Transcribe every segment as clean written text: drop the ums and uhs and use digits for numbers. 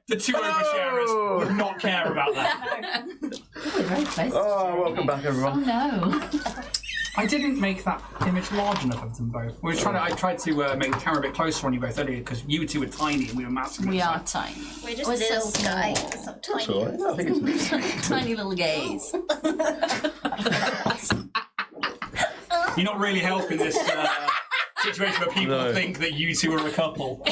the two oversharers would not care about that. Very close. Oh, welcome back, everyone. Oh no. I didn't make that image large enough of them both. I tried to make the camera a bit closer on you both earlier because you two were tiny and we were massive. We are tiny. We're just We're little so guys. small. It's not tiny. That's all right. I think it's Tiny little gays. You're not really helping this situation where people think that you two are a couple.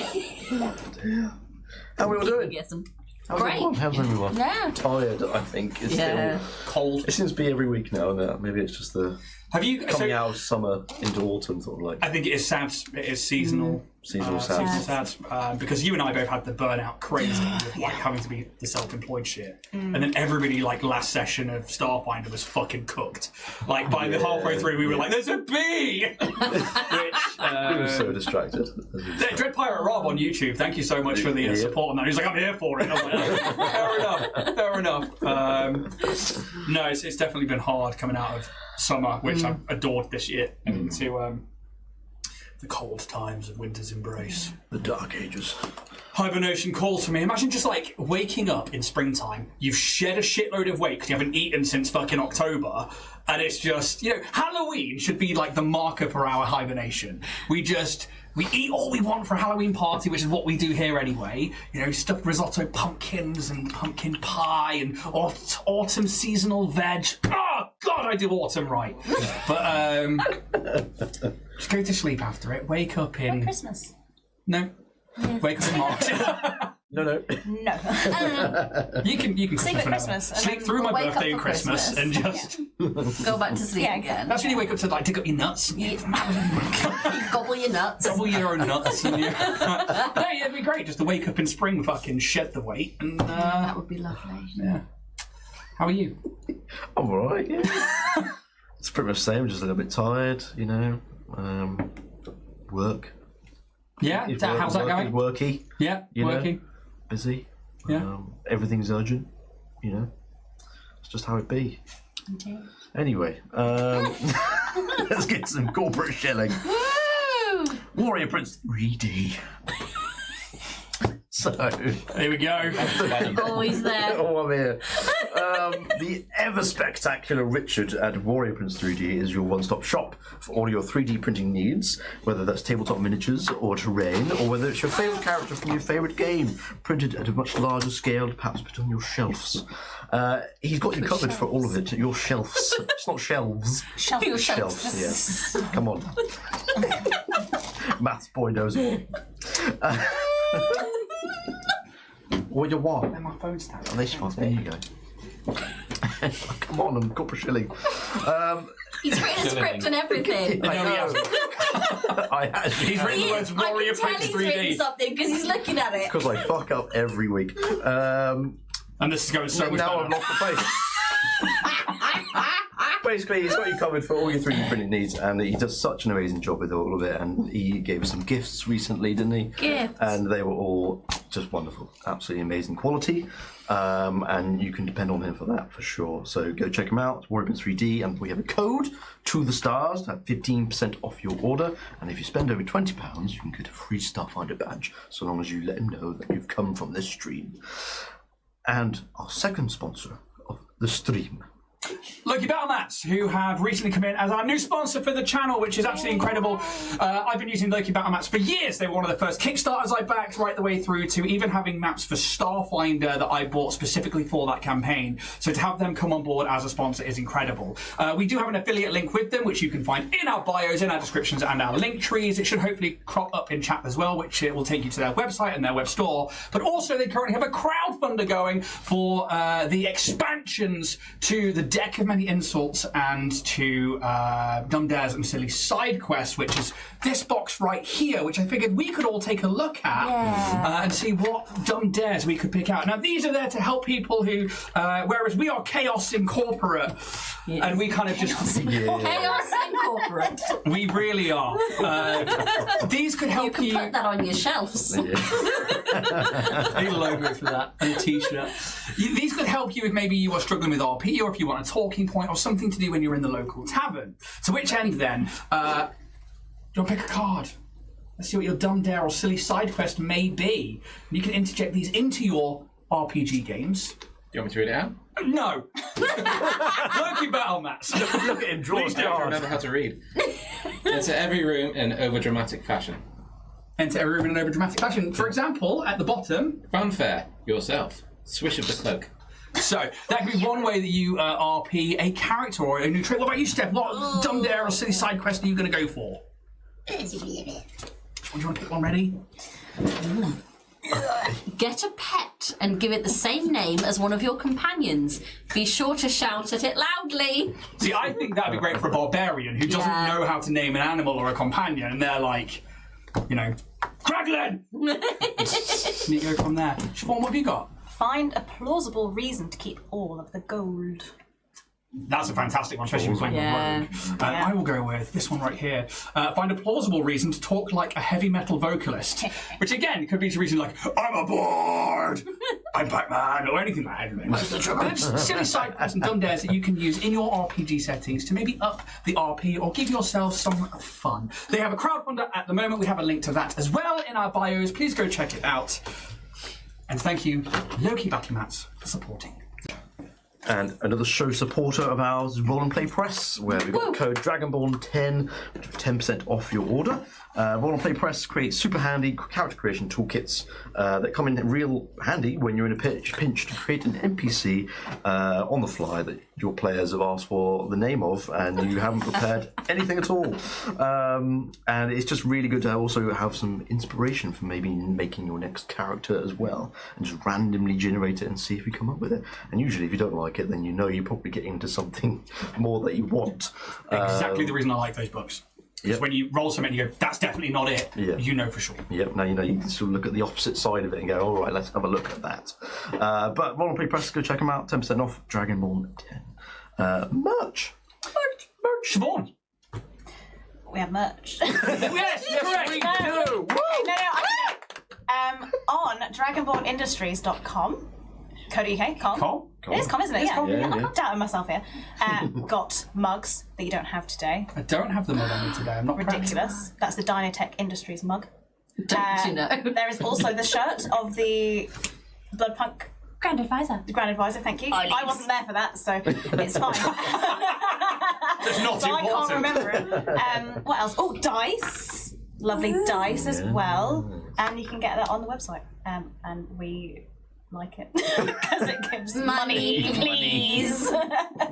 How are we all doing? Get some. How's Great. everyone? How's everyone? Yeah. Tired, I think. It's Yeah. still Cold. It seems to be every week now, and maybe it's just the Have you coming out of summer into autumn, sort of like I think it is sad. It is seasonal. seasonal sad. Seasonal sad. Because you and I both had the burnout crazy with like having to be the self-employed shit, and then everybody like last session of Starfinder was fucking cooked. Like by the halfway through, we were like, "There's a bee," which We were so distracted. Dread Pirate Rob on YouTube. Thank you so much for the support on that. He's like, "I'm here for it." And I was like, fair enough. No, it's definitely been hard coming out of summer, which I've adored this year, and into the cold times of winter's embrace. The Dark Ages. Hibernation calls for me. Imagine just like waking up in springtime. You've shed a shitload of weight because you haven't eaten since fucking October. And it's just, Halloween should be like the marker for our hibernation. We eat all we want for a Halloween party, which is what we do here anyway. Stuffed risotto, pumpkins and pumpkin pie and autumn seasonal veg. Oh, God, I do autumn right. But just go to sleep after it. Wake up in... Christmas. No. Wake up in March. No. No. You can Sleep at Christmas. Sleep through my wake up birthday for and Christmas and just Go back to sleep again. that's when you wake up to like dig up your nuts. Gobble your nuts. Double your own nuts. And no, it'd be great just to wake up in spring, fucking shed the weight, and That would be lovely. yeah. How are you? I'm alright, yeah. It's pretty much the same, just a little bit tired, work. Yeah, how's that going? Worky, Yeah, working. busy. Yeah. Everything's urgent, It's just how it be. Okay. Anyway, let's get some corporate shelling. Woo! Warrior Prince 3D. So, There we go. Always there. oh, I'm here. The ever spectacular Richard at Warrior Prince 3D is your one-stop shop for all your 3D printing needs, whether that's tabletop miniatures or terrain, or whether it's your favourite character from your favourite game, printed at a much larger scale, perhaps put on your shelves. He's got you covered for all of it. Your shelves. It's not shelves. Your Shelves, yes. Come on. Maths boy knows it. What you want? Where my phone's down. Oh, this one. There you go. Come on, I'm corporate shilling. He's written a script and everything. I know. I actually He's written the words Warrior Prince he's written 3D. something because he's looking at it. because I fuck up every week. And this is going so much Now better. I've lost the face. Basically, he's got you covered for all your 3D printing needs, and he does such an amazing job with all of it. And he gave us some gifts recently, didn't he? Gifts. And they were all just wonderful, absolutely amazing quality. And you can depend on him for that for sure. So go check him out, Warrior 3D, and we have a code to the stars to have 15% off your order. And if you spend over £20, you can get a free Starfinder badge, so long as you let him know that you've come from this stream. And our second sponsor of the stream. Loki Battlemats, who have recently come in as our new sponsor for the channel, which is absolutely incredible. I've been using Loki Battlemats for years. They were one of the first Kickstarters I backed, right the way through to even having maps for Starfinder that I bought specifically for that campaign. So to have them come on board as a sponsor is incredible. We do have an affiliate link with them, which you can find in our bios, in our descriptions, and our link trees. It should hopefully crop up in chat as well, which will take you to their website and their web store. But also they currently have a crowdfunder going for the expansions to the Deck of Many Insults and to Dumb Dares and Silly Side Quests, which is this box right here, which I figured we could all take a look at and see what Dumb Dares we could pick out. Now, these are there to help people who, whereas we are Chaos Incorporate, and we kind of just... Chaos Incorporate. We really are. These could help You can put that on your shelves. a logo for that and a t-shirt. These could help you if maybe you are struggling with RP, or if you want a talking point or something to do when you're in the local tavern. To which end then, do you want to pick a card? Let's see what your dumb dare or silly side quest may be. And you can interject these into your RPG games. Do you want me to read it out? No! Loki battle mats. Look at him draw I don't remember how to read. Enter every room in overdramatic fashion. Enter every room in an overdramatic fashion. For example, at the bottom... Fanfare, yourself. Swish of the cloak. So, that could be one way that you RP a character or a new trait. What about you, Steph? What dumb dare or silly side quest are you going to go for? Which one do you want to pick one ready? Get a pet and give it the same name as one of your companions. Be sure to shout at it loudly. See, I think that'd be great for a barbarian who doesn't know how to name an animal or a companion, and they're like, you know, Kraglin! And you go from there. Siobhan, what have you got? Find a plausible reason to keep all of the gold. That's a fantastic one, especially with playing Yeah. Rogue. I will go with this one right here. Find a plausible reason to talk like a heavy metal vocalist. Which, again, could be a reason like, I'm aboard! I'm Pac-Man! Or anything like that. It's silly side quests and dumb dares that you can use in your RPG settings to maybe up the RP or give yourself some fun. They have a crowdfunder at the moment. We have a link to that as well in our bios. Please go check it out. And thank you, Loki Battle Mats, for supporting. And another show supporter of ours is Roll and Play Press, where we've got the code DRAGONBORN10 for 10% off your order. Roll and Play Press creates super handy character creation toolkits that come in real handy when you're in a pinch to create an NPC on the fly that your players have asked for the name of and you haven't prepared anything at all. And it's just really good to also have some inspiration for maybe making your next character as well, and just randomly generate it and see if you come up with it. And usually if you don't like it, then you know you're probably getting into something more that you want. Exactly the reason I like those books. Because when you roll something and you go, that's definitely not it, you know for sure. Yep, now you know you can sort of look at the opposite side of it and go, all right, let's have a look at that. But Roll and Play Press, go check them out, 10% off, Dragonborn 10. Merch. Siobhan. We have merch. Yes, we do. On dragonbornindustries.com. .co.uk, com. It is com, isn't it? It's com, I'm not doubting myself here. Got mugs that you don't have today. I don't have the mug on me today. I'm not Ridiculous. That's the Dynatech Industries mug. Don't you know? There is also the shirt of the Bloodpunk Grand Advisor. The Grand Advisor, thank you. I wasn't there for that, so it's fine. It's not so important. I can't remember it. What else? Oh, dice. Lovely dice as well. And you can get that on the website. And we like it because it gives money, please.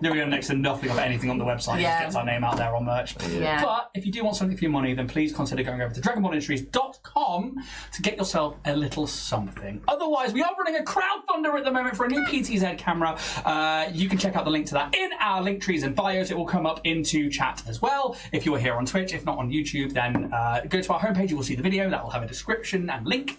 No, we have next to nothing of anything on the website. It just gets our name out there on merch. Yeah. But if you do want something for your money, then please consider going over to dragonbornindustries.com to get yourself a little something. Otherwise, we are running a crowdfunder at the moment for a new PTZ camera. You can check out the link to that in our link trees and bios. It will come up into chat as well if you're here on Twitch. If not on YouTube, then go to our homepage. You will see the video. That will have a description and link.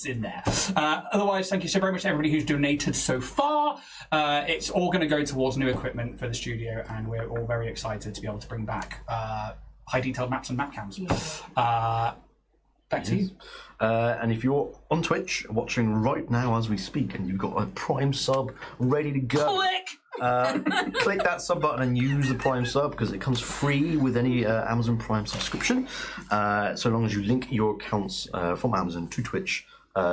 In there. Otherwise, thank you so very much to everybody who's donated so far. It's all going to go towards new equipment for the studio, and we're all very excited to be able to bring back high detailed maps and map cams. Back to you. And if you're on Twitch watching right now as we speak and you've got a Prime sub ready to go, click that sub button and use the Prime sub because it comes free with any Amazon Prime subscription, so long as you link your accounts from Amazon to Twitch.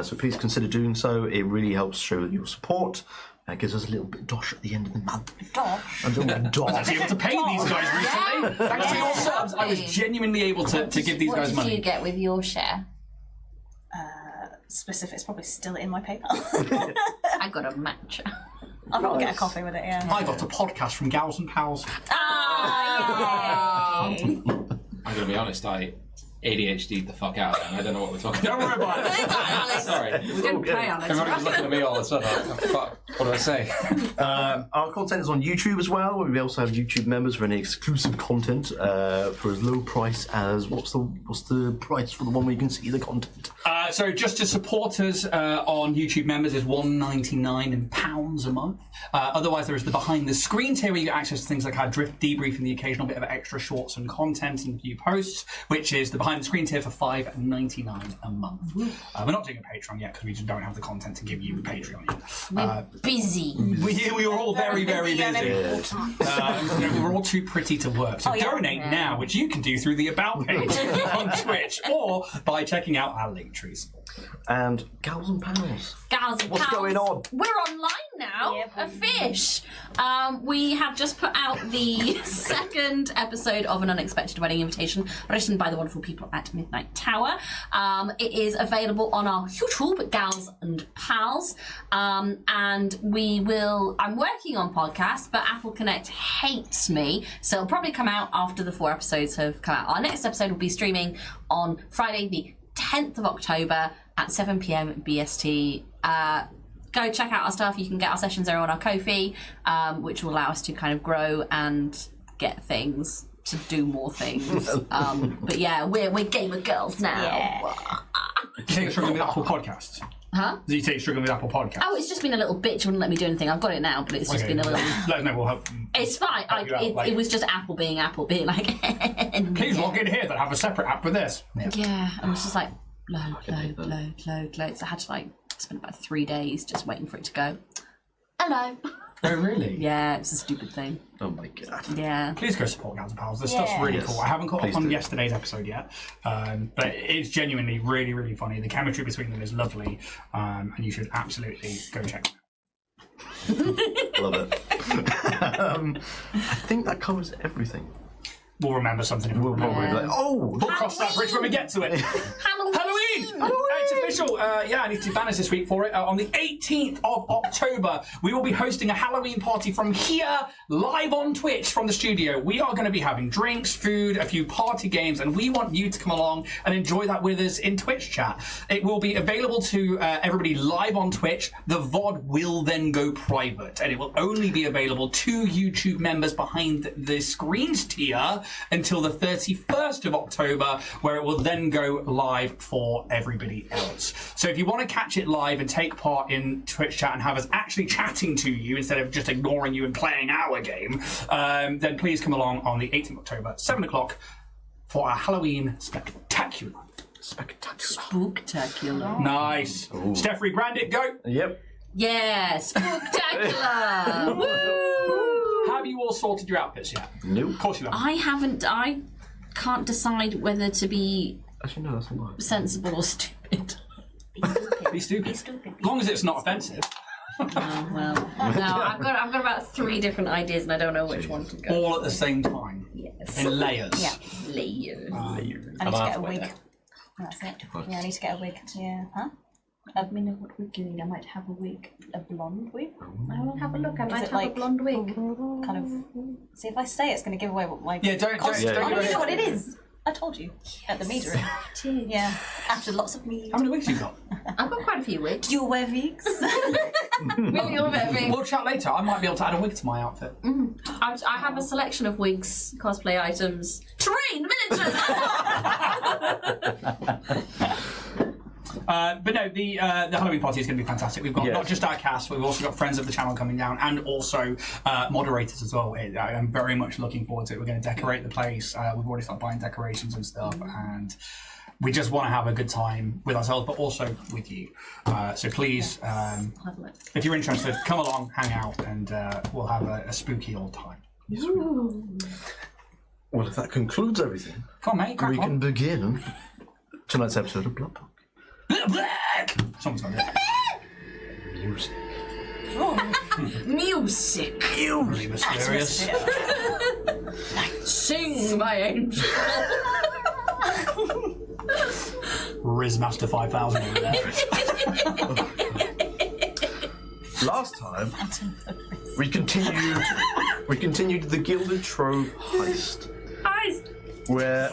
So please consider doing so. It really helps show your support. It gives us a little bit of dosh at the end of the month. Dosh? A little dosh. I was able to pay these guys recently. Thanks to your subs, I was genuinely able to give these guys What money. did you get with your share? Specific's probably still in my PayPal. I got a match. I'll probably get a coffee with it, yeah. I got a podcast from Gals and Pals. Oh, I'm going to be honest, I ADHD'd the fuck out and I don't know what we're talking Don't about. worry about it. Sorry. we didn't play on it. Everybody was looking at me all of a sudden. Like, oh, fuck, what do I say? Our content is on YouTube as well. We also have YouTube members for any exclusive content for as low price as what's the price for the one where you can see the content? So just to support us on YouTube members is £1.99 in pounds a month. Otherwise, there is the behind the screen tier where you get access to things like our drift debrief and the occasional bit of extra shorts and content and view posts, which is the behind and screen tier for $5.99 a month. We're not doing a Patreon yet because we just don't have the content to give you a Patreon yet. We're busy. We were all very busy. We were all too pretty to work. So donate now, which you can do through the About page on Twitch or by checking out our link trees. And gals and pals. Gals and What's pals, going on? We're online now. A fish. We have just put out the second episode of An Unexpected Wedding Invitation, written by the wonderful people at Midnight Tower. It is available on our YouTube, Gals and Pals. And I'm working on podcasts, but Apple Connect hates me, so it'll probably come out after the 4 episodes have come out. Our next episode will be streaming on Friday the 10th of October at 7 p.m. BST. Go check out our stuff. You can get our sessions there on our Ko-fi, which will allow us to kind of grow and get things to do more things. But yeah, we're gamer girls now. Yeah. You take you're struggling with Apple Podcasts? Huh? Do you take you're struggling with Apple Podcasts? Oh, it's just been a little bitch. Wouldn't let me do anything. I've got it now, but it's just been a little... Let us know, we'll help. It's fine. Help you out, It was just Apple being like... Please log in here, then have a separate app for this. Yeah, and it's just like, load. So I had to spend about 3 days just waiting for it to go. Hello. Oh, really? Yeah, it's a stupid thing. Oh my god. Yeah. Please go support Gals and Pals. This stuff's really cool. I haven't caught up on yesterday's episode yet, but it's genuinely really funny. The chemistry between them is lovely, and you should absolutely go check them out. Love it. I think that covers everything. We'll remember something if we We'll remember. probably be like, oh, We'll cross that bridge when we get to it. Halloween! It's official. I need to banners this week for it. On the 18th of October, we will be hosting a Halloween party from here, live on Twitch from the studio. We are going to be having drinks, food, a few party games, and we want you to come along and enjoy that with us in Twitch chat. It will be available to everybody live on Twitch. The VOD will then go private, and it will only be available to YouTube members behind the screens tier until the 31st of October, where it will then go live for everybody else. So if you want to catch it live and take part in Twitch chat and have us actually chatting to you instead of just ignoring you and playing our game, then please come along on the 18th of October, 7 o'clock, for our Halloween spectacular. Spooktacular. Nice. Ooh. Steph, rebrand it, go. Yep. Yeah, spooktacular. Woo! Have you all sorted your outfits yet? Nope. Of course you haven't. I haven't. I can't decide whether to be Actually, no, that's not sensible or stupid. Be stupid. As long as it's not offensive. Oh, well, no, I've got about 3 different ideas and I don't know which one to go. All at the same time. Yes. In layers. Yeah. Layers. I need to get a wig. That's it. Yeah, I need to get a wig. Yeah. Huh? I mean, what wig do you need? I might have a wig. A blonde wig? I will have a look. I Is might it have a like- blonde wig. Kind of. See, if I say it's going to give away what my. Yeah, don't costume. don't Oh, give you know it. what it is. I told you at the meter room. Yeah. After lots of meat. How many wigs you got? I've got quite a few wigs. Do you wear wigs? Will you wear wigs? We'll chat later. I might be able to add a wig to my outfit. I have a selection of wigs, cosplay items, terrain, miniatures. But no, the Halloween party is going to be fantastic. We've got Yes. not just our cast, but we've also got friends of the channel coming down, and also moderators as well. I'm very much looking forward to it. We're going to decorate the place. We've already started buying decorations and stuff, and we just want to have a good time with ourselves, but also with you. So please, if you're interested, come along, hang out, and we'll have a spooky old time. Well, if that concludes everything, Come on, mate, crack we can on. begin tonight's episode of Bloodpunk. Someone's got it. Music. Music. Really mysterious. Sing, my angel. Rizmaster 5000 over there. Last time, we continued the Gilded Trove heist, where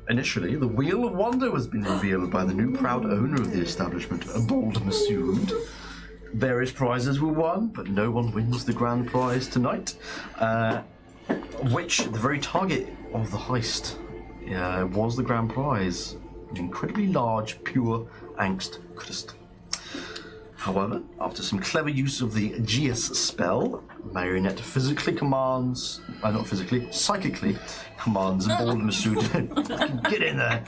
initially the Wheel of Wonder was being revealed by the new proud owner of the establishment, Bold Massoud. Various prizes were won, but no one wins the grand prize tonight, which the very target of the heist was the grand prize, an incredibly large, pure angst crystal. However, after some clever use of the Aegeus spell, Marionette physically commands, not physically, psychically commands Bald Masood, get in there,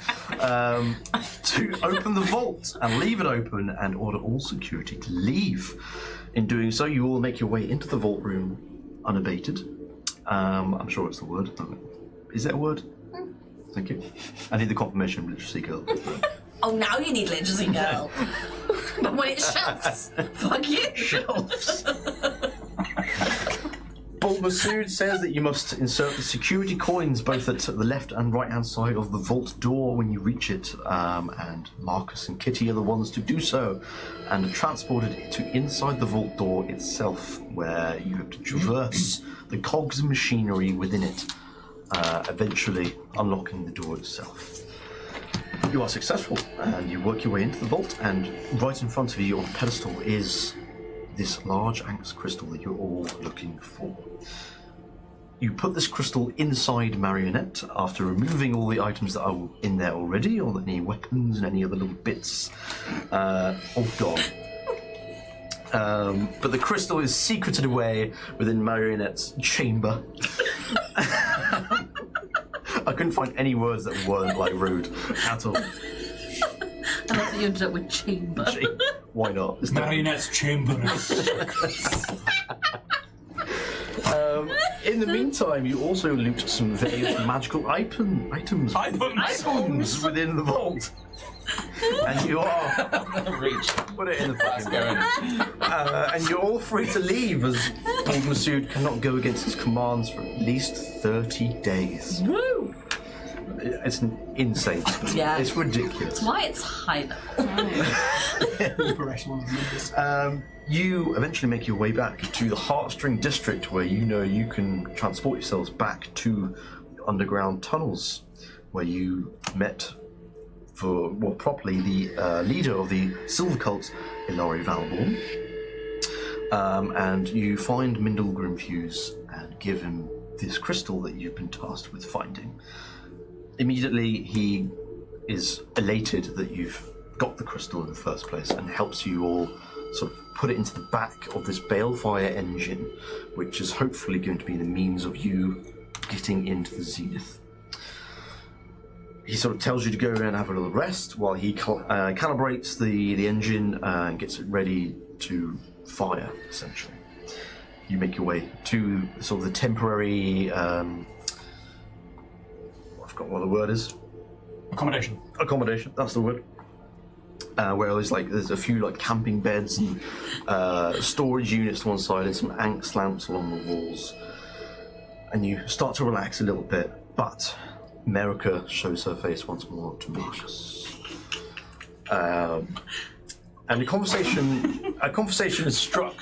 to open the vault and leave it open and order all security to leave. In doing so, you all make your way into the vault room unabated. I'm sure it's the word. Is that a word? Thank you. I need the confirmation of Literacy Girl. Oh, now you need Literacy Girl. But when it shelves, fuck you. Shelves. Bald Masood says that you must insert the security coins both at the left and right hand side of the vault door when you reach it, and Marcus and Kitty are the ones to do so, and are transported to inside the vault door itself, where you have to traverse the cogs and machinery within it, eventually unlocking the door itself. You are successful, and you work your way into the vault, and right in front of you on the pedestal is this large Anx crystal that you're all looking for. You put this crystal inside Marionette after removing all the items that are in there already, or any weapons and any other little bits, all gone. But the crystal is secreted away within Marionette's chamber. I couldn't find any words that weren't like rude at all. I love that you ended up with chamber. Why not? It's Marionette's chamber. In the meantime, you also loot some various magical items within the vault. And you are Reach. put it in the Let's go in. and you're all free to leave, as Bald Masood cannot go against his commands for at least 30 days. Woo! It's an insane spell. Yeah. It's ridiculous. That's why it's high level. You eventually make your way back to the Heartstring District, where you know you can transport yourselves back to underground tunnels, where you met for, well, properly the leader of the Silver Cult, Ilari Valborn. And you find Mindel Grimfuse and give him this crystal that you've been tasked with finding. Immediately, he is elated that you've got the crystal in the first place and helps you all sort of put it into the back of this balefire engine, which is hopefully going to be the means of you getting into the Zenith. He sort of tells you to go around and have a little rest while he calibrates the engine and gets it ready to fire, essentially. You make your way to sort of the temporary, I forgot what the word is. Accommodation, that's the word. Where there's a few like camping beds and storage units to one side and some Anx lamps along the walls. And you start to relax a little bit, but Merika shows her face once more to Marcus. And a conversation is struck.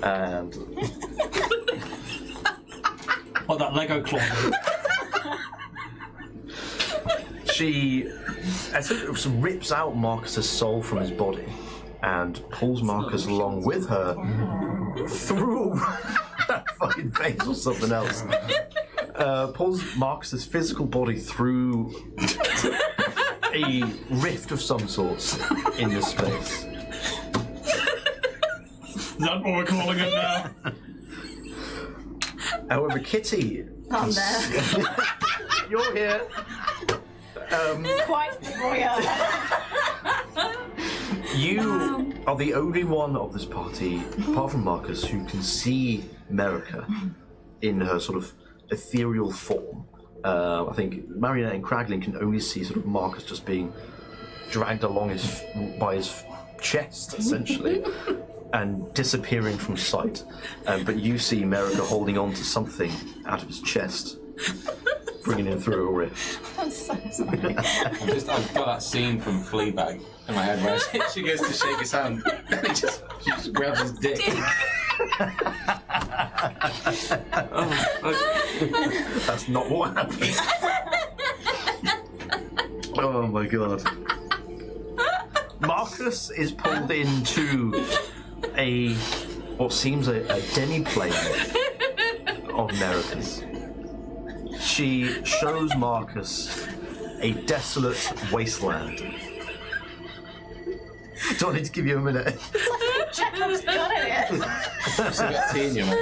And what, that Lego claw? she essentially rips out Marcus's soul from his body and pulls Marcus along with her through that fucking face or something else. Pulls Marcus's physical body through a rift of some sort in this space. Is that what we're calling it now? However, Kitty, I'm there. you're here. Quite the voyeur. You are the only one of this party, apart from Marcus, who can see Merika in her sort of ethereal form. I think Marionette and Kraglin can only see sort of Marcus just being dragged along by his chest, essentially, and disappearing from sight. But you see Merika holding on to something out of his chest, bringing him through a rift. I'm so sorry. I've got that scene from Fleabag in my head where she goes to shake his hand and she just grabs his dick. That's not what happened. Oh my god. Marcus is pulled into what seems a demiplane of Merika's. She shows Marcus a desolate wasteland. Do I need to give you a minute? Still got tea in your mouth.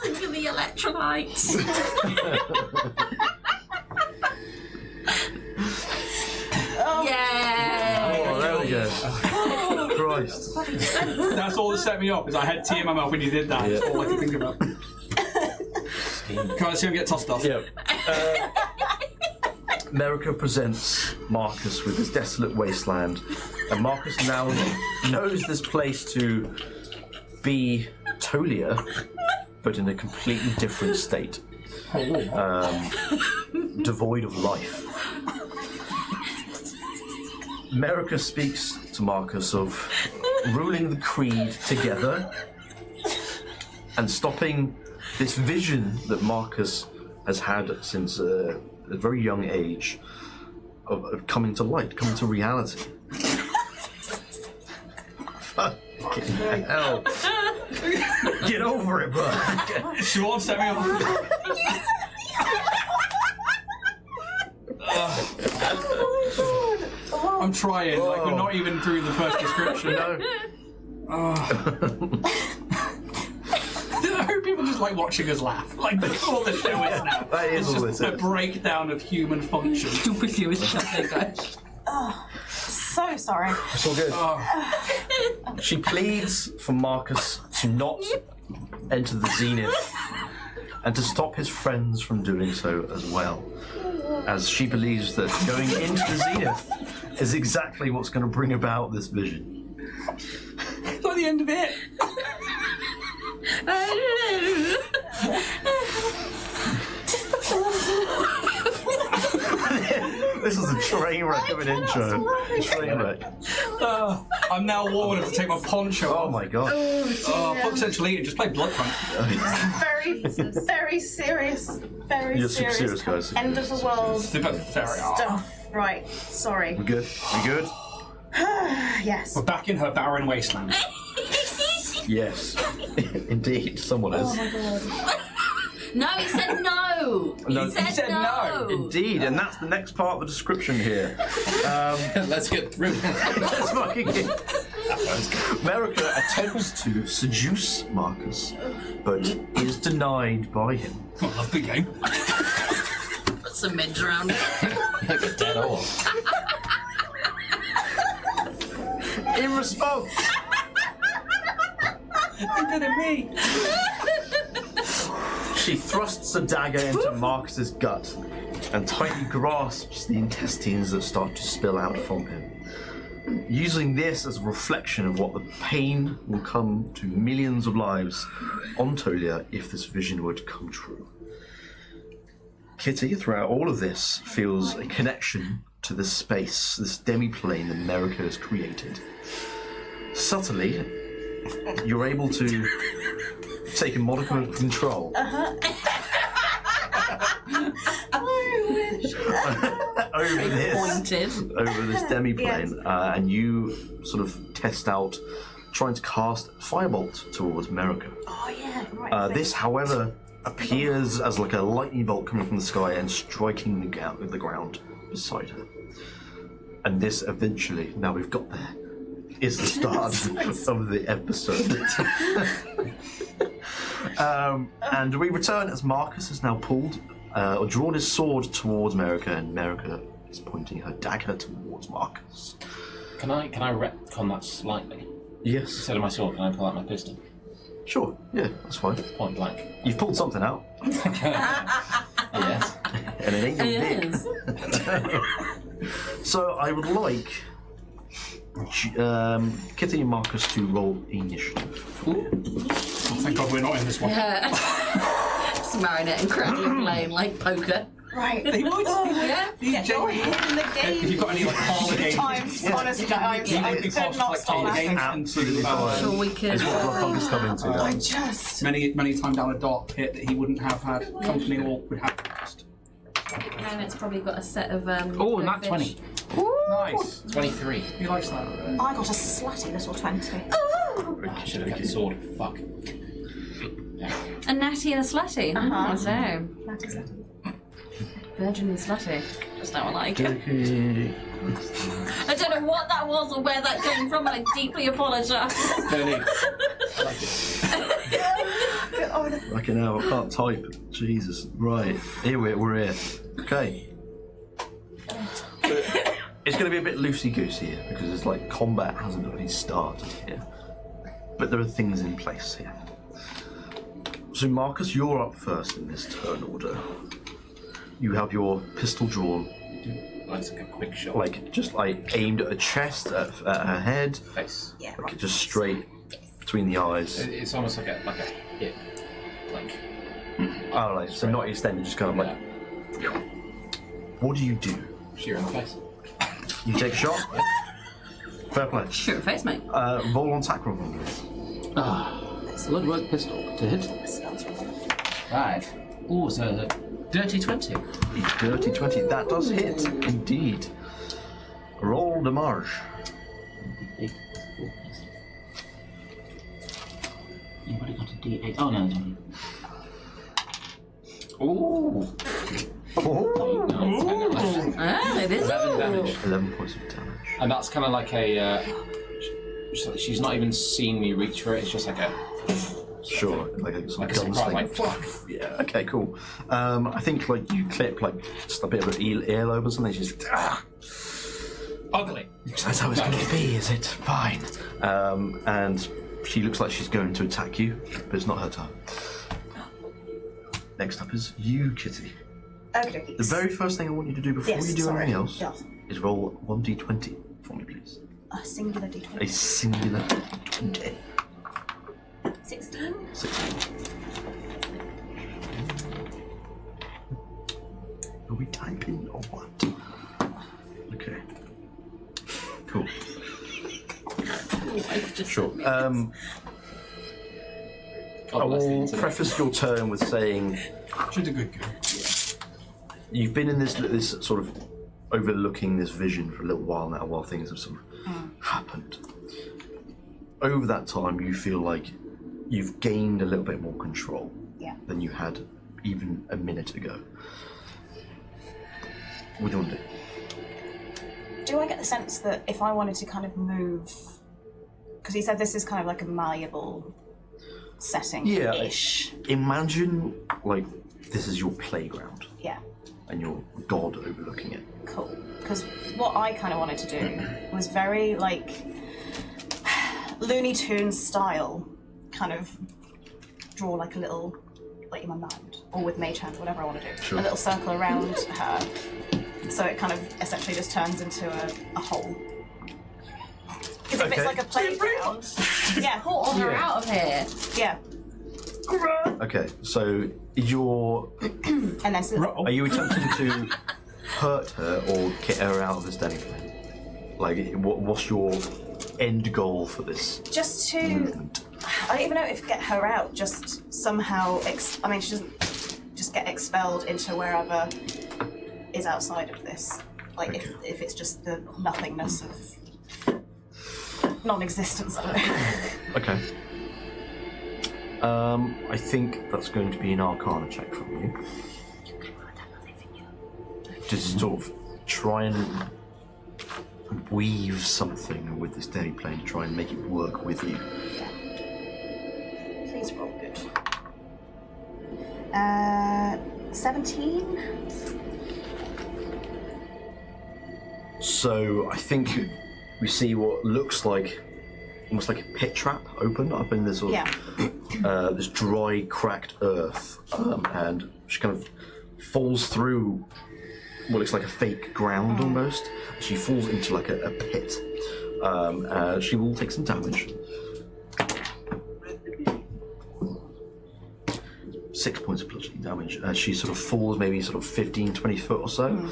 Look at the electrolytes. Yay! Oh, there we go. Christ. That's all that set me off, is I had tea in my mouth when you did that. That's all I could think about. Can't I see him get tossed off? Yeah. Merika presents Marcus with his desolate wasteland, and Marcus now knows this place to be Tolia, but in a completely different state, devoid of life. Merika speaks to Marcus of ruling the Creed together and stopping this vision that Marcus has had since a very young age of coming to light, coming to reality. Fucking hell. Get over it, bud. She won't set me off. I'm trying, like we're not even through the first description. No. I hope people just like watching us laugh. Like that's all the show is now. That is it's all just it a is. breakdown of human function. Stupid you is something, guys. So sorry. It's all good. She pleads for Marcus to not enter the Zenith and to stop his friends from doing so as well, as she believes that going into the Zenith is exactly what's going to bring about this vision. It's like the end of it. This is a train wreck of an intro. Train wreck. I'm now warm enough to take my poncho Oh off. my god. Fuck Central Eating, just play Bloodpunk. Very serious. Very You're super serious. serious, guys. End of the world Super very hard. stuff. Right. Sorry. We good? We good? Yes. We're back in her barren wasteland. Yes. Indeed, someone is. Oh my god. No, he said no. No, He said no. Indeed, and that's the next part of the description here. Let's get through. Let's fucking get. Merika attempts to seduce Marcus, but is denied by him. I love the game. Put some mids around it. Like a dead horse. In response, You did it me. she thrusts a dagger into Marcus's gut and tightly grasps the intestines that start to spill out from him, using this as a reflection of what the pain will come to millions of lives on Tolia if this vision were to come true. Kitty, throughout all of this, feels a connection to this space, this demiplane that Merika has created. Subtly, you're able to take a modicum of control over this demiplane, and you sort of test out trying to cast Firebolt towards Merika. Oh yeah. Right. This, however, appears as like a lightning bolt coming from the sky and striking the ground beside her. And this eventually, now we've got there, is the start of the episode. And we return as Marcus has now pulled or drawn his sword towards Merika, and Merika is pointing her dagger towards Marcus. Can I retcon that slightly? Yes. Instead of my sword, can I pull out my pistol? Sure, yeah, that's fine. Point blank. You've pulled something out. Yes. And it ain't your dick. Yes. So I would like Kitty and Marcus to roll initiative. Thank God we're not in this one. Just marinate and crackling playing like poker. Right. He would. Yeah. Get your head in the If you've game. got any like parlor games, Honestly, I could be could possible not like stop parlor laughing. games and Absolutely sort of, fine. Sure we could. It's what Bloodpunk has come into. I just. many times down a dark pit that he wouldn't have had company or would have lost. And it's probably got a set of Oh, not fish. 20. Nice. 23. He likes that. I got a slutty little 20. I should have kept the sword. Fuck. A natty and a slutty. Uh-huh. So, virgin and slutty. Just how I like it. Okay. I don't know what that was or where that came from, and I deeply apologise. No need. I like it. Fucking hell, I can't type. Jesus. Right, here we're here. Okay. It's going to be a bit loosey-goosey here, because it's like combat hasn't really started here. But there are things in place here. So Marcus, you're up first in this turn order. You have your pistol drawn. That's like a quick shot. Like, just like aimed at her chest, at her head. Face. Yeah. Like, just straight between the eyes. It's almost like a hit. Like. Oh, like, so not extended, just kind of like. What do you do? Shoot her in the face. You take a shot? Fair play. Shoot face, mate. Roll on attack roll, please. Bloodwork pistol to hit. 5. Ooh, so a dirty 20. Dirty 20. That does hit, indeed. Roll damage. You've already got a D8. Oh no, it's only. Ooh. Oh. Ah, it is. 11 damage. 11 points of damage. And that's kind of like a. She's not even seen me reach for it. It's just like a. Sure, like a sort Like of a gun surprise, sling. like fuck. Yeah. Okay. Cool. I think like you clip like just a bit of an earlobe or something. She's Ugly. that's how it's going to be, is it? Fine. And she looks like she's going to attack you, but it's not her time. Next up is you, Kitty. Okay. The very first thing I want you to do before Yes, you do sorry. anything else Yes. is roll 1d20 for me, please. A singular d20. A singular d20. 16. 16. Are we typing or what? Okay. Cool. Sure. I will preface your turn with saying She's a good girl. you've been in this sort of overlooking this vision for a little while now, while things have sort of happened. Over that time, you feel like you've gained a little bit more control than you had even a minute ago. What do you want to do? Do I get the sense that if I wanted to kind of move, because he said this is kind of like a malleable setting-ish. Imagine like this is your playground Yeah, and you're God overlooking it. cool. Because what I kind of wanted to do was very like Looney Tunes style, kind of draw like a little, like in my mind, or with Mage Hand, whatever I want to do. Sure. A little circle around her, so it kind of essentially just turns into a hole. Because if Okay. it's like a playground, yeah, Pull her out of here. yeah, Okay, so you're and then are you attempting to hurt her or get her out of this demiplane? Like, what's your end goal for this just to, movement? I don't even know if get her out, just somehow, I mean, she doesn't just get expelled into wherever is outside of this. Like, Okay. if it's just the nothingness of non-existence of it. Okay. I think that's going to be an Arcana check from you. Just sort of try and weave something with this demiplane, try and make it work with you. Please roll good. 17? So I think we see what looks like almost like a pit trap open up in this sort of this dry, cracked earth, and she kind of falls through what looks like a fake ground almost. She falls into like a pit. She will take some damage. 6 points of bludgeoning damage. She sort of falls maybe sort of 15, 20 foot or so.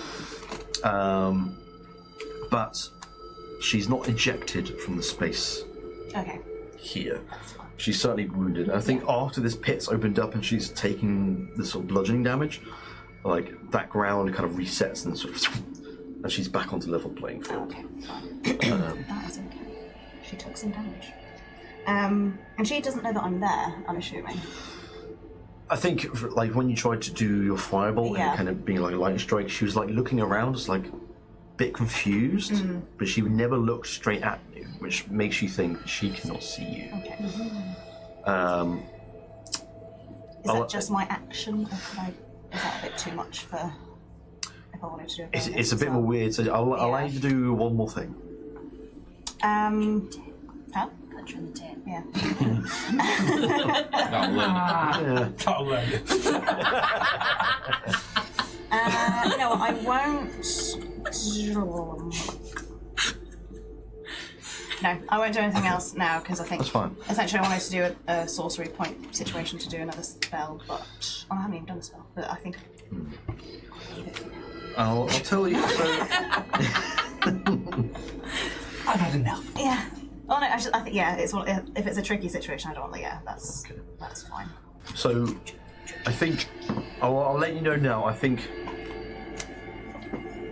But she's not ejected from the space Okay. here. She's certainly wounded. I think after this pit's opened up and she's taking the sort of bludgeoning damage, like that ground kind of resets and sort of, and she's back onto level playing field. Okay, fine. That is okay. She took some damage. And she doesn't know that I'm there, I'm assuming. I think like when you tried to do your fireball Yeah. and kind of being like a lightning strike, she was like looking around, just like, bit confused, but she would never look straight at you, which makes you think that she cannot see you. Okay. Is I'll- that just my action, or is that a bit too much for if I wanted to do a bonus It's a as bit well? more weird, so I'll allow you to do one more thing. Huh? Put you in the tin. Yeah. That'll learn. Yeah. That'll learn you. You know what? I won't. No, I won't do anything else now because I think That's fine. essentially I wanted to do a sorcery point situation to do another spell, but I haven't even done the spell. But I think I'll tell you. So, I've had enough. yeah. Oh no, I think yeah. It's one, if it's a tricky situation, I don't want. Yeah, that's fine. so I think I'll let you know now. I think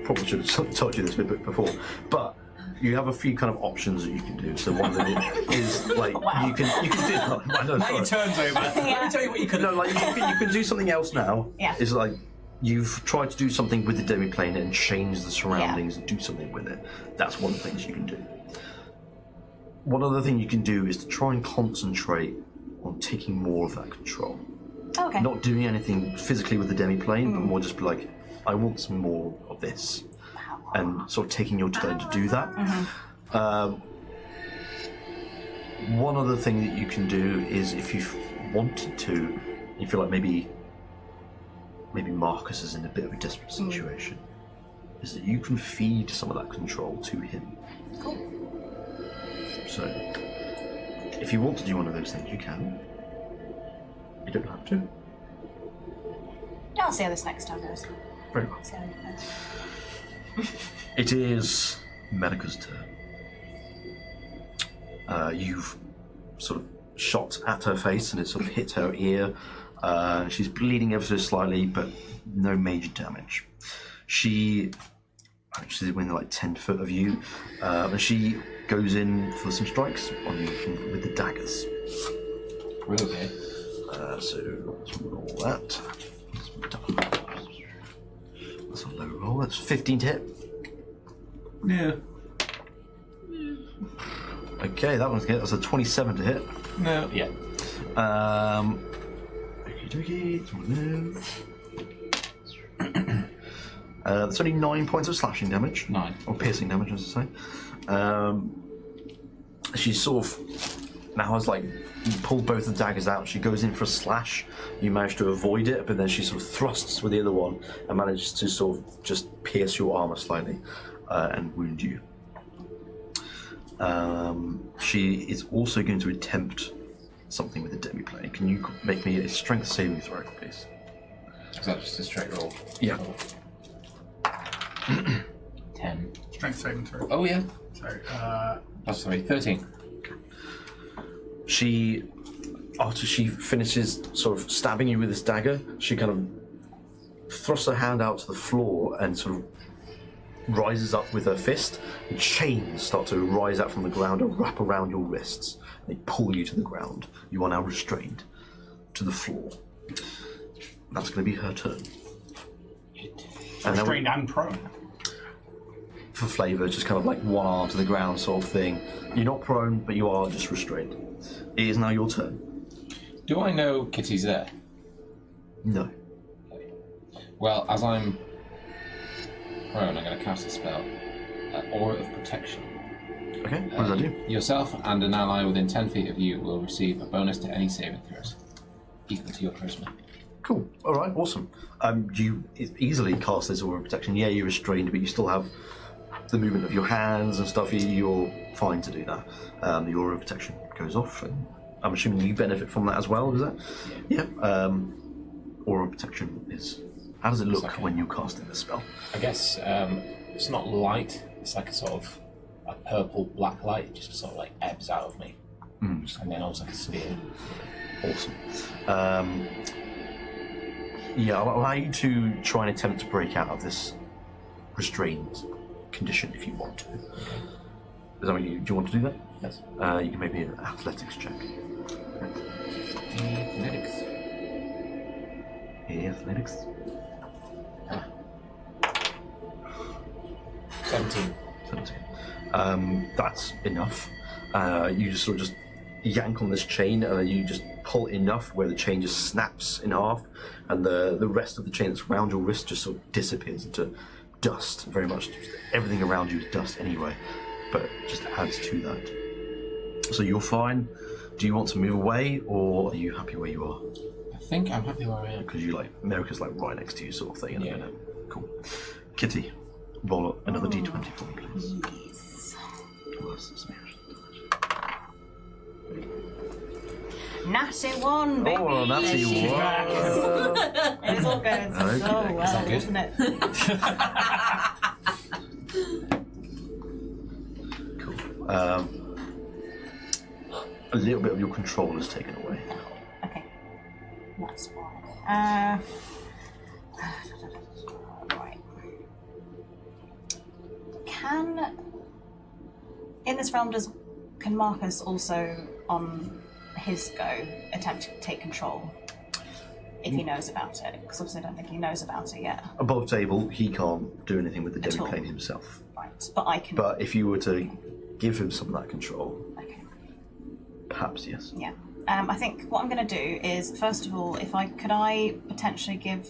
probably should have told you this a bit before, but you have a few kind of options that you can do. So one of them is like you can do. I know, Now your sorry. turn's over. Let me tell you what you could No, have. like you can do something else now. Yeah. It's like you've tried to do something with the demiplane and change the surroundings and do something with it. That's one of the things you can do. One other thing you can do is to try and concentrate on taking more of that control. Oh, okay. Not doing anything physically with the demiplane, but more just be like, I want some more of this. And sort of taking your turn to do that. One other thing that you can do is if you wanted to, you feel like maybe Marcus is in a bit of a desperate situation, is that you can feed some of that control to him. Cool. So, if you want to do one of those things, you can. You don't have to. Yeah, I'll see how this next time goes. Very well. See how it goes. It is Merika's turn. You've sort of shot at her face and it sort of hit her ear. She's bleeding ever so slightly, but no major damage. She's within like 10 foot of you, and she goes in for some strikes on you with the daggers. Okay. So let's roll that. That's a low roll. That's 15 to hit. Yeah. Okay, that one's good. That's a 27 to hit. No. Yeah. Okie dokie. That's only 9 points of slashing damage. 9. Or piercing damage, as I say. She sort of now has like pulled both the daggers out. She goes in for a slash. You manage to avoid it, but then she sort of thrusts with the other one and manages to sort of just pierce your armor slightly and wound you. She is also going to attempt something with the demiplane. Can you make me a strength saving throw, please? Is that just a straight roll? Yeah. 10. Strength saving throw. Oh yeah. So, Oh, sorry, 13. She, after she finishes sort of stabbing you with this dagger, she kind of thrusts her hand out to the floor and sort of rises up with her fist, and chains start to rise out from the ground and wrap around your wrists. They pull you to the ground. You are now restrained to the floor. That's going to be her turn. And then restrained and prone. for flavour, just kind of like one arm to the ground sort of thing. You're not prone, but you are just restrained. It is now your turn. Do I know Kitty's there? No. Well, as I'm prone, I'm going to cast a spell. Aura of Protection. Okay, what does that do? Yourself and an ally within 10 feet of you will receive a bonus to any saving throws, equal to your charisma. Cool. All right. Awesome. You easily cast this aura of protection. Yeah, you're restrained, but you still have the movement of your hands and stuff. You're fine to do that. The aura of protection goes off, and I'm assuming you benefit from that as well. Is that? Yeah. Aura of protection is. How does it look Okay. when you're casting this spell? I guess it's not light. It's like a sort of a purple black light. It just sort of like ebbs out of me, and then almost like a spear. Awesome. Yeah, I'll allow you to try and attempt to break out of this restrained condition if you want to. Is that what do you want to do that? Yes. You can make me an athletics check. Athletics. Yeah, athletics. 17. 17. That's enough. You just sort of just yank on this chain, and then you just pull enough where the chain just snaps in half, and the rest of the chain that's around your wrist just sort of disappears into dust. Very much everything around you is dust anyway, but it just adds to that. So you're fine. Do you want to move away, or are you happy where you are? I think I'm happy where I am. Because you like Merika's like right next to you, sort of thing. Yeah. Cool. Kitty, roll another d20 for me, please. Yes. Natty 1, baby. Oh, natty She's 1. back. It is all going so Okay. well, good? isn't it? Cool. A little bit of your control is taken away. Okay. That's fine. Right. In this realm, can Marcus also, on his go, attempt to take control? If he knows about it? Because obviously I don't think he knows about it yet. Above table, he can't do anything with the At all. demiplane himself. Right. But I can... But if you were to give him some of that control, Okay. perhaps yes. Yeah. I think what I'm going to do is, first of all, could I potentially give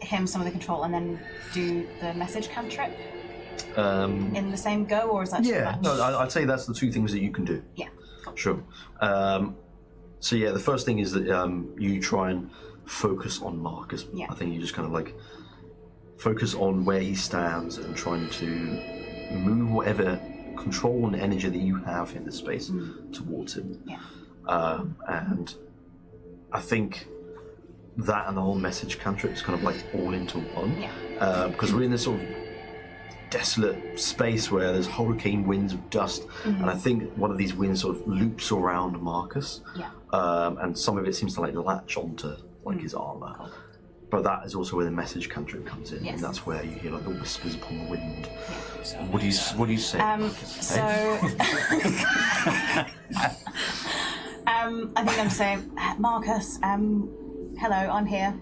him some of the control and then do the message cantrip in the same go, or is that too Yeah, much? no, I'd say that's the two things that you can do. Yeah. Cool. Sure. So yeah, the first thing is that you try and focus on Marcus. Yeah. I think you just kind of like focus on where he stands and trying to move whatever control and energy that you have in the space towards him. Yeah. And I think that and the whole message cantrip is kind of like all into one. Yeah. Because we're in this sort of desolate space where there's hurricane winds of dust, and I think one of these winds sort of loops around Marcus, Yeah. and some of it seems to like latch onto like his armor. Cool. But that is also where the message cantrip comes in, Yes. and that's where you hear like the whispers upon the wind. So, What do you say? Marcus? So, I think I'm saying, Marcus, hello, I'm here.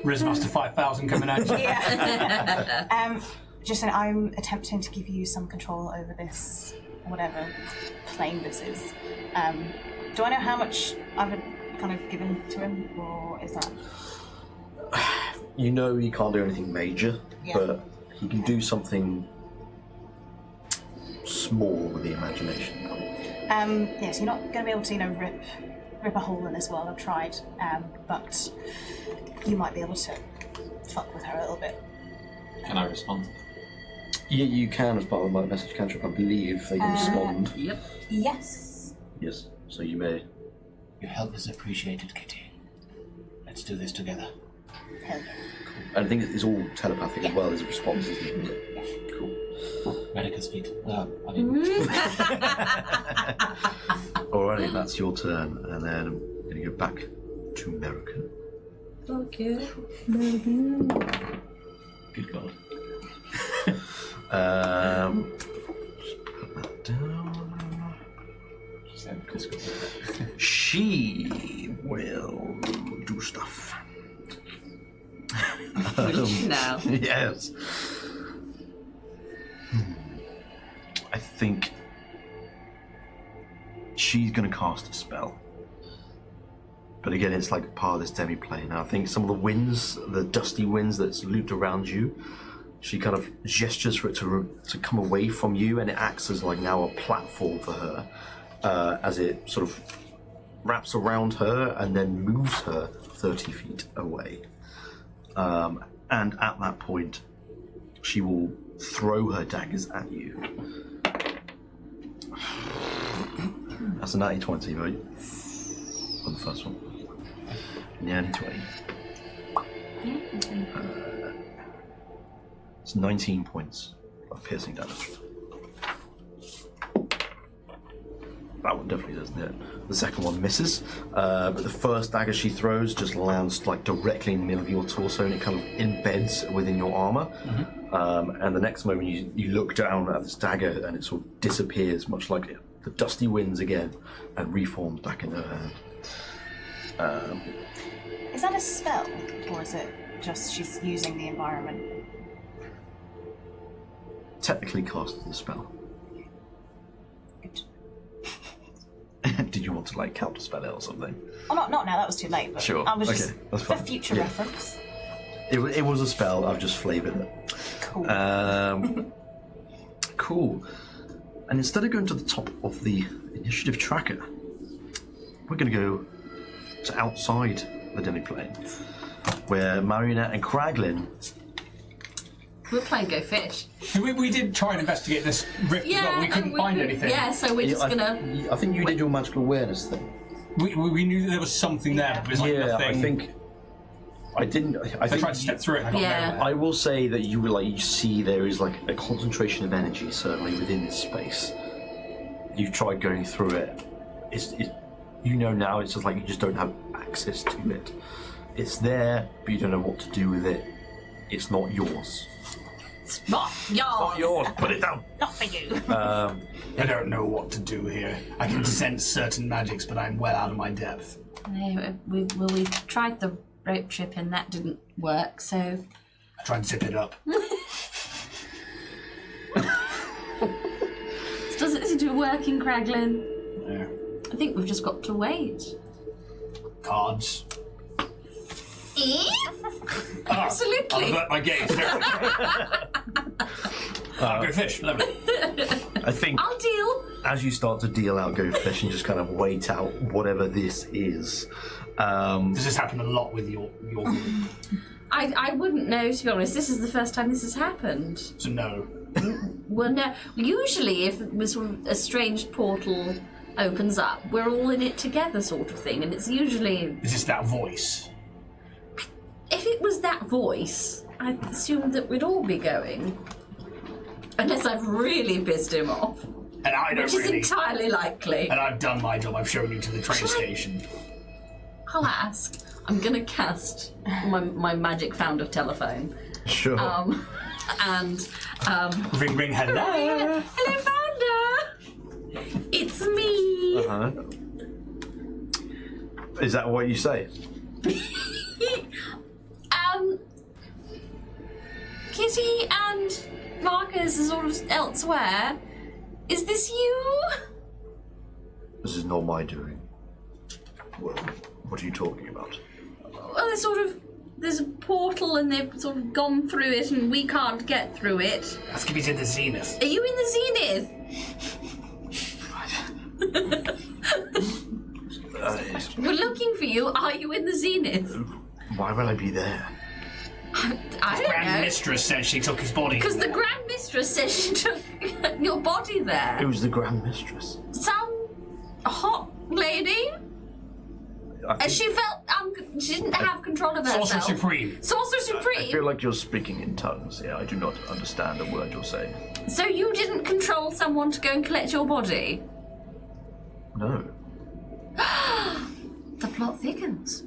Rizmaster 5000 coming out. Yeah. Just saying, I'm attempting to give you some control over this, whatever plane this is. Do I know how much I've kind of given to him, or is that? You know he can't do anything major, Yeah. but he can do something small with the imagination. Yes, you're not going to be able to, rip a hole in this world. I've tried, but you might be able to fuck with her a little bit. can I respond to that? Yeah, you can as part of my message cantrip, I believe. They can respond. Yep. Yes. Yes, so you may. Your help is appreciated, Kitty. Let's do this together. Hell yeah. And I think it's all telepathic as well as responses. Isn't it? Cool. Merika's feet. Alrighty, that's your turn, and then I'm going to go back to Merika. Okay. Good God. Just put that down. She will do stuff. Now. Yes. I think she's going to cast a spell. But again, it's like part of this demiplane. I think some of the winds, the dusty winds that's looped around you, she kind of gestures for it to come away from you, and it acts as like now a platform for her, as it sort of wraps around her and then moves her 30 feet away. And at that point, she will throw her daggers at you. That's a natty 20, right? On the first one. Natty 20. It's 19 points of piercing damage. That one definitely doesn't hit. The second one misses, but the first dagger she throws just lands like directly in the middle of your torso, and it kind of embeds within your armor. And the next moment you look down at this dagger, and it sort of disappears, much like the dusty winds again, and reforms back in her hand. Is that a spell, or is it just she's using the environment? technically casted the spell. Did you want to like counterspell it or something? Oh, not now. That was too late. But Sure. I was Okay, just that's for fine. future Yeah. reference. It was a spell. I've just flavoured it. Cool. Cool. And instead of going to the top of the initiative tracker, we're going to go to outside the demiplane, where Marionette and Kraglin. We're playing Go Fish. We did try and investigate this rift, but we couldn't find anything. Yeah, so we're just gonna. I think you did your magical awareness thing. We knew that there was something there, but it was like nothing. I think. I didn't. I think tried to step through it and I got nowhere. I will say that you see there is like a concentration of energy certainly within this space. You've tried going through it. You know now it's just like you just don't have access to it. It's there, but you don't know what to do with it. It's not yours. It's not yours. Not yours. Put it down. Not for you. I don't know what to do here. I can sense certain magics, but I'm well out of my depth. We tried the rope trip and that didn't work, so. I tried to zip it up. Does it seem to be working, Kraglin? Yeah. I think we've just got to wait. Cards. Absolutely. I'll avert my gaze. Go fish. Lovely. I think I'll deal. as you start to deal out Go Fish and just kind of wait out whatever this is. Does this happen a lot with your group? I wouldn't know, to be honest. This is the first time this has happened. So no. Well, no. Usually, if it was sort of a strange portal opens up, we're all in it together, sort of thing, and it's usually. Is this that voice? If it was that voice, I assumed that we'd all be going. Unless I've really pissed him off. And I don't Which is really. entirely likely. And I've done my job. I've shown you to the train station. I'll ask. I'm gonna cast my magic found of telephone. Sure. And Ring, ring, hello. hello, Founder. It's me. Uh-huh. Is that what you say? Kitty and Marcus are sort of elsewhere. Is this you? This is not my doing. Well, what are you talking about? Well, there's a portal and they've sort of gone through it and we can't get through it. Ask if he's in the zenith. Are you in the Zenith? We're looking for you. Are you in the Zenith? Why will I be there? I don't Grand know. Mistress said she took his body. Because the Grand Mistress says she took your body there. Who's the Grand Mistress? Some hot lady. And she felt she didn't have control of herself. Sorcerer Supreme. Sorcerer Supreme. I feel like you're speaking in tongues here. I do not understand a word you're saying. So you didn't control someone to go and collect your body? No. The plot thickens.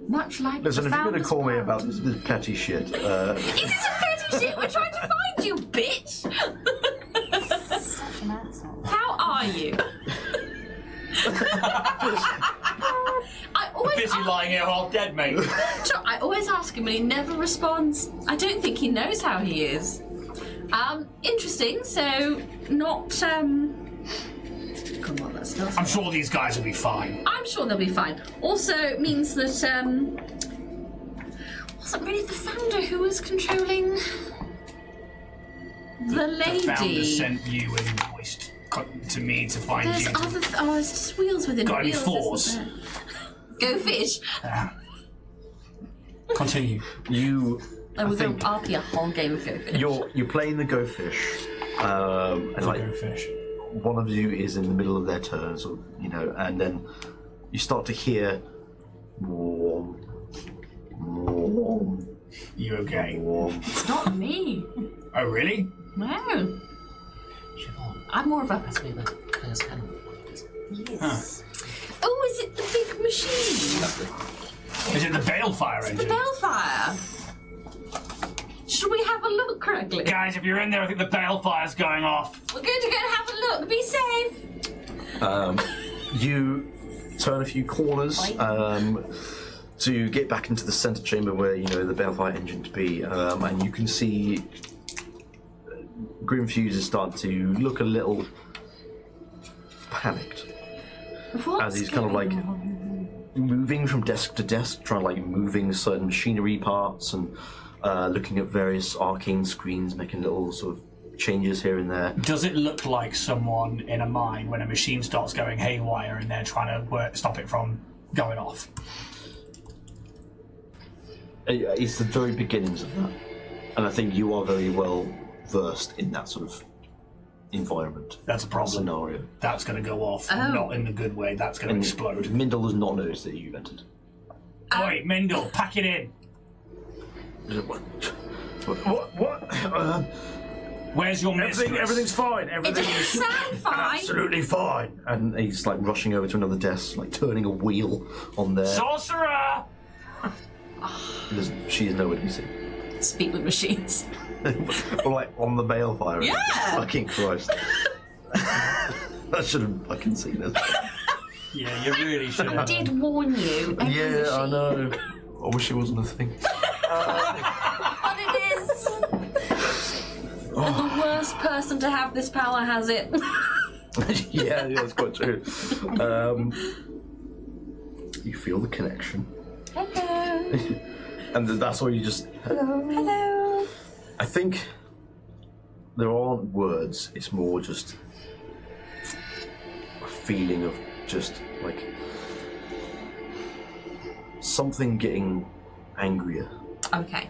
Much like Listen, the if you're going to Founder's call me Plan. about this petty shit, Is this a petty shit? We're trying to find you, bitch! Such an asshole. How are you? I always Busy lying here half dead, mate. I always ask him and he never responds. I don't think he knows how he is. Interesting, so not, Come on, that smells. I'm sure these guys will be fine. I'm sure they'll be fine. Also means that, wasn't really the Founder who was controlling the lady. The Founder sent you and voiced to me to find There's you. other. It's just wheels within Got any wheels. fours? Isn't there? Go fish. Continue. you... And we're think- going to RP a whole game of Go Fish. You're playing the Go Fish, and like Go fish. one of you is in the middle of their turn, sort of, you know, and then you start to hear warm, warm, You okay? warm. It's not me. Oh, really? No. Siobhan, I'm more of a. pass me the curse panel. Yes. Oh, is it the big machine? Is it the balefire The engine? Balefire. Should we have a look, Cragley? Guys, if you're in there, I think the balefire's going off. We're going to go and have a look. Be safe. You turn a few corners to get back into the center chamber where you know the balefire engine to be, and you can see Grimfuse is starting to look a little panicked. As he's kind of like moving from desk to desk, trying to like moving certain machinery parts and looking at various arcane screens, making little sort of changes here and there. Does it look like someone in a mine when a machine starts going haywire and they're trying to stop it from going off? It's the very beginnings of that. And I think you are very well versed in that sort of environment. That's a problem. Scenario. That's going to go off, not in the good way. That's going to explode. Mindel does not notice that you've entered. Oi, Mindel, pack it in. What? Where's your mistress? Everything's fine. It Everything doesn't is sound fine. absolutely fine. And he's like rushing over to another desk, like turning a wheel on there. Sorcerer! She is nowhere to be seen. Speak with machines. Or like on the balefire. Yeah. Fucking Christ. I should have fucking seen this. Yeah, you really should have. I did warn you. Yeah, I know. I wish it wasn't a thing. But it is. And the worst person to have this power has it. yeah, that's quite true. You feel the connection. Hello. And that's why you just... Hello. I think there aren't words, it's more just a feeling of just like something getting angrier. Okay.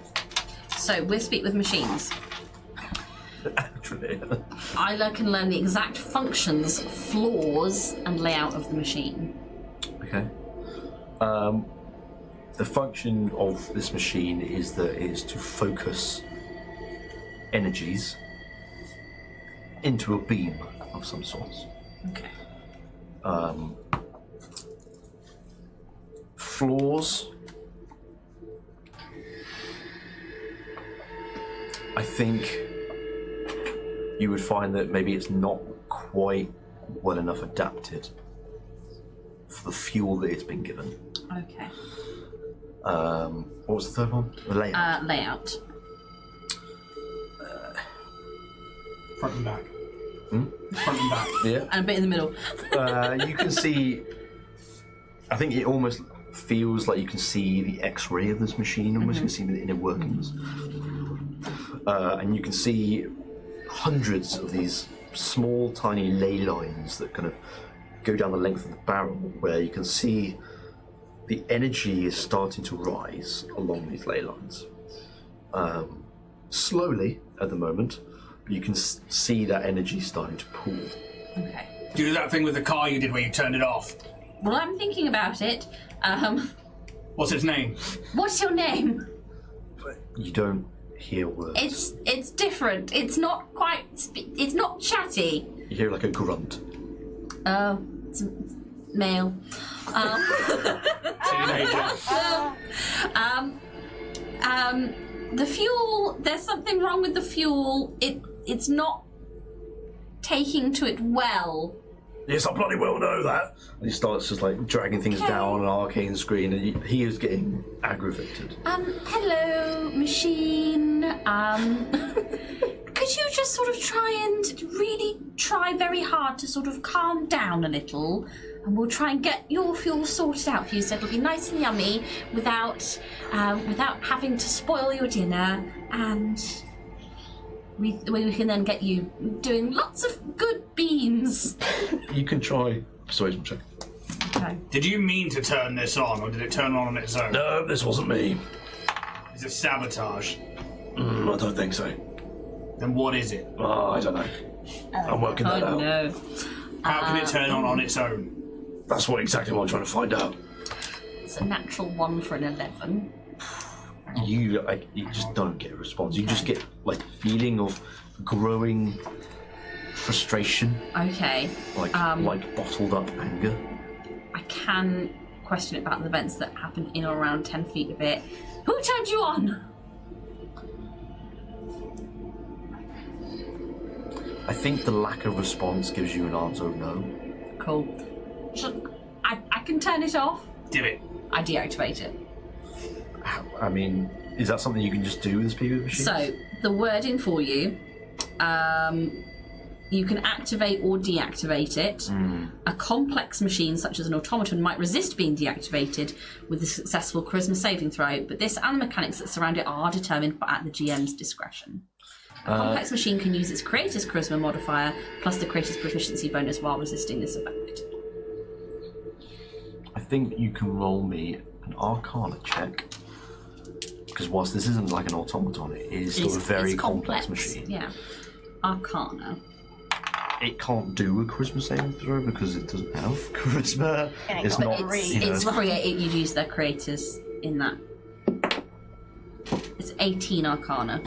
So we'll speak with machines. Actually. I can learn the exact functions, flaws, and layout of the machine. Okay. The function of this machine is that it is to focus energies into a beam of some sort. Okay. Flaws. I think you would find that maybe it's not quite well enough adapted for the fuel that it's been given. Okay. What was the third one? The layout. Layout. Front and back. Front and back. Yeah. And a bit in the middle. You can see. I think it almost feels like you can see the X-ray of this machine. Almost, you can see the inner workings, and you can see hundreds of these small, tiny ley lines that kind of go down the length of the barrel, where you can see the energy is starting to rise along these ley lines. Slowly at the moment, but you can see that energy starting to pool. Okay. Do that thing with the car you did where you turned it off. Well, I'm thinking about it. What's its name? What's your name? But you don't hear words. It's different. It's not quite. It's not chatty. You hear like a grunt. Oh, it's male. Teenager. The fuel. There's something wrong with the fuel. It's not taking to it well. Yes, I bloody well know that. And he starts just like dragging things down an arcane screen, and he is getting aggravated. Hello, machine. Could you just sort of try very hard to sort of calm down a little, and we'll try and get your fuel sorted out for you, so it'll be nice and yummy without having to spoil your dinner, and we can then get you doing lots of good beans. You can try persuasion check. Okay. Did you mean to turn this on, or did it turn on its own? No, this wasn't me. Is it sabotage? I don't think so. Then what is it? I don't know. I'm working that out. No. How can it turn on its own? That's exactly what I'm trying to find out. It's a natural 1 for an 11. You just don't get a response. You just get like feeling of growing frustration. Okay. Like bottled up anger. I can question it about the events that happened in or around 10 feet of it. Who turned you on? I think the lack of response gives you an answer of no. Cool. I can turn it off. Do it. I deactivate it. I mean, is that something you can just do with this PV machine? So, the wording for you You can activate or deactivate it. A complex machine, such as an automaton, might resist being deactivated with a successful charisma saving throw, but this and the mechanics that surround it are determined at the GM's discretion. A complex machine can use its creator's charisma modifier plus the creator's proficiency bonus while resisting this effect. I think you can roll me an Arcana check, because whilst this isn't like an automaton, it is still a very it's complex machine. Yeah. Arcana. It can't do a charisma saving throw because it doesn't have charisma. Yeah, It's but not. It's you use their creators in that. It's 18 Arcana.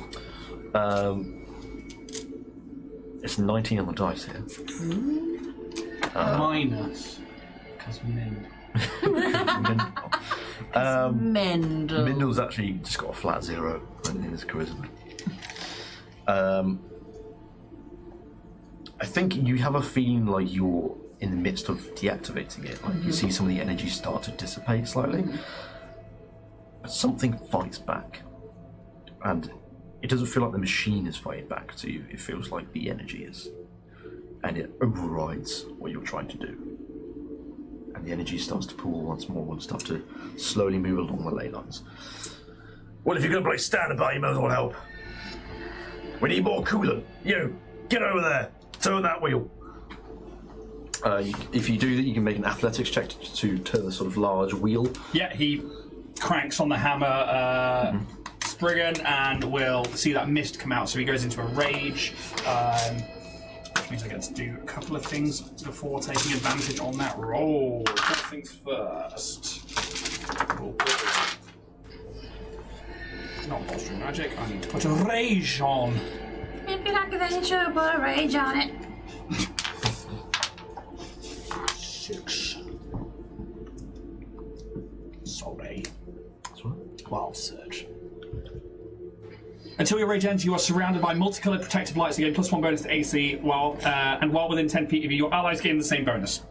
It's 19 on the dice here. Minus. Because Mind. Mendel. Mindle's actually just got a flat 0 in his charisma. I think you have a feeling like you're in the midst of deactivating it. Like you see some of the energy start to dissipate slightly. But something fights back. And it doesn't feel like the machine is fighting back to you. It feels like the energy is. And it overrides what you're trying to do. And the energy starts to pool once more and start to slowly move along the ley lines. Well, if you're going to play standby, you might as well help. We need more coolant. You, get over there. Turn that wheel. If you do that, you can make an athletics check to turn the sort of large wheel. Yeah, he cranks on the hammer, Spriggan, and we'll see that mist come out. So he goes into a rage, which means I get to do a couple of things before taking advantage on that roll. First things first. It's not bolstering magic. I need to put a rage on. If you like it, then you should put a rage on it. 6. Sorry. That's right. Wild Surge. Until your rage ends, you are surrounded by multicolored protective lights that gain +1 bonus to AC, while within 10 feet of you, your allies gain the same bonus.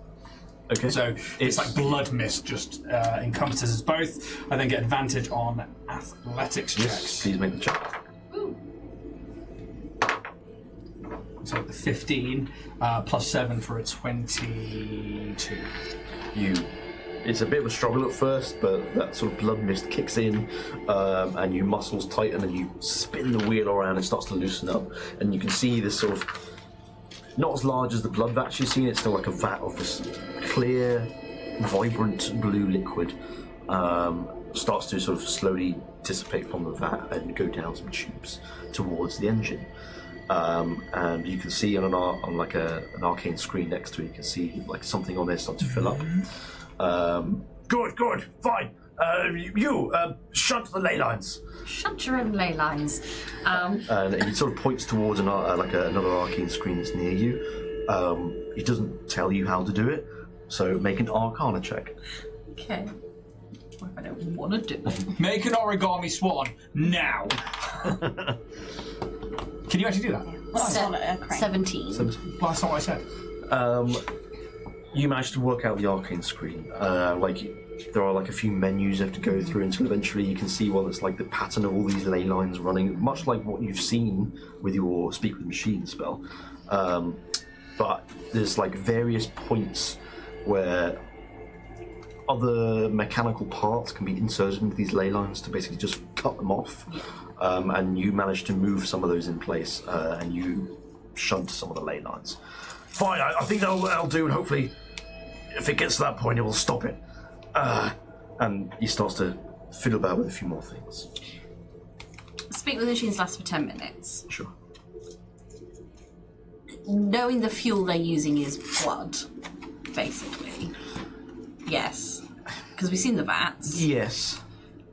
Okay. So it's like blood mist, just encompasses both. I then get advantage on athletics checks. Yes, please make the check. So the 15 +7 for a 22. It's a bit of a struggle at first, but that sort of blood mist kicks in, and your muscles tighten, and you spin the wheel around and it starts to loosen up, and you can see this sort of, not as large as the blood vat you've seen, it's still like a vat of this clear, vibrant blue liquid, starts to sort of slowly dissipate from the vat and go down some tubes towards the engine. And you can see on an arcane screen next to it, you can see like something on there start to fill up. Good, fine. Shunt the ley lines. Shut your own ley lines. And he sort of points towards another arcane screen that's near you. He doesn't tell you how to do it, so make an Arcana check. Okay. What if I don't want to do it? Make an origami swan now. Can you actually do that? That's on a crane. 17. Well, that's not what I said. You manage to work out the arcane screen. There are like a few menus you have to go through until eventually you can see it's like the pattern of all these ley lines running, much like what you've seen with your Speak with Machine spell. But there's like various points where other mechanical parts can be inserted into these ley lines to basically just cut them off. And you manage to move some of those in place, and you shunt some of the ley lines. Fine, I think that'll do, and hopefully, if it gets to that point, it will stop it. And he starts to fiddle about with a few more things. Speak with machines lasts for 10 minutes. Sure. Knowing the fuel they're using is blood, basically. Yes. Because we've seen the vats. Yes.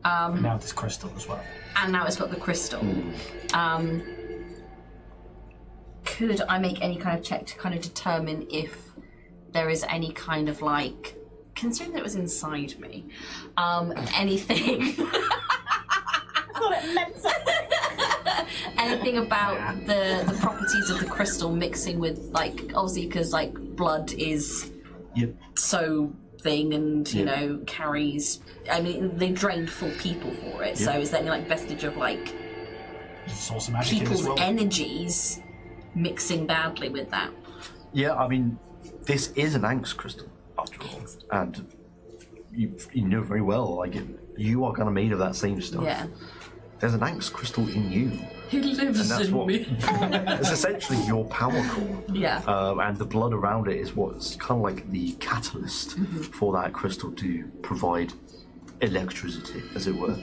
Now this crystal as well. And now it's got the crystal. Could I make any kind of check to kind of determine if there is any kind of like, considering that it was inside me, anything... I thought it meant something. Anything about the properties of the crystal mixing with, like, obviously because like blood is so thing and you know carries. I mean, they drained full people for it. So is there any like vestige of like source of magic people's in this world? energies mixing badly with that. Yeah, I mean, this is an angst crystal, after all. And you know very well, like, you are kind of made of that same stuff. Yeah. There's an angst crystal in you. He lives And that's in what me. it's essentially your power core. Yeah. And the blood around it is what's kind of like the catalyst for that crystal to provide electricity, as it were.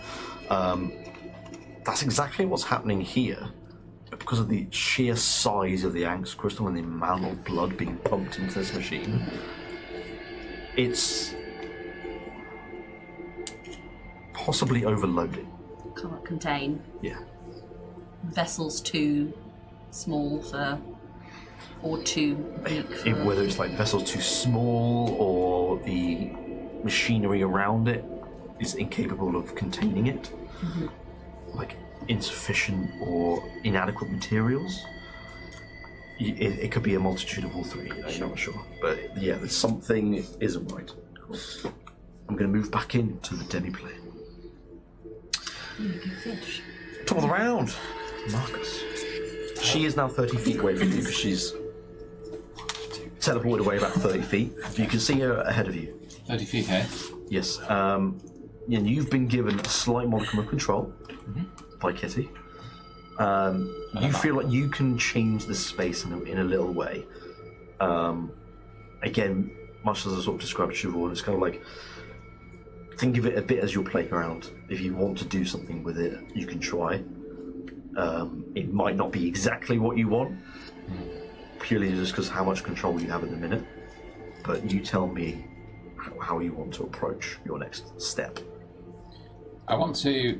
That's exactly what's happening here. Because of the sheer size of the angst crystal and the amount of blood being pumped into this machine, it's possibly overloaded. Can't contain. Yeah. Vessels too small for, or too big for. Whether it's like vessels too small or the machinery around it is incapable of containing it, like insufficient or inadequate materials. It could be a multitude of all three. I'm not sure, but yeah, there's something isn't right. I'm going to move back into the demiplane. Fish. Top of the round, Marcus. She is now 30 feet away from you because she's teleported away about 30 feet. You can see her ahead of you. 30 feet, eh? Yes. And you've been given a slight modicum of control by Kitty. You feel like you can change the space in a little way. Again, much as I sort of described Siobhan, it's kind of like, think of it a bit as your playground. If you want to do something with it, you can try. It might not be exactly what you want, purely just because how much control you have in the minute. But you tell me how you want to approach your next step. I want to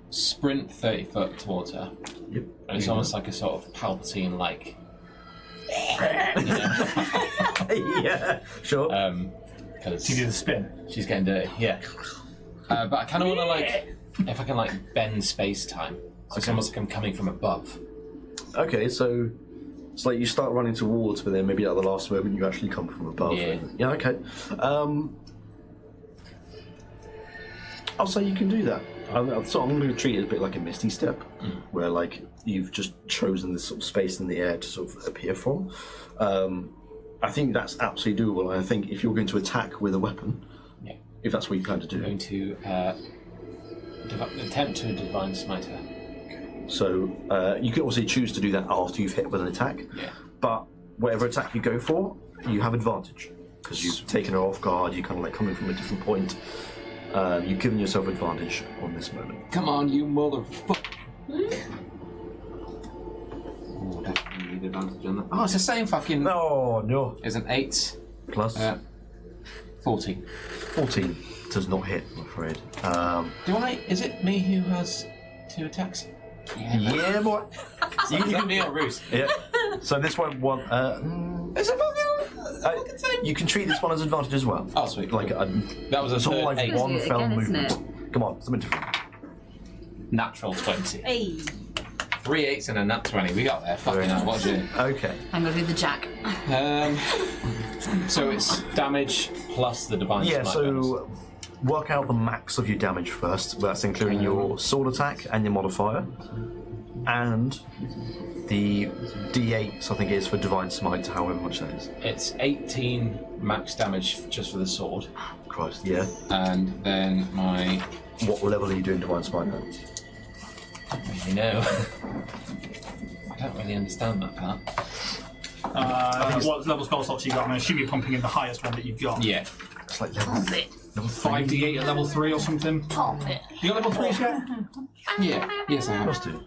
sprint 30 foot towards her. Yep. And it's almost like a sort of Palpatine, like. Yeah, sure. Because To do the spin. she's getting dirty, yeah. But I kind of want to, like, if I can, like, bend space-time. So it's almost like I'm coming from above. Okay, so it's like you start running towards, but then maybe at the last moment you actually come from above. Yeah. Yeah, okay. I'll say you can do that. So I'm going to treat it a bit like a Misty Step, where like you've just chosen this sort of space in the air to sort of appear from. I think that's absolutely doable. And I think if you're going to attack with a weapon, if that's what you plan to do, I'm going to attempt to divine smite her. So you can obviously choose to do that after you've hit with an attack. Yeah. But whatever attack you go for, you have advantage because you've taken her off guard. You're kind of like coming from a different point. You've given yourself advantage on this moment. Come on, you motherfucker! Oh, definitely need advantage on that. Oh, it's the same fucking. Oh no! It's an 8 Plus 14. 14 does not hit, I'm afraid. Do I? Is it me who has 2 attacks? Yeah, boy. Is that me or Roos? Yeah. So this one, Is it fucking? you can treat this one as advantage as well. Oh, sweet. Like That was a it's all third like 8. one Again, fell isn't movement. it? Come on, something different. Natural 20. Hey. 3 8s and a nat 20. We got there. Fucking hell, what you? Okay. I'm gonna do the jack. So it's damage plus the divine Yeah. smite bonus. So work out the max of your damage first. That's including your sword attack and your modifier, and the D8. I think it is for divine smite. However much that is. It's 18 max damage just for the sword, Christ. Yeah. and then my. What level are you doing divine smite now? I don't really know. I don't really understand that part. What level spell slots you got? I assume you're pumping in the highest one that you've got. Yeah. It's like level 5d8 at level 3 or something. You got level 3 yet? Yeah. Yes, I have. Must do.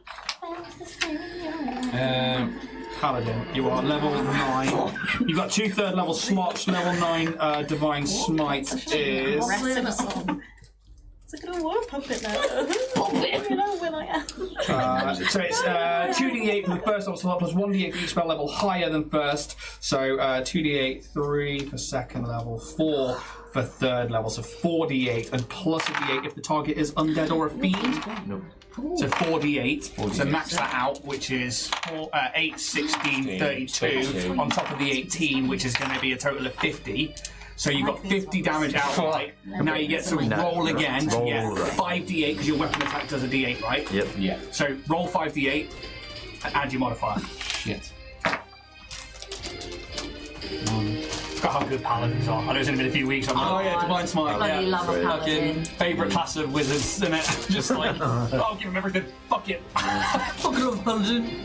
Paladin, you are level 9. You've got 2 third level slots. Level 9 divine smite is. It's like, oh, what? Pump it now. You know, we're like, So it's 2d8 for the first level slot plus 1d8 for each spell level higher than first. So 2d8, 3 for second level, 4 for third level. So 4d8 and plus a d8 if the target is undead or a fiend. No. So 4d8. So max that out, which is 8, 16, 32 on top of the 18, which is going to be a total of 50. So you've got 50 damage outright. Now you get to roll again. Roll. Yeah, 5d8 because your weapon attack does a d8, right? Yep. Yeah. So roll 5d8. and add your modifier. Shit. Forgot how good paladins are. I know it's only been a few weeks. I'm like, oh yeah, Divine Smite. Bloody Yeah. love a paladin. Favourite class of wizards, isn't it? Just like, I'll give them everything. Fuck it. Fuck it up, paladin.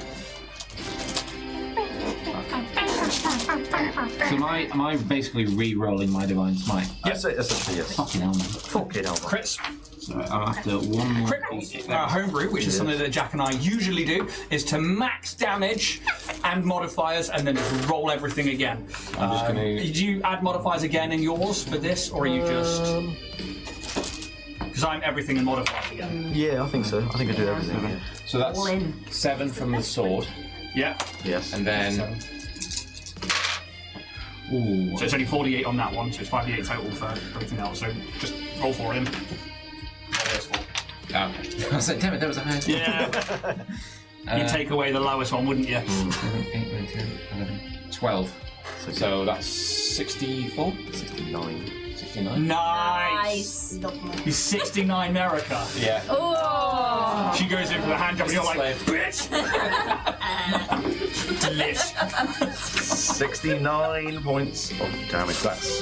So am I basically re-rolling my Divine Smite? Yes, essentially, yes. Fucking hell, man. Fucking hell. Crits. So after one more Crit homebrew, which is something that Jack and I usually do, is to max damage and modifiers and then just roll everything again. I'm just gonna... Did you add modifiers again in yours for this, or are you just... Because I'm everything in modifiers again. Yeah, I think so. I think I do everything. Yeah. So that's 7 from the sword, Yeah. Yes. and then... Ooh. So it's only 48 on that one, so it's 5d8 total for everything else. So just roll for him. Okay. I was like, damn it, that was a high score. Yeah. You'd take away the lowest one, wouldn't you? 7, 8, 9, 10, 11, 12. So that's 64? 69. 69? Nice. He's 69 Merika. Yeah. Oh. She goes in for the hand job and you're like, Slave. bitch! Delish. 69 points of damage. That's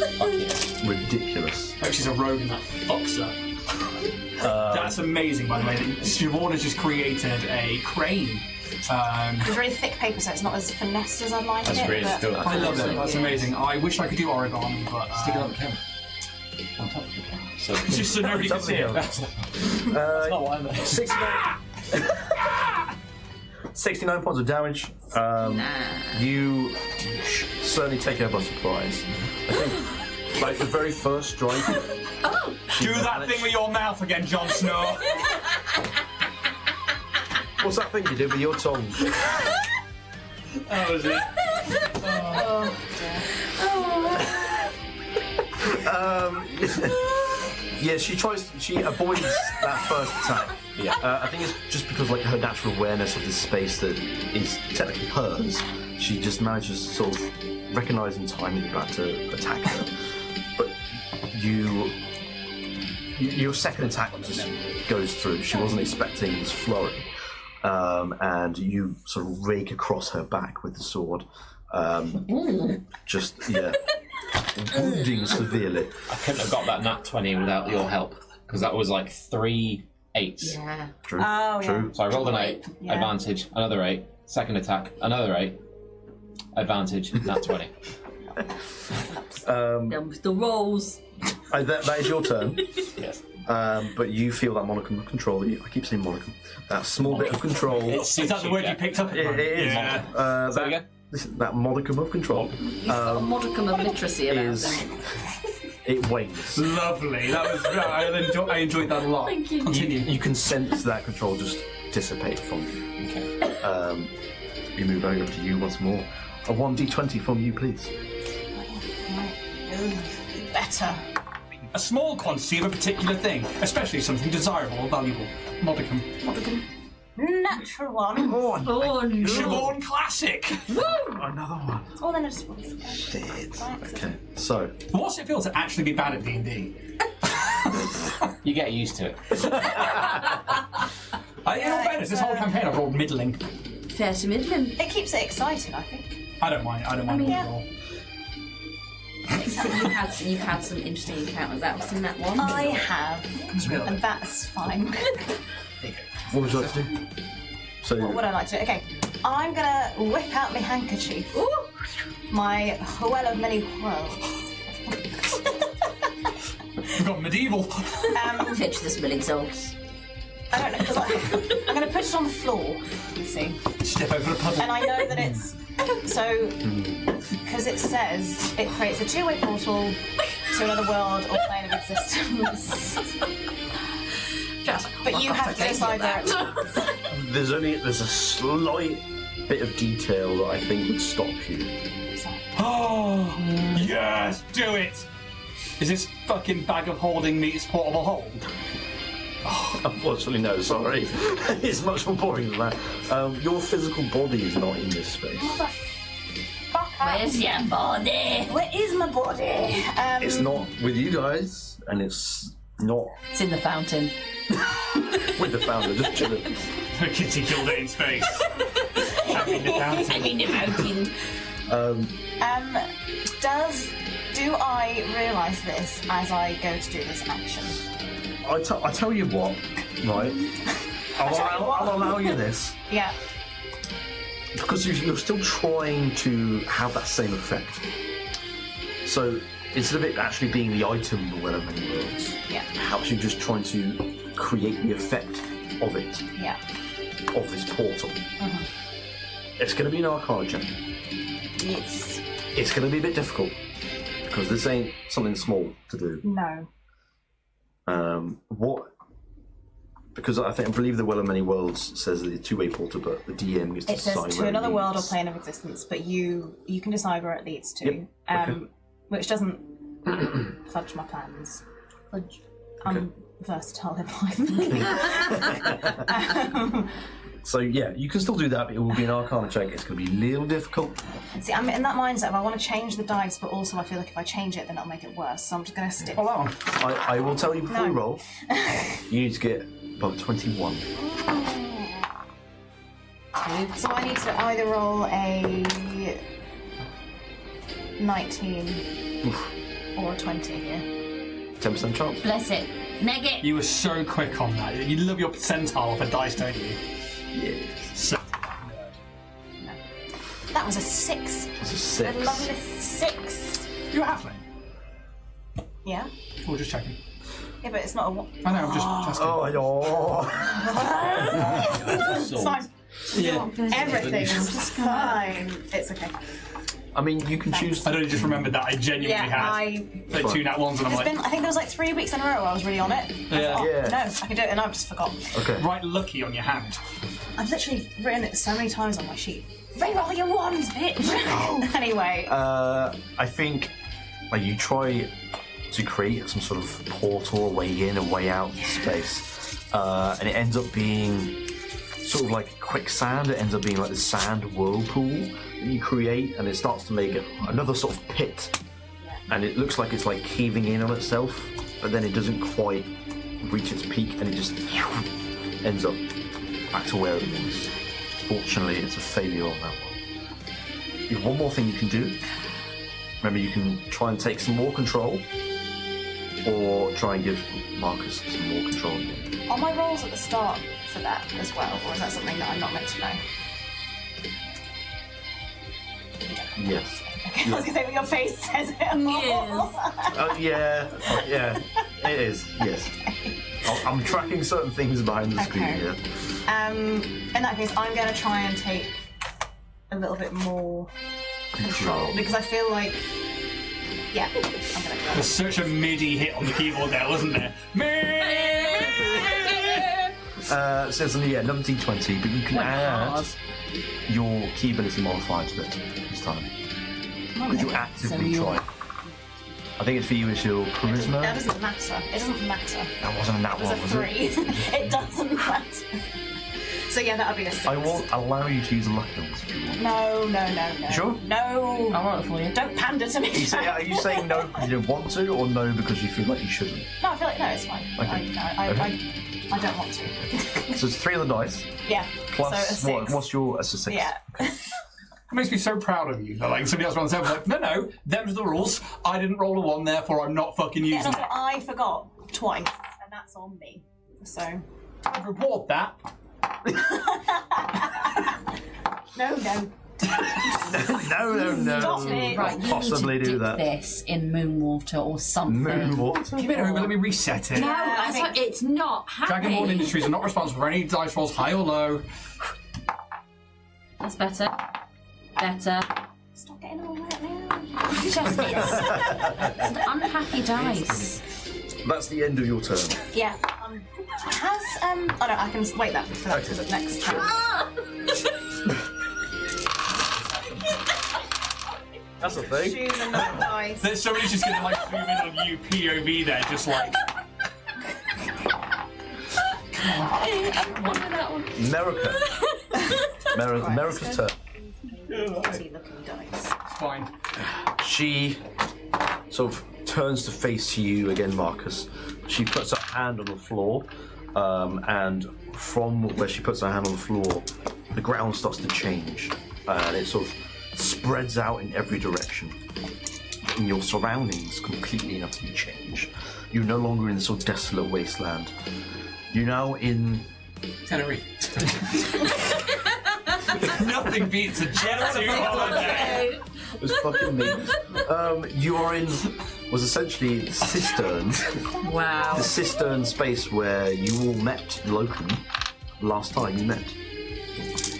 ridiculous. Oh, she's a rogue and that fucks her. That's amazing, by the way. Siobhan just created a crane. It's really thick paper, so it's not as finessed as I'd like That's it. really but still. I love it. That's amazing. I wish I could do Oregon, but Stick it on the camera. On top of the camera. So, just so nobody can see it. that's not what I meant. 69 points of damage. You certainly take her by surprise. I think, like the very first strike. Do that thing with your mouth again, Jon Snow. What's that thing you did with your tongue? That was it. Yeah, she avoids that first attack. Yeah. I think it's just because like her natural awareness of this space that is technically hers. She just manages to sort of recognise in time that you're about to attack her. But your second attack just goes through. She wasn't expecting this flurry. And you sort of rake across her back with the sword. Wounding severely. I couldn't have got that nat 20 without your help, because that was like 3 8s. Yeah. True. Oh, True. So I rolled an 8, Yeah. advantage, another 8, second attack, another 8, advantage, nat 20. The rolls. That is your turn. Yes. But you feel that modicum of control. I keep saying modicum. That small bit of control. Is that the word you picked up? It is. Yeah. Say it again? That modicum of control He's got a modicum of literacy about is. him. It wanes. Lovely. That was. I enjoyed that a lot. Thank you. Continue. You can sense that control just dissipate from you. Okay. We move over to you once more. A 1d20 from you, please. better. A small quantity of a particular thing, especially something desirable or valuable. Modicum. Natural one. Oh no. Siobhan Classic. Another one. Oh, then it's Okay, so What's it feel to actually be bad at D&D? You get used to it. In all fairness, this whole campaign I've rolled middling. Fair to middling. It keeps it exciting, I think. I don't mind. I don't mind yeah. at all. You've had some interesting encounters out in that one. I have, Really? and that's fine. what would you like to do? So What would I like to do? Okay, I'm gonna whip out my handkerchief. Ooh. My well of many worlds. We've got medieval. Pitch this milling sauce. I don't know, because I'm gonna put it on the floor, you see. Step over the puddle. And I know that it's so because it says it creates a two-way portal to another world or plane of existence. But you have to decide where it's there's a slight bit of detail that I think would stop you. Oh, yes, do it. Is this fucking bag of holding meets portable hold? Unfortunately, no. Sorry, it's much more boring than that. Your physical body is not in this space. Where's your body? Where is my body? It's not with you guys, and it's not It's in the fountain. with the founder. Just chilling. The kitty killed it in space. invoking. Do I realise this as I go to do this action? I tell you what, right? I'll allow you this. Yeah. Because you're still trying to have that same effect. So instead of it actually being the item, the Well of Many Worlds, perhaps you're just trying to create the effect of it. Yeah. Of this portal. It's going to be an Arcana check. Yes. It's going to be a bit difficult because this ain't something small to do. No. Because I believe the Well of Many Worlds says that it's a two-way portal, but the DM is to It says decide to where it another world or leads. plane of existence, but you can decide where it leads to. Yep. Okay. Which doesn't fudge my plans. Fudge. I'm versatile in life. So yeah, you can still do that, but it will be an Arcana check. It's going to be a little difficult. See, I'm in that mindset of I want to change the dice, but also I feel like if I change it, then it'll make it worse. So I'm just going to stick. Hold on. I will tell you before you No. roll. You need to get above 21. So I need to either roll a 19 or a 20 here. 10% chance. Bless it. Neg it. You were so quick on that. You love your percentile for dice, don't you? Yes. So, That was a 6. That's a A 6. lovely 6. you're halfling. Yeah? We're just checking. Yeah, but it's not a 1. I know, I'm just asking. It's fine. Everything's fine. It's okay. I mean, you can choose. I only just remembered that. I genuinely had like 2 nat ones, and I'm It's like, been, I think there was like 3 weeks in a row I was really on it. Yeah. Yeah. No, I can do it, and I've just forgotten. Okay. right lucky on your hand. I've literally written it so many times on my sheet. Reroll your ones, bitch! Anyway. I think you try to create some sort of portal, a way in, a way out space, and it ends up being sort of like quicksand. It ends up being like the sand whirlpool that you create, and it starts to make another sort of pit, and it looks like it's like caving in on itself, but then it doesn't quite reach its peak, and it just ends up back to where it was. Fortunately, it's a failure on that one. You have one more thing you can do. Remember, you can try and take some more control, or try and give Marcus some more control. Are my rolls at the start for that as well, or is that something that I'm not meant to know? Yes. Okay, I was going to say, but your face says it. Yes. Yeah, it is, yes. I'm tracking certain things behind the screen Okay. here. In that case, I'm going to try and take a little bit more control, because I feel like, I'm going to do There's such a MIDI hit on the keyboard there, wasn't there? It says, 1920, but you can add your key ability modifier to it this time. Could you actively try it? I think it's for you as your charisma. That doesn't matter. It doesn't matter. That wasn't that It was one, a was 3. it? It doesn't matter. So yeah, that'll be a 6. I will allow you to use a luck dice if you want. No. Sure? No. I'll roll it for you. Don't pander to me. Are you saying no because you don't want to, or no because you feel like you shouldn't? No, I feel like, no, it's fine. Okay. I don't want to. So it's 3 on the dice. Yeah. Plus, so a 6. what's your... That's a 6. Yeah. It makes me so proud of you that like somebody else runs over like, no, them's the rules. I didn't roll a 1, therefore I'm not fucking Yeah, using and it. also I forgot twice, and that's on me. So. Reward that. No. No. Stop it. Right, you Possibly need to do dip that. this in moonwater or something. Moonwater. Give it over, let me reset it. No, I think- it's not happening. Dragonborn Industries are not responsible for any dice rolls, high or low. That's better. Better. Stop getting all right now. It's an unhappy dice. That's the end of your turn. Yeah. Has oh no, I can wait that for that to the next turn. That's a thing. Choose another dice. There's somebody's just gonna like zoom in on you POV there, just like. Merika. Merika's turn. Looking dice. Fine. She sort of turns to face you again, Marcus. She puts her hand on the floor, and from where she puts her hand on the floor, the ground starts to change. and it sort of spreads out in every direction. And your surroundings completely and utterly change. You're no longer in this sort of desolate wasteland. You're now in Tenerife. Nothing beats a jet suit holiday. It was fucking me. You are in was essentially the cistern. Wow. The cistern space where you all met Loken last time you met.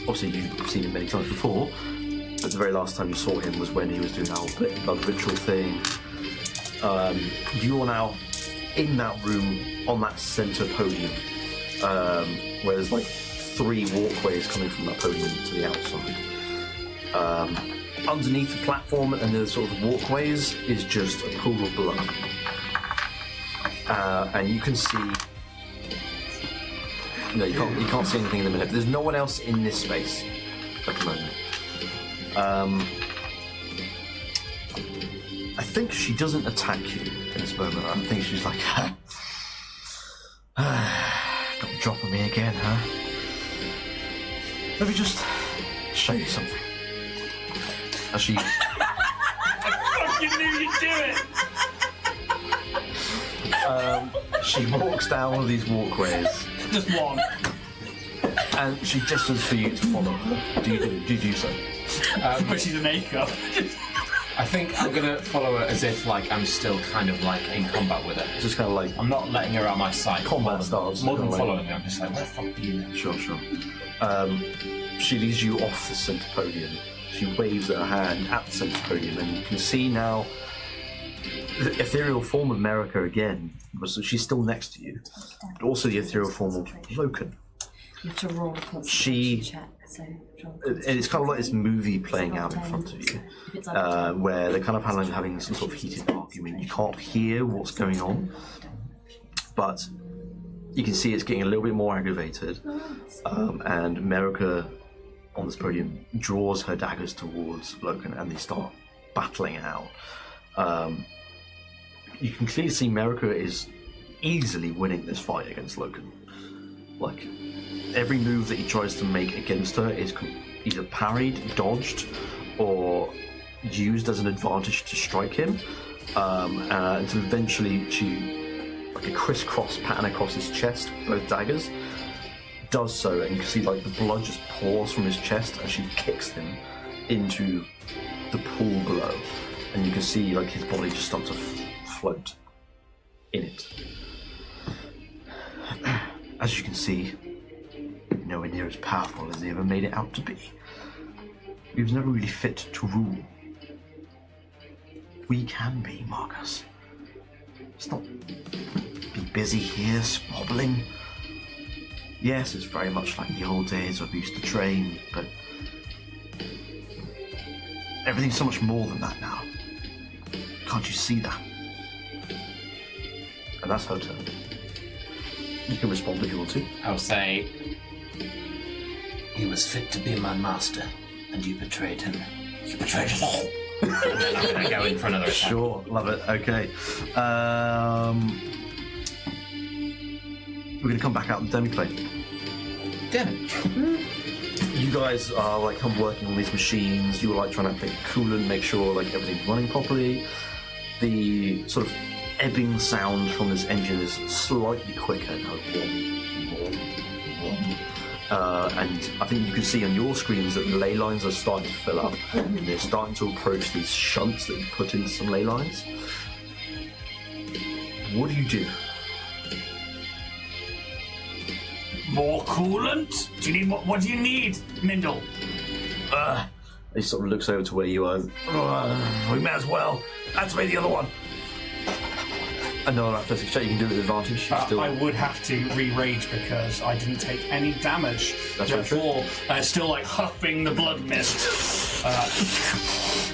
Obviously, you've seen him many times before, but the very last time you saw him was when he was doing the whole blood ritual thing. You are now in that room on that centre podium, where there's like 3 walkways coming from that podium to the outside. Underneath the platform and the sort of walkways is just a pool of blood. And you can see... No, you can't see anything in the minute. There's no one else in this space at the moment. I think she doesn't attack you in this moment. I think she's like... Got the drop on me again, huh? Let me just show you something. As she... I fucking knew you'd do it! She walks down one of these walkways Just one. and she gestures for you to follow her. Do you do so? But she's an acre. I think I'm gonna follow her as if like I'm still kind of like in combat with her. Just kind of like I'm not letting her out of my sight. combat stars. More than kinda like- following her, I'm just like, where the fuck are you? Sure. She leads you off the centre podium. She waves her hand at the centre podium, and you can see now the ethereal form of Merika again. So she's still next to you, but also the ethereal form of Loken. You have to roll a concentration She- check. So And it's kind of like this movie playing out in front of you, where they're kind of having some sort of heated argument. You can't hear what's going on, but you can see it's getting a little bit more aggravated. And Merika on this podium draws her daggers towards Loken, and they start battling it out. You can clearly see Merika is easily winning this fight against Loken. Like, every move that he tries to make against her is either parried, dodged, or used as an advantage to strike him. Until eventually she, like a crisscross pattern across his chest, both daggers, does so, and you can see like the blood just pours from his chest as she kicks him into the pool below, and you can see like his body just start to float in it. As you can see, nowhere near as powerful as he ever made it out to be. He was never really fit to rule. We can be, Marcus. Let's not be busy here, squabbling. Yes, it's very much like the old days when we used to train, but everything's so much more than that now. Can't you see that? And that's her turn. You can respond if you want to. I'll say, he was fit to be my master, and you betrayed him. You betrayed us all. And then I'm gonna go in for another attack. Sure, love it. Okay. We're gonna come back out the demiplane. Damn it. You guys are like working on these machines. You were like trying to activate coolant, make sure like everything's running properly. The sort of ebbing sound from this engine is slightly quicker now. And I think you can see on your screens that the ley lines are starting to fill up. And they're starting to approach these shunts that you put into some ley lines. What do you do? More coolant? Do you need more? What do you need, Mindle? He sort of looks over to where you are. We may as well. Activate the other one. Another athletics check. You can do it with advantage. Still. I would have to re-rage because I didn't take any damage. That's very Therefore, still like huffing the blood mist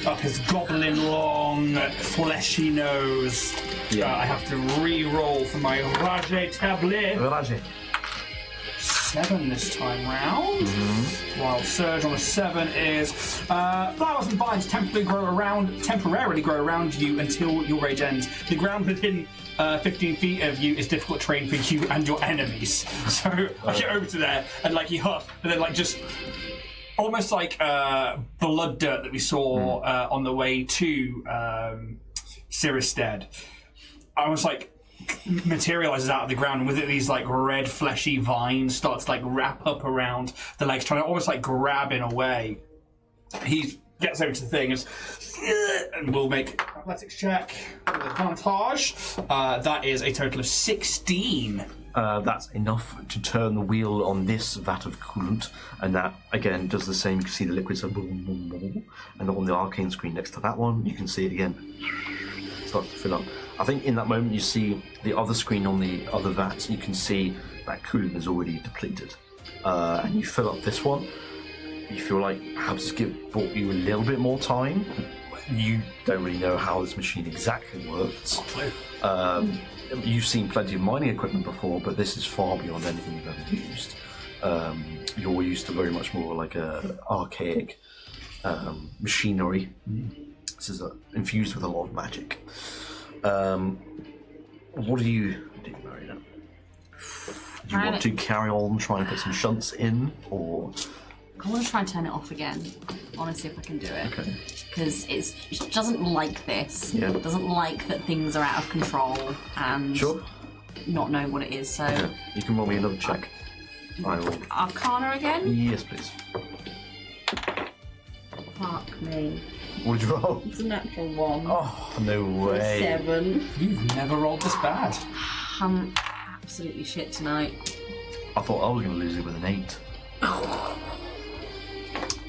up his goblin long, fleshy nose. Yeah. I have to re-roll for my Rage tablet. Raji. 7 this time round. While Surge on a 7 is flowers and vines temporarily grow around you until your rage ends. The ground within 15 feet of you is difficult terrain for you and your enemies. So I get over to there and like he huffs, and then like just almost like blood dirt that we saw on the way to Cyherested. Almost like materializes out of the ground, and with it these like red fleshy vines start to like wrap up around the legs, trying to almost like grab in a way. He gets over to the thing and we'll make an athletics check with advantage. That is a total of 16. That's enough to turn the wheel on this vat of coolant, and that again does the same. You can see the liquids are boom, boom, boom, and on the arcane screen next to that one, you can see it again. It starts to fill up. I think in that moment you see the other screen on the other vat. You can see that coolant is already depleted, and you fill up this one. You feel like perhaps it bought you a little bit more time. You don't really know how this machine exactly works. You've seen plenty of mining equipment before, but this is far beyond anything you've ever used. You're used to very much more like a archaic machinery. This is infused with a lot of magic. What do you do, Marina? Do you want to carry on trying to put some shunts in, or...? I want to try and turn it off again. I want to see if I can do it. Okay. Because it doesn't like this. Yeah. It doesn't like that things are out of control and not knowing what it is. So you can roll me another check. I will. Arcana again? Yes, please. Fuck me. What did you roll? It's a natural 1. Oh, no way. 7. You've never rolled this bad. I'm absolutely shit tonight. I thought I was going to lose it with an 8.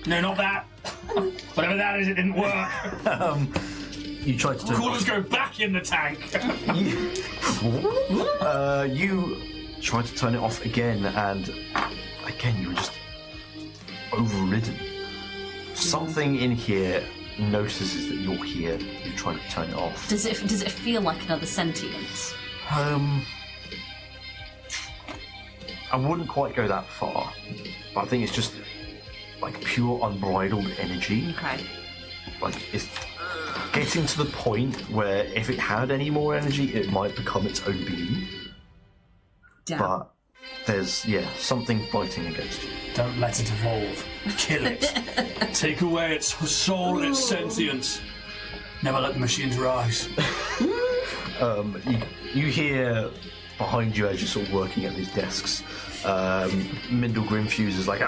No, not that. Whatever that is, it didn't work. You tried to turn Coolers go back in the tank. You tried to turn it off again, and again you were just overridden. Something in here notices that you're here. You're trying to turn it off. Does it feel like another sentience? I wouldn't quite go that far, but I think it's just like pure unbridled energy. Okay. Like it's getting to the point where if it had any more energy, it might become its own being. Damn. But there's something fighting against you. Don't let it evolve. Kill it. Take away its soul and its sentience. Never let the machines rise. You hear behind you as you're sort of working at these desks, Mindel Grimfuse is like,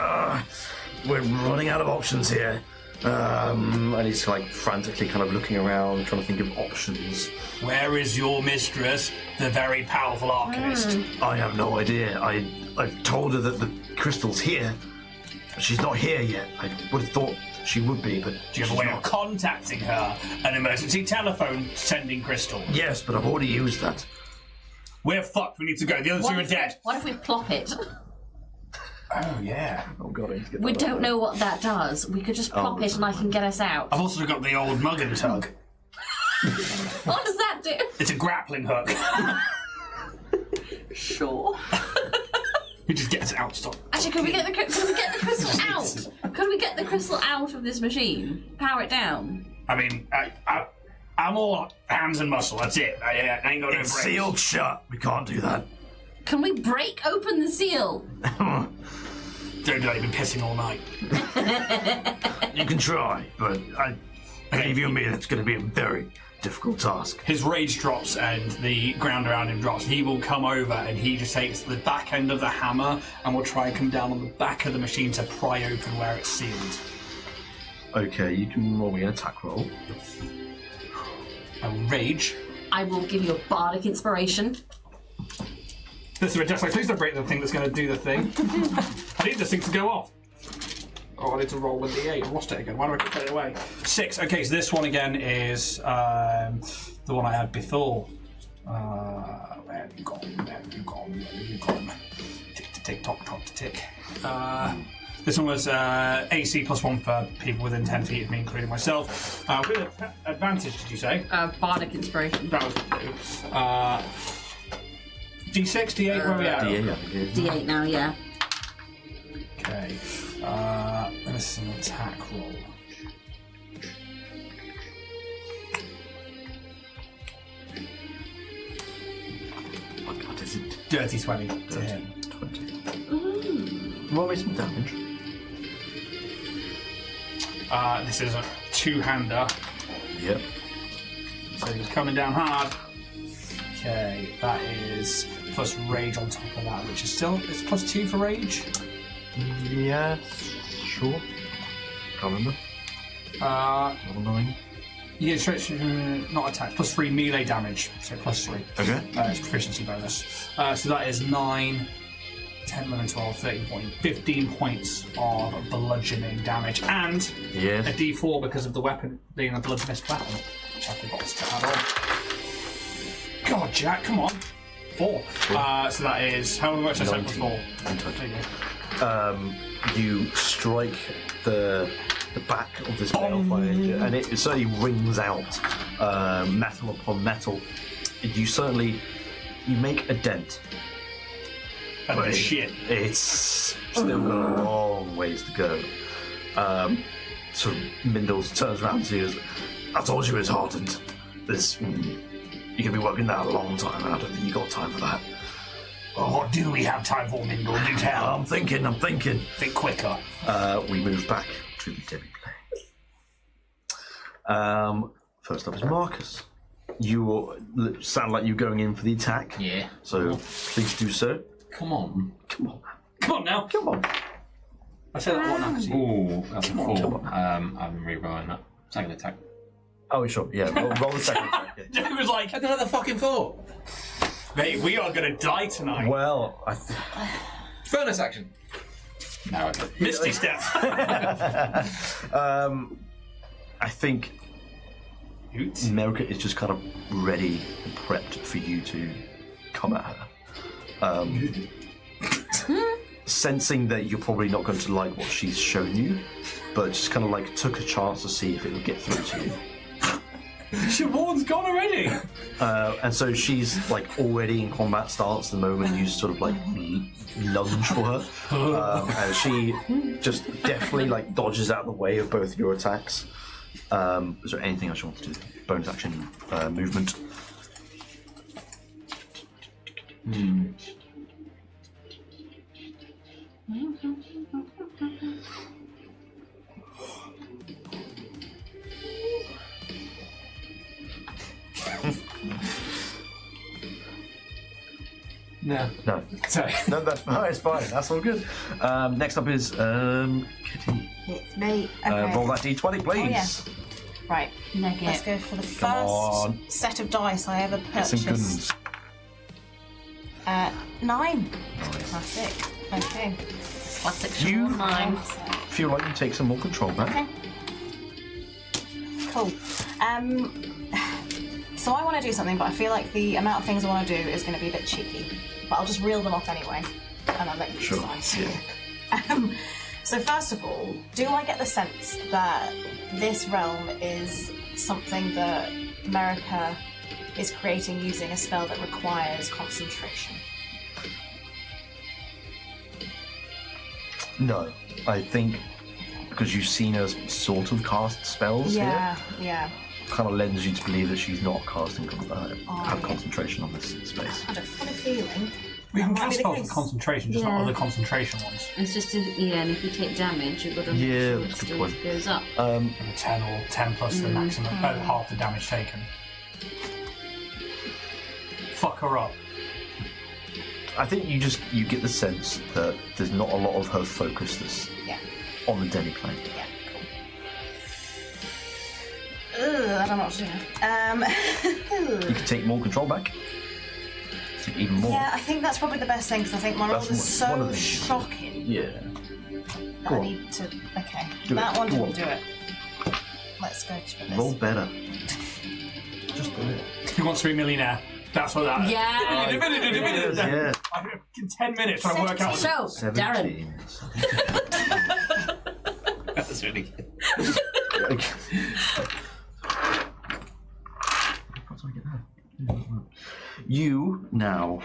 we're running out of options here. And he's like frantically kind of looking around, trying to think of options. Where is your mistress, the very powerful arcanist? I have no idea. I've told her that the crystal's here, but she's not here yet. I would have thought she would be, but do you have a way of contacting her? An emergency telephone sending crystal? Yes, but I've already used that. We're fucked. We need to go. The other two are dead. What if we plop it? Oh, yeah. Oh, God, I need to get We that don't out. know what that does. We could just plop it and I can get us out. I've also got the old mug and tug. What does that do? It's a grappling hook. Sure. It just gets it out. Stop. Actually, could we get the crystal out? Could we get the crystal out of this machine? Power it down? I mean, I'm all hands and muscle. That's it. I ain't got no brains. It's sealed shut. We can't do that. Can we break open the seal? Don't do that. You've been pissing all night. You can try, but I believe you and me, that's going to be a very difficult task. His rage drops and the ground around him drops. He will come over and he just takes the back end of the hammer and will try and come down on the back of the machine to pry open where it's sealed. Okay, you can roll me an attack roll. I will rage. I will give you a bardic inspiration. This is ridiculous. Please don't break the thing that's going to do the thing. I need this thing to go off. Oh, I need to roll with the 8. I lost it again. Why do I put it away? 6. Okay, so this one again is the one I had before. Where have you gone? Where have you gone? Where have you gone? Tick to tick, tock, tock to tick. This one was AC +1 for people within 10 feet of me, including myself. With advantage, did you say? Bardic inspiration. That was 2. D6, D8, where are we at? D8. D8 now, yeah. Okay. This is an attack roll. What is it? Dirty 20 to him. 20. Roll me some damage. This is a two-hander. Yep. So he's coming down hard. Okay, that is plus rage on top of that, which is still it's +2 for rage. Yes. Sure. Can't remember. Level 9. Yeah, stretch, not attack, +3 melee damage, so +3. Okay. It's proficiency bonus. So that is 9, 10, 11, 12, 13 points, 15 points of bludgeoning damage, and Yes. a D4 because of the weapon being a blood-mist weapon, which I forgot to add on. God, Jack, come on. 4. So that is, how much did I say plus 4? There you go. You strike the back of this balefire, and it certainly rings out, metal upon metal. You make a dent. Oh, shit. It's still got a long ways to go. So Mindles turns around to you. I told you it's hardened. You're going to be working that a long time, and I don't think you got time for that. Well, what do we have time for, Mindle? Do tell. I'm thinking. Think quicker. We move back to the demiplane. First up is Marcus. You sound like you're going in for the attack. Yeah. So please do so. Come on. Come on. Come on now. Come on. I said that a lot now. Ooh, that's a 4. come on. I'm rerolling that. Second attack. Oh, sure. Yeah. Roll the second attack. Yeah. It was like, I don't know the fucking 4. mate, we are going to die tonight. Well, Furnace action. No, okay. Misty Step. I think Merika is just kind of ready and prepped for you to come at her. Sensing that you're probably not going to like what she's shown you, but just kind of like took a chance to see if it would get through to you. Siobhan's gone already. And so she's like already in combat stance the moment you sort of like lunge for her. And she just definitely like dodges out of the way of both your attacks. Is there anything else you want to do? Bonus action, movement. No. No. Sorry. No, that's fine. It's fine. That's all good. Next up is Kitty. It's me. Okay. Roll that d20, please. Oh, yeah. Right. Neg Let's it. go for the on. first set of dice I ever Get some purchased. guns. 9. Classic. Okay. Classic You- Siobhan 9. Feel like you take some more control back. Okay. Cool. So I want to do something, but I feel like the amount of things I want to do is going to be a bit cheeky. But I'll just reel them off anyway, and I'll let you Sure, decide. So first of all, do I get the sense that this realm is something that Merika is creating using a spell that requires concentration? No, I think because you've seen her sort of cast spells Yeah. here, kind of lends you to believe that she's not casting have concentration on this space. I had a funny feeling. We can That might cast be the spells with case. concentration, just not other concentration ones. It's just, and if you take damage, you've got to make Yeah, sure that's a good it point. goes up. 10 or 10 plus the maximum, half the damage taken. Fuck her up. I think you get the sense that there's not a lot of her focus that's Yeah. on the demiplane. Yeah, cool. Ugh, I don't know what to do. You can take more control back. Take even more. Yeah, I think that's probably the best thing because I think my roll That's is one so of the things. shocking Yeah. that Go I on. need to. Okay, Do that it. one Go didn't on. do it. Let's go to this. Roll better. Just do it. Who wants to be a millionaire? That's what that is. Yeah. Yeah. In 10 minutes trying to work out. So, Darren. 17. That's really good. You now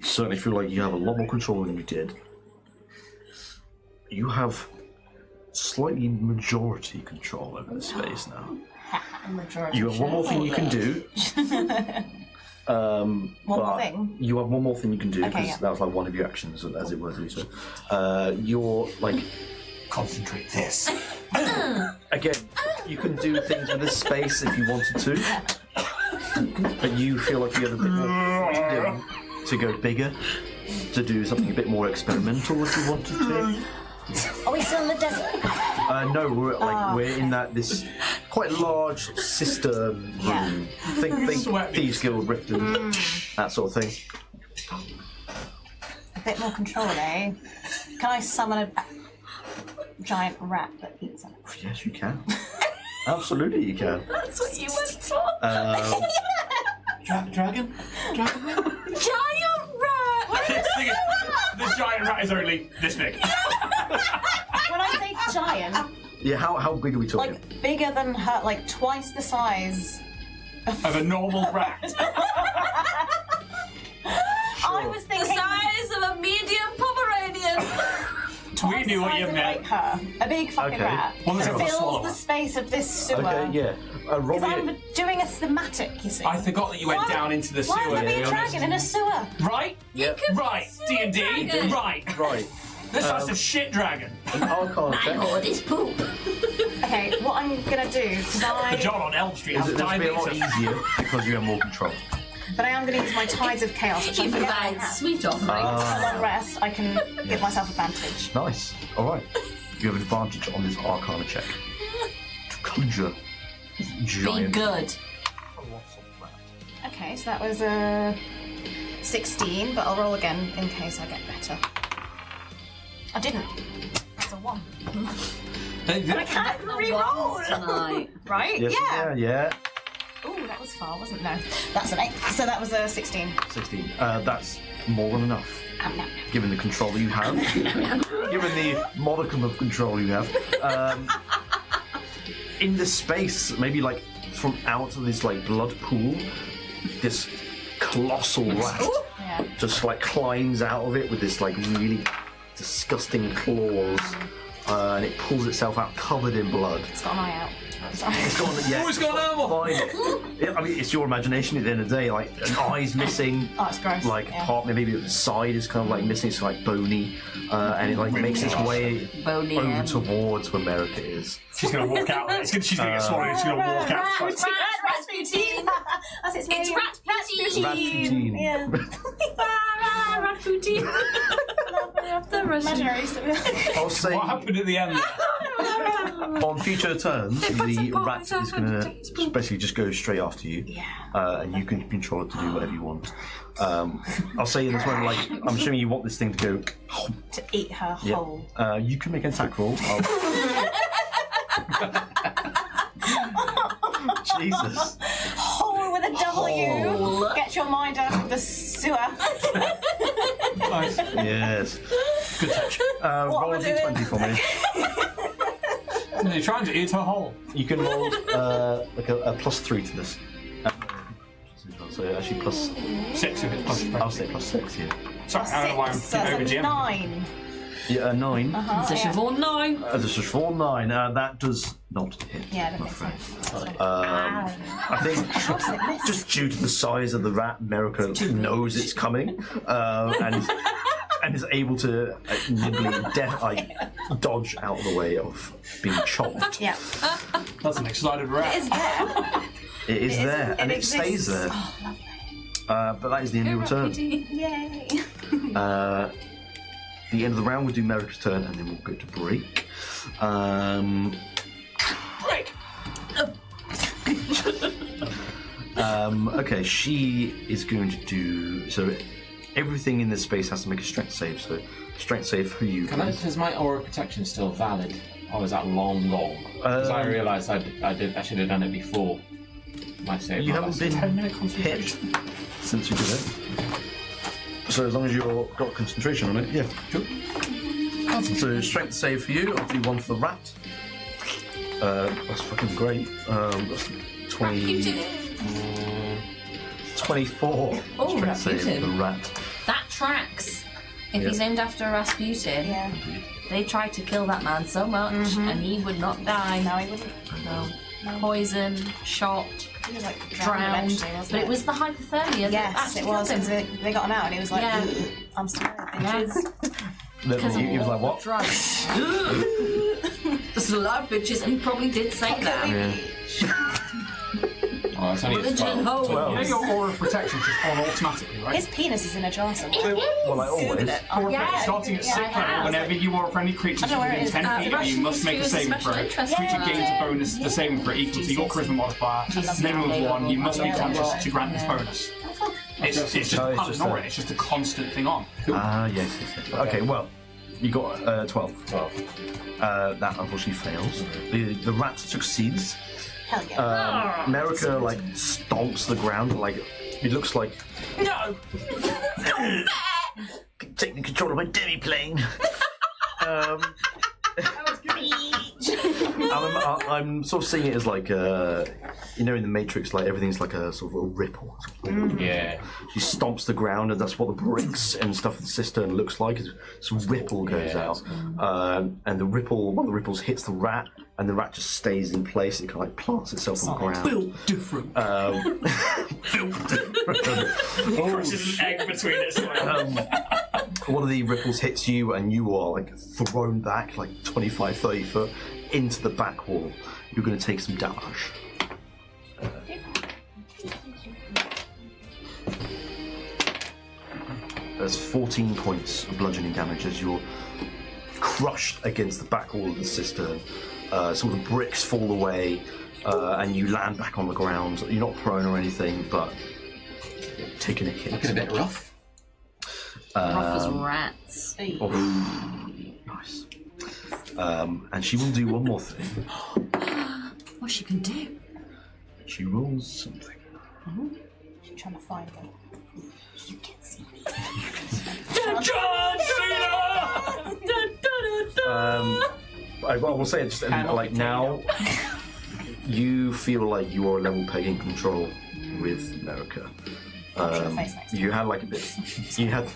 certainly feel like you have a lot more control than you did. You have slightly majority control over the space now. You have one more thing you can do. One more but thing? You have one more thing you can do because Okay, yeah. that was like one of your actions, as it was, Lisa. You're like Concentrate this. Again, you can do things with this space if you wanted to, but you feel like you have a bit more freedom to go bigger, to do something a bit more experimental if you wanted to. Are we still in the desert? No, we're in this quite large sister room. Yeah. Think Thieves Guild, Riften, that sort of thing. A bit more control, eh? Can I summon a giant rat that eats them? Yes, you can. Absolutely, you can. That's what you went for. Dragon? Giant rat! The giant rat is only this big. When I say giant, Yeah, how big are we talking? like bigger than her, like twice the size. Of a normal rat. I was The thinking size of a medium Pomeranian. We knew what you size of, meant. like her, a big fucking Okay. rat. Well, let's have a fills swallow. the space of this sewer. Okay, yeah. Roll Because me I'm doing a thematic, you see. I forgot that you went Why- down into the sewer. Why would there be to a be honest. dragon in a sewer? Right? Yep. Right. D&D? dragon. Right. Right. This is a shit dragon. An Arcana My check. lord is poop. Okay, what I'm gonna do, because The John on Elm Street Is has it going to be a lot diabetes. easier because you have more control? but I am gonna use my tides of chaos, which I He forget I provides have. sweet offerings. Long rest, I can give myself advantage. Nice. All right. You have advantage on this Arcana check to conjure this Be giant. good. Colossal rat. Okay, so that was a 16, but I'll roll again in case I get better. I didn't. That's a 1. I can't re-roll! Tonight. Right? Yes, yeah. yeah. Ooh, that was far, wasn't it? No. That's an 8. So that was a 16. 16. That's more than enough, No. given the control that you have, given the modicum of control you have. In this space, maybe like from out of this like blood pool, this colossal rat Yeah. just like climbs out of it with this like really disgusting claws, and it pulls itself out covered in blood. It's got an eye out. Sorry. It's got, yeah, Oh, it's got an eye. find it. I mean, it's your imagination at the end of the day. Like an eye's missing. Oh, it's gross. Like yeah. part, maybe the side is kind of like missing. It's like bony, and it like makes its way Bony over end. towards where Merika is. She's going to walk out. She's going to get swallowed. She's going to walk out. Ratsputin. That's its It's name. Ratsputin. Ratsputin. Yeah. Ratsputin. The Imaginary. I'll say What happened at the end there? on future turns, the rat is going to basically just go straight after you, and you can control it to do whatever you want. I'll say in this moment, like I'm assuming you want this thing to go. To eat her Yeah. whole. You can make an attack roll. Jesus. Hole with a W. Get your mind out of the sewer. Nice. Yes. Good touch. Roll a am I doing? d20 for me. You're trying to eat her whole. You can roll like a +3 to this. So actually plus. 6 if it's plus I'll say +6. Yeah. Sorry, I don't know why I'm So getting over that's a Jim. 9. Yeah, 9. So she wore 9. This is 4 9. That does not hit. Yeah, I don't I'm think so. afraid. I think just due to the size of the rat, Merika knows it's coming, and is able to nimbly dodge out of the way of being chopped. Yeah. That's an excited rat. It's there. It is there, and it stays exists. there. Oh, lovely. But that is the end of your turn. Yay. The end of the round, we'll do Merika's turn, and then we'll go to break. Break! Okay, she is going to do... So everything in this space has to make a strength save, so strength save for you. Is my aura of protection still valid? Or is that long gone? Because I realised I should have done it before my save. You haven't been 10-minute hit concentration. since you did it. So as long as you've got concentration on it, yeah. Cool. So strength save for you, I'll do one for the rat. That's fucking great. That's 24 Oh, strength save for the Rasputin. rat. That tracks. If Yeah. he's named after Rasputin, Yeah. they tried to kill that man so much, and he would not die. No, he wouldn't. No. Poison, shot, He was like drowned. eventually, wasn't But it was the hypothermia that Yes, actually it was. killed him. They got him out, and he was like, Yeah. "I'm sorry, Yes. bitches." He was like, what? Drugs. There's a lot of bitches, and he probably did say that. Oh, it's only a Religion 12. hole. You know your aura of protection is just on automatically, right? His penis is in a jar somewhere. Well, like always. Aura effect starting at 6 level, whenever you are a friendly creature I don't know where it within is. 10 feet of you, you must make a saving throw. Creature gains a bonus, the saving throw equal to your charisma modifier, minimum of 1. You must be conscious to grant this bonus. It's just No, a it's pun, just not a- it. It's just a constant thing on. Ah, yes. Okay, well, you got 12. 12. That unfortunately fails. The rat succeeds. Hell yeah. Merika like stomps the ground, like it looks like No! taking control of my demiplane. I'm sort of seeing it as like you know, in the Matrix, like everything's like a sort of a ripple. Yeah. She stomps the ground, and that's what the bricks and stuff in the cistern looks like. Some ripple goes out, and the ripple, one of the ripples hits the rat, and the rat just stays in place. It kind of like plants itself on the ground. Built different. Crushes an egg between its legs. One of the ripples hits you, and you are like thrown back like 25, 30 foot into the back wall. You're going to take some damage. There's 14 points of bludgeoning damage as you're crushed against the back wall of the cistern. Some of the bricks fall away, and you land back on the ground. You're not prone or anything, but taking a hit. Looking a bit rough. Rough as rats. Oh, nice. And she will do one more thing. What she can do? She rolls something. She's trying to find them. You can see me. John Cena! I will say it's just like now. You feel like you are level pegging control with Merika. You had like a bit. You had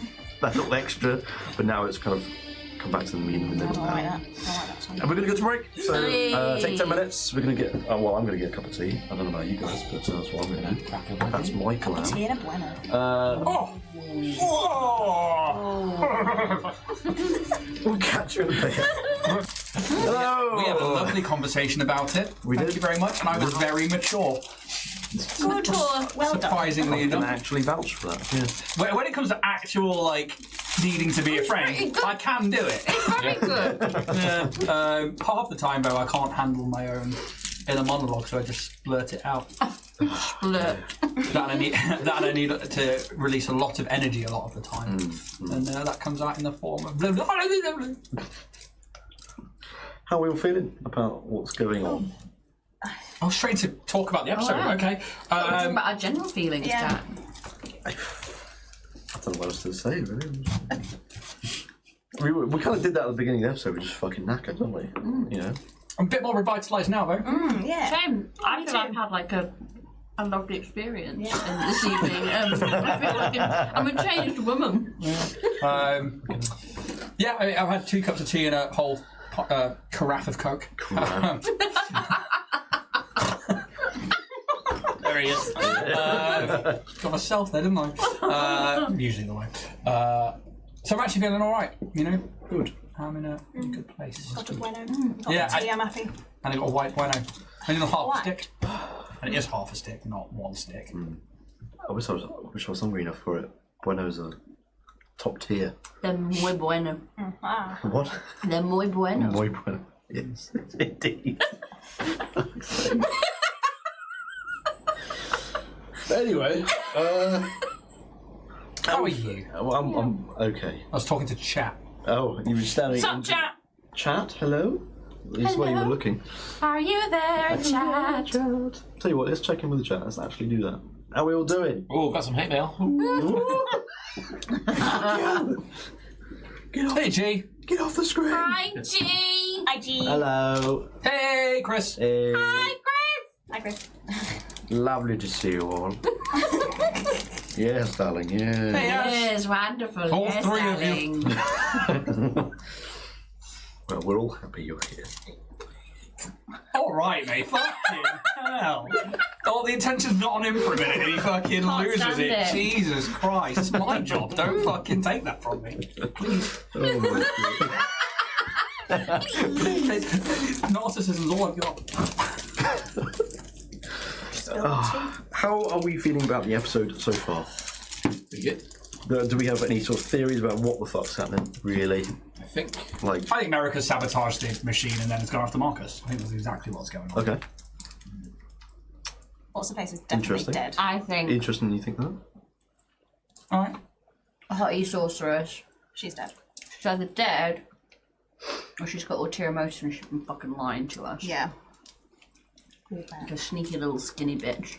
that little extra, but now it's kind of come back to the mean in the middle I now. like that. And we're gonna go to break. So Hey. take 10 minutes. We're gonna get. Well, I'm gonna get a cup of tea. I don't know about you guys, but that's what I'm gonna do. That's my plan. Tea and a bueno. Oh! We'll catch you in a bit. Hello. We had a lovely conversation about it. We Thank did. you very much, and I was very mature, Good talk. Well done. surprisingly I can enough. actually vouch for that. Yeah. When it comes to actual, like, needing to be a friend, I can do it. Very good. Half the time, though, I can't handle my own inner monologue, so I just blurt it out. Blur. That I need to release a lot of energy a lot of the time, and that comes out in the form of. How are we all feeling about what's going on? Oh, straight to talk about the episode. wow. Okay. Talking about our general feelings, Yeah. Jack. I don't know what else to say, really. We kind of did that at the beginning of the episode. We just fucking knackered, don't we? You know. I'm a bit more revitalised now, though. Yeah. Shame. I feel like I've had like a lovely experience this evening. I feel like I'm a changed woman. Yeah, I've had 2 cups of tea and a whole carafe of Coke. There he is. Got myself there, didn't I? Usually the way. So I'm actually feeling all right. You know, good. I'm in a good place. Got a bueno. Yeah, Got tea, I'm happy. And I got a white bueno. And a half a White. stick. And it is half a stick, not 1 stick. I wish I was hungry enough for it. Bueno's a top tier. They're muy bueno. Ah. What? They're muy bueno. Muy bueno. Yes, indeed. Anyway, How are you? well, I'm okay. I was talking to chat. Oh, you were standing What's up, in chat? chat. Hello. This is where you were looking. Are you there, chat? Tell you what, let's check in with the chat. Let's actually do that. How are we all doing? Oh, got some hate mail. Get off, Hey, G. get off the screen. Hi, G. Hi, G. Hello. Hey, Chris. Hey. Hi, Chris. Hi, Chris. Lovely to see you all. Yes, darling. Yeah. Yes, wonderful. All yes, 3 of you. darling. Well, we're all happy you're here. All right, mate. Fucking hell. Oh, the attention's not on him for a minute, and he fucking Can't loses stand it. it. Jesus Christ, it's my job. Don't fucking take that from me, please. Oh my Narcissism's all I've got. How are we feeling about the episode so far? Pretty good. Do we have any sort of theories about what the fuck's happening, really? I think. Like, I think Merika's sabotaged the machine and then it's gone after Marcus. I think that's exactly what's going on. okay. What's the face is definitely Interesting. dead. I think Interesting, you think that? Alright. Hottie Sorceress. She's dead. She's either dead or she's got ulterior motives and she's been fucking lying to us. Yeah. Like a sneaky little skinny bitch.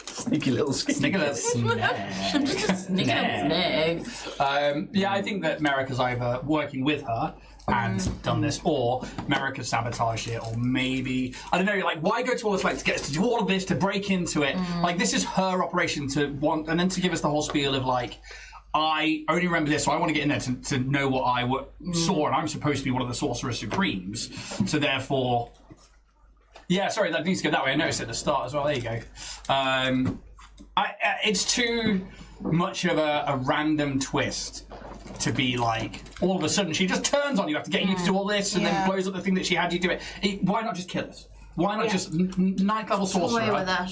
Sneaky little skinny. Nicholas. Just a sneaky little snake. Yeah, I think that Merika's either working with her and done this, or Merika sabotaged it, or maybe, I don't know, like, why go to all this length to get us to do all of this, to break into it? Like, this is her operation to want, and then to give us the whole spiel of, like, I only remember this, so I want to get in there to know what I saw, and I'm supposed to be one of the Sorcerer Supremes, so therefore... Yeah, sorry, that needs to go that way. I noticed it at the start as well. There you go. It's too much of a random twist to be like, all of a sudden she just turns on you after getting you to do all this and then blows up the thing that she had you do it. Why not just kill us? Why not just ninth level sorcerer? Away with that.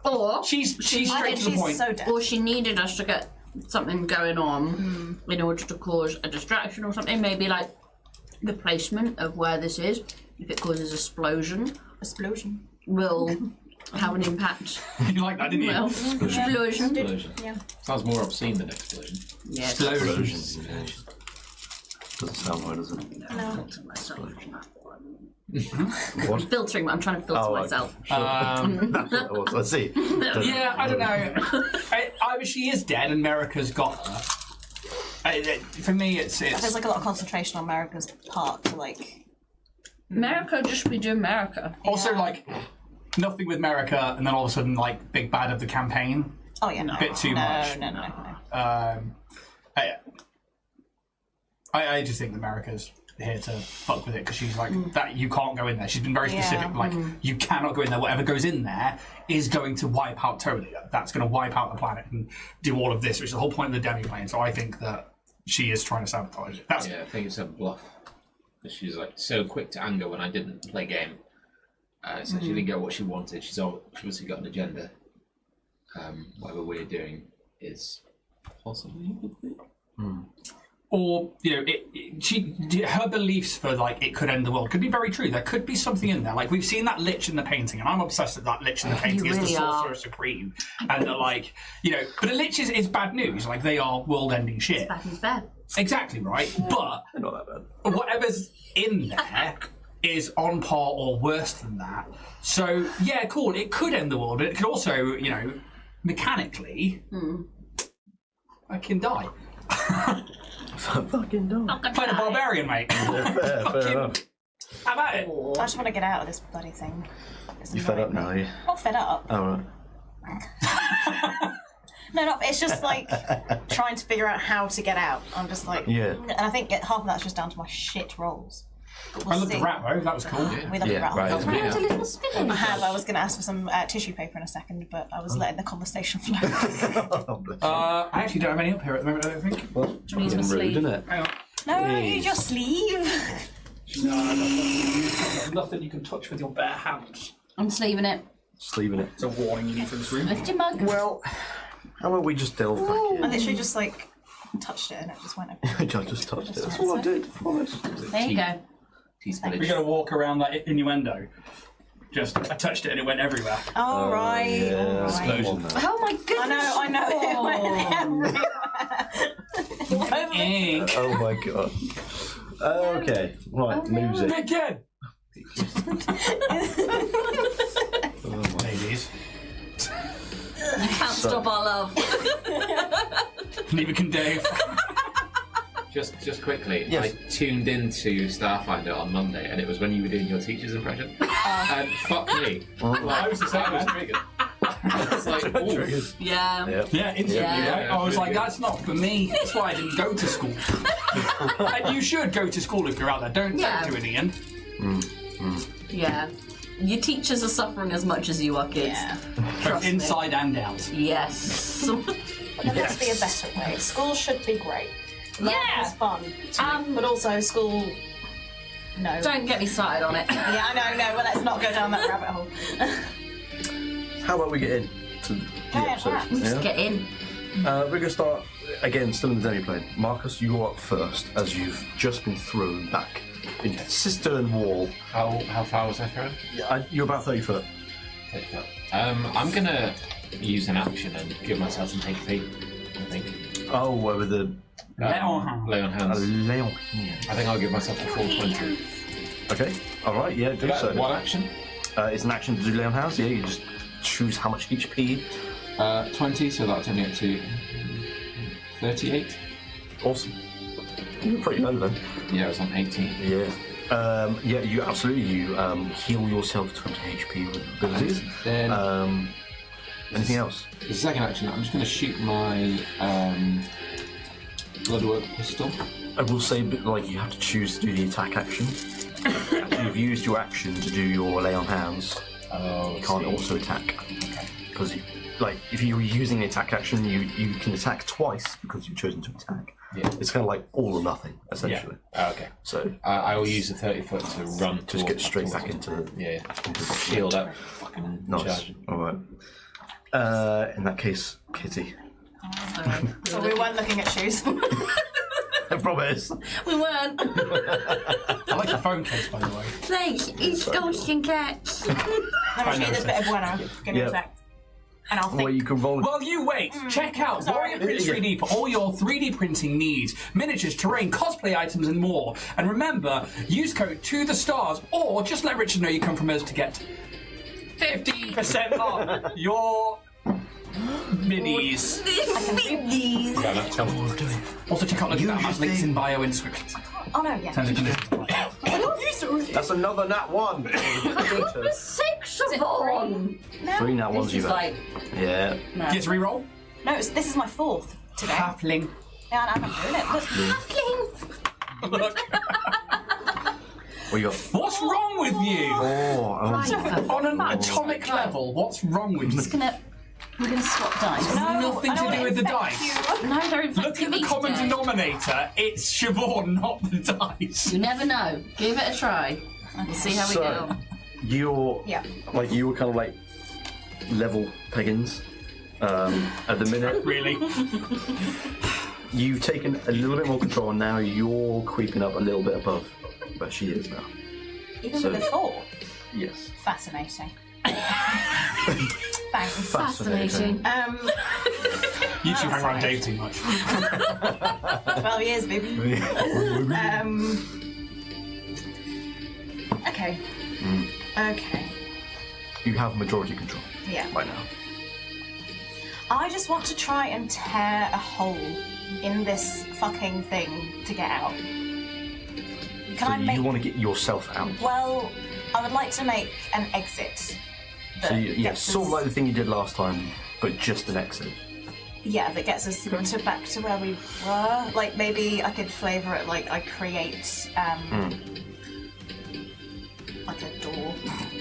Or She's straight to the She's point. so dead. or she needed us to get something going on in order to cause a distraction or something. Maybe like the placement of where this is. If it causes explosion, will have an impact. You like that, didn't you? Well, explosion. Explosion. Yeah. Sounds more obscene than explosion. Yeah. Explosions. Doesn't sound right, does it? Filter myself. What? Filtering. I'm trying to filter myself. That's what it was. I see. Yeah, I don't know. Either she is dead and Merika's got her. For me, it's There's like a lot of concentration on Merika's part to like. Merika just be doing Merika. also like nothing with Merika, and then all of a sudden like big bad of the campaign. Oh yeah, no. Bit too much. No. I just think that Merika's here to fuck with it because she's like that. You can't go in there. She's been very specific. Like you cannot go in there. Whatever goes in there is going to wipe out totally. That's going to wipe out the planet and do all of this, which is the whole point of the demiplane. So I think that she is trying to sabotage it. That's Yeah, I think it's a bluff. She's like so quick to anger when I didn't play game. So she didn't get what she wanted. She's obviously got an agenda. Whatever we're doing is possibly a good thing. or her beliefs for like it could end the world could be very true. There could be something in there. Like we've seen that lich in the painting, and I'm obsessed with that lich in the painting is the Sorcerer Supreme, and they're like, but a lich is bad news. Like they are world-ending shit. Bad is bad. Exactly right, but Not that bad. whatever's in there is on par or worse than that. So yeah, cool. It could end the world, but it could also, mechanically, I can die. Fucking dog. Playing a barbarian, mate. Fair enough. How about it? I just want to get out of this bloody thing. It's You fed up annoying now, are me. you? Not fed up. Oh, right. No, it's just like trying to figure out how to get out. I'm just like, Yeah. And I think half of that's just down to my shit rolls. But we'll I loved see. the rat though. That was cool. We love the rat. right. I Yeah. was going to ask for some tissue paper in a second, but I was letting the conversation flow. Oh, bless I actually don't have any up here at the moment. I don't think. you. Use my Rude, sleeve. isn't it? Hang on. No, use your sleeve. No, there's nothing you can touch with your bare hands. I'm sleeving it. Sleeving it. It's a warning you need for this room. Lift your mug. Well, how about we just delve back I in? literally just like touched it and it just went over. I just touched it. That's all I did. Promise. There you go. We're gonna walk around that innuendo. Just I touched it and it went everywhere. All right. Yeah. All right. Explosion. Oh my goodness. I know. It went everywhere. Ink. Oh my god. Okay. Right, music. Again. Ladies. Can't stop our love. Neither can Dave. Just quickly, Yes. I tuned into Starfinder on Monday, and it was when you were doing your teacher's impression. And fuck me. I was the same. I was triggered. I was like, ooh. Yeah. Yep. Yeah, instantly, Yeah. right? I was like, that's not for me. That's why I didn't go to school. And you should go to school if you're out there. Don't do it, Ian. Yeah. Your teachers are suffering as much as you are, kids. Yeah. Both inside and out. Yes. There must be a better way. School should be great. Life was fun. But also school. No. Don't get me started on it. Yeah, I know. No, well, let's not go down that rabbit hole. How about we get in to the episode? Just get in. We're going to start, again, still in the demiplane. Marcus, you are up first, as you've just been thrown back into the cistern wall. How far was I thrown? You're about 30 foot. I'm gonna use an action and give myself some HP, I think. Oh, over the... Lay on hands. Lay on hands. Leon. I think I'll give myself a full 20. Okay, alright, yeah, do so. One action? It's an action to do lay on hands, yeah, you just choose how much HP. 20, so that'll turn me up to 38. Awesome. You're pretty low then. Yeah, I was on 18. Yeah. Yeah, you absolutely, you heal yourself 20 HP with abilities. Then Anything else? the second action, I'm just going to shoot my bloodwork pistol. I will say, but like, you have to choose to do the attack action. After you've used your action to do your lay on hands, you can't also attack. Because, like, if you're using the attack action, you can attack twice because you've chosen to attack. Yeah. It's kind of like all or nothing, essentially. Yeah. Okay. So I will use the 30 foot to run. just get straight back into the into the shield up. Fucking nice. charge. All right. In that case, Kitty. So we weren't looking at shoes. I promise. We weren't. I like the phone case, by the way. Thanks. It's golden cat. Let me show you this bit of bueno. Give me a sec. And I'll think. Well, you can roll. While you wait, check out Warrior Prince 3D for all your 3D printing needs, miniatures, terrain, cosplay items, and more. And remember, use code TOTHESTARS, or just let Richard know you come from us to get 15% off your minis. Also, check out those links in bio and descriptions. Oh no, yeah. Terms and conditions. That's another nat one. 6 of one. 3 nat ones This you've is had. like Yeah. You get to reroll? No, this is my 4th today. Halfling. Yeah, I'm not doing it. Look, Look. What you got? What's wrong with you? Oh, On an atomic level, what's wrong with you? We're gonna swap dice. Nothing to do with the dice. No, they're Look at infecting the me common today. denominator. It's Siobhan, not the dice. You never know. Give it a try. We'll see how we go. You're like you were kind of like level piggins at the minute. Really? You've taken a little bit more control, and now you're creeping up a little bit above where she is now. even with a 4. Yes. Fascinating. Thanks. Fascinating. You two hang around Dave too much. 12 years, baby. Okay. Okay. You have majority control. Yeah. Right now. I just want to try and tear a hole in this fucking thing to get out. Can So I make... you want to get yourself out. Well, I would like to make an exit. So yeah, gets sort of us- like the thing you did last time, but just an exit. Yeah, that gets us to back to where we were. Like, maybe I could flavour it like I create like a door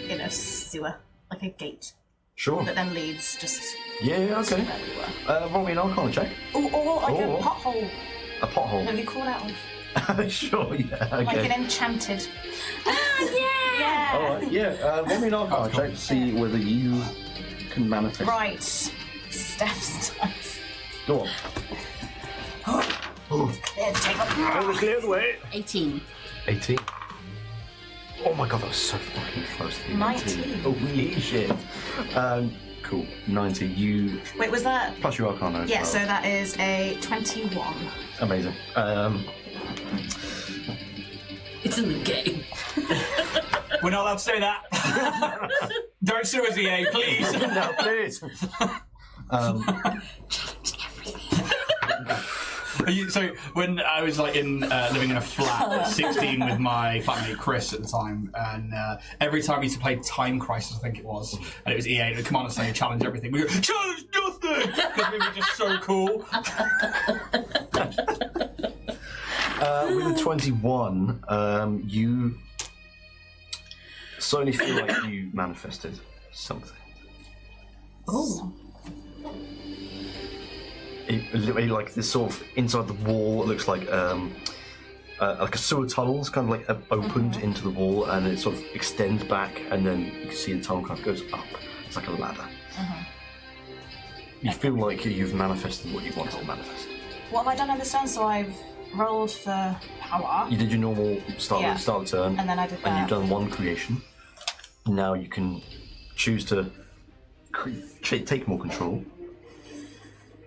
in a sewer, like a gate Sure. that then leads just Yeah, to okay. where we were. Roll me an Arcana check. Or like a Or- pothole. A pothole. Have you called out of? Sure, yeah, okay. Like an enchanted. Yeah. Alright, yeah, roll me an Arcana check to see whether you can manifest. Right. Steph's dice. Go on. There, take off. Clear the way. 18. 18. Oh my god, that was so fucking close to 19. Holy shit. Cool. 90. You Wait, was that? plus your Arcana as Yeah, well. so that is a 21. Amazing. It's in the game. We're not allowed to say that. Don't sue us, EA, please. No, please. So when I was like living in a flat at 16 with my flatmate Chris at the time, and every time we used to play Time Crisis, I think it was, and it was EA, it would come on and say challenge everything. We go challenge nothing because we were just so cool. With a 21, you suddenly feel like you manifested something. Oh. literally like this sort of inside the wall. It looks like a sewer tunnel. It's kind of like opened into the wall, and it sort of extends back, and then you can see the tunnel kind of goes up. It's like a ladder. You feel like you've manifested what you wanted to manifest. What have I done in this turn? So I've rolled for power. You did your normal start of the turn, And then I did and you've that. done one creation. Now you can choose to take more control,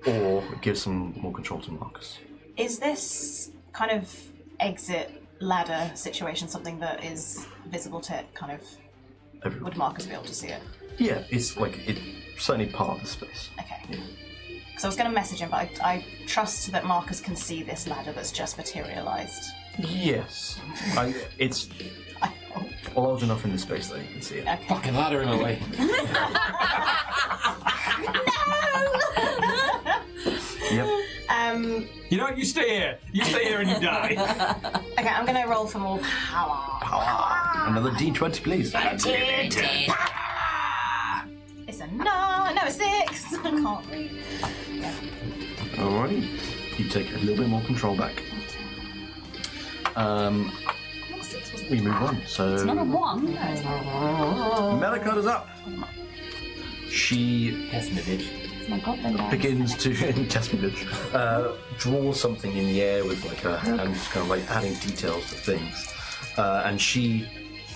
or give some more control to Marcus. Is this kind of exit ladder situation something that is visible to kind of? Everyone. Would Marcus be able to see it? Yeah, it's like it's certainly part of the space. Okay. Because I was going to message him, but I trust that Marcus can see this ladder that's just materialised. Yes, it's large enough in the space that you can see it. Okay. Fucking ladder in the way. Yep. You know what? You stay here. You stay here and you die. Okay, I'm going to roll for more power. Another D20, please. It's a 9. No, a 6. I can't read. Yeah. Alrighty. You take a little bit more control back. We move on. So It's not a 1. Merika is up. She Yes, my bitch. My God, then begins to draw something in the air with like her hand, just kind of like adding details to things, and she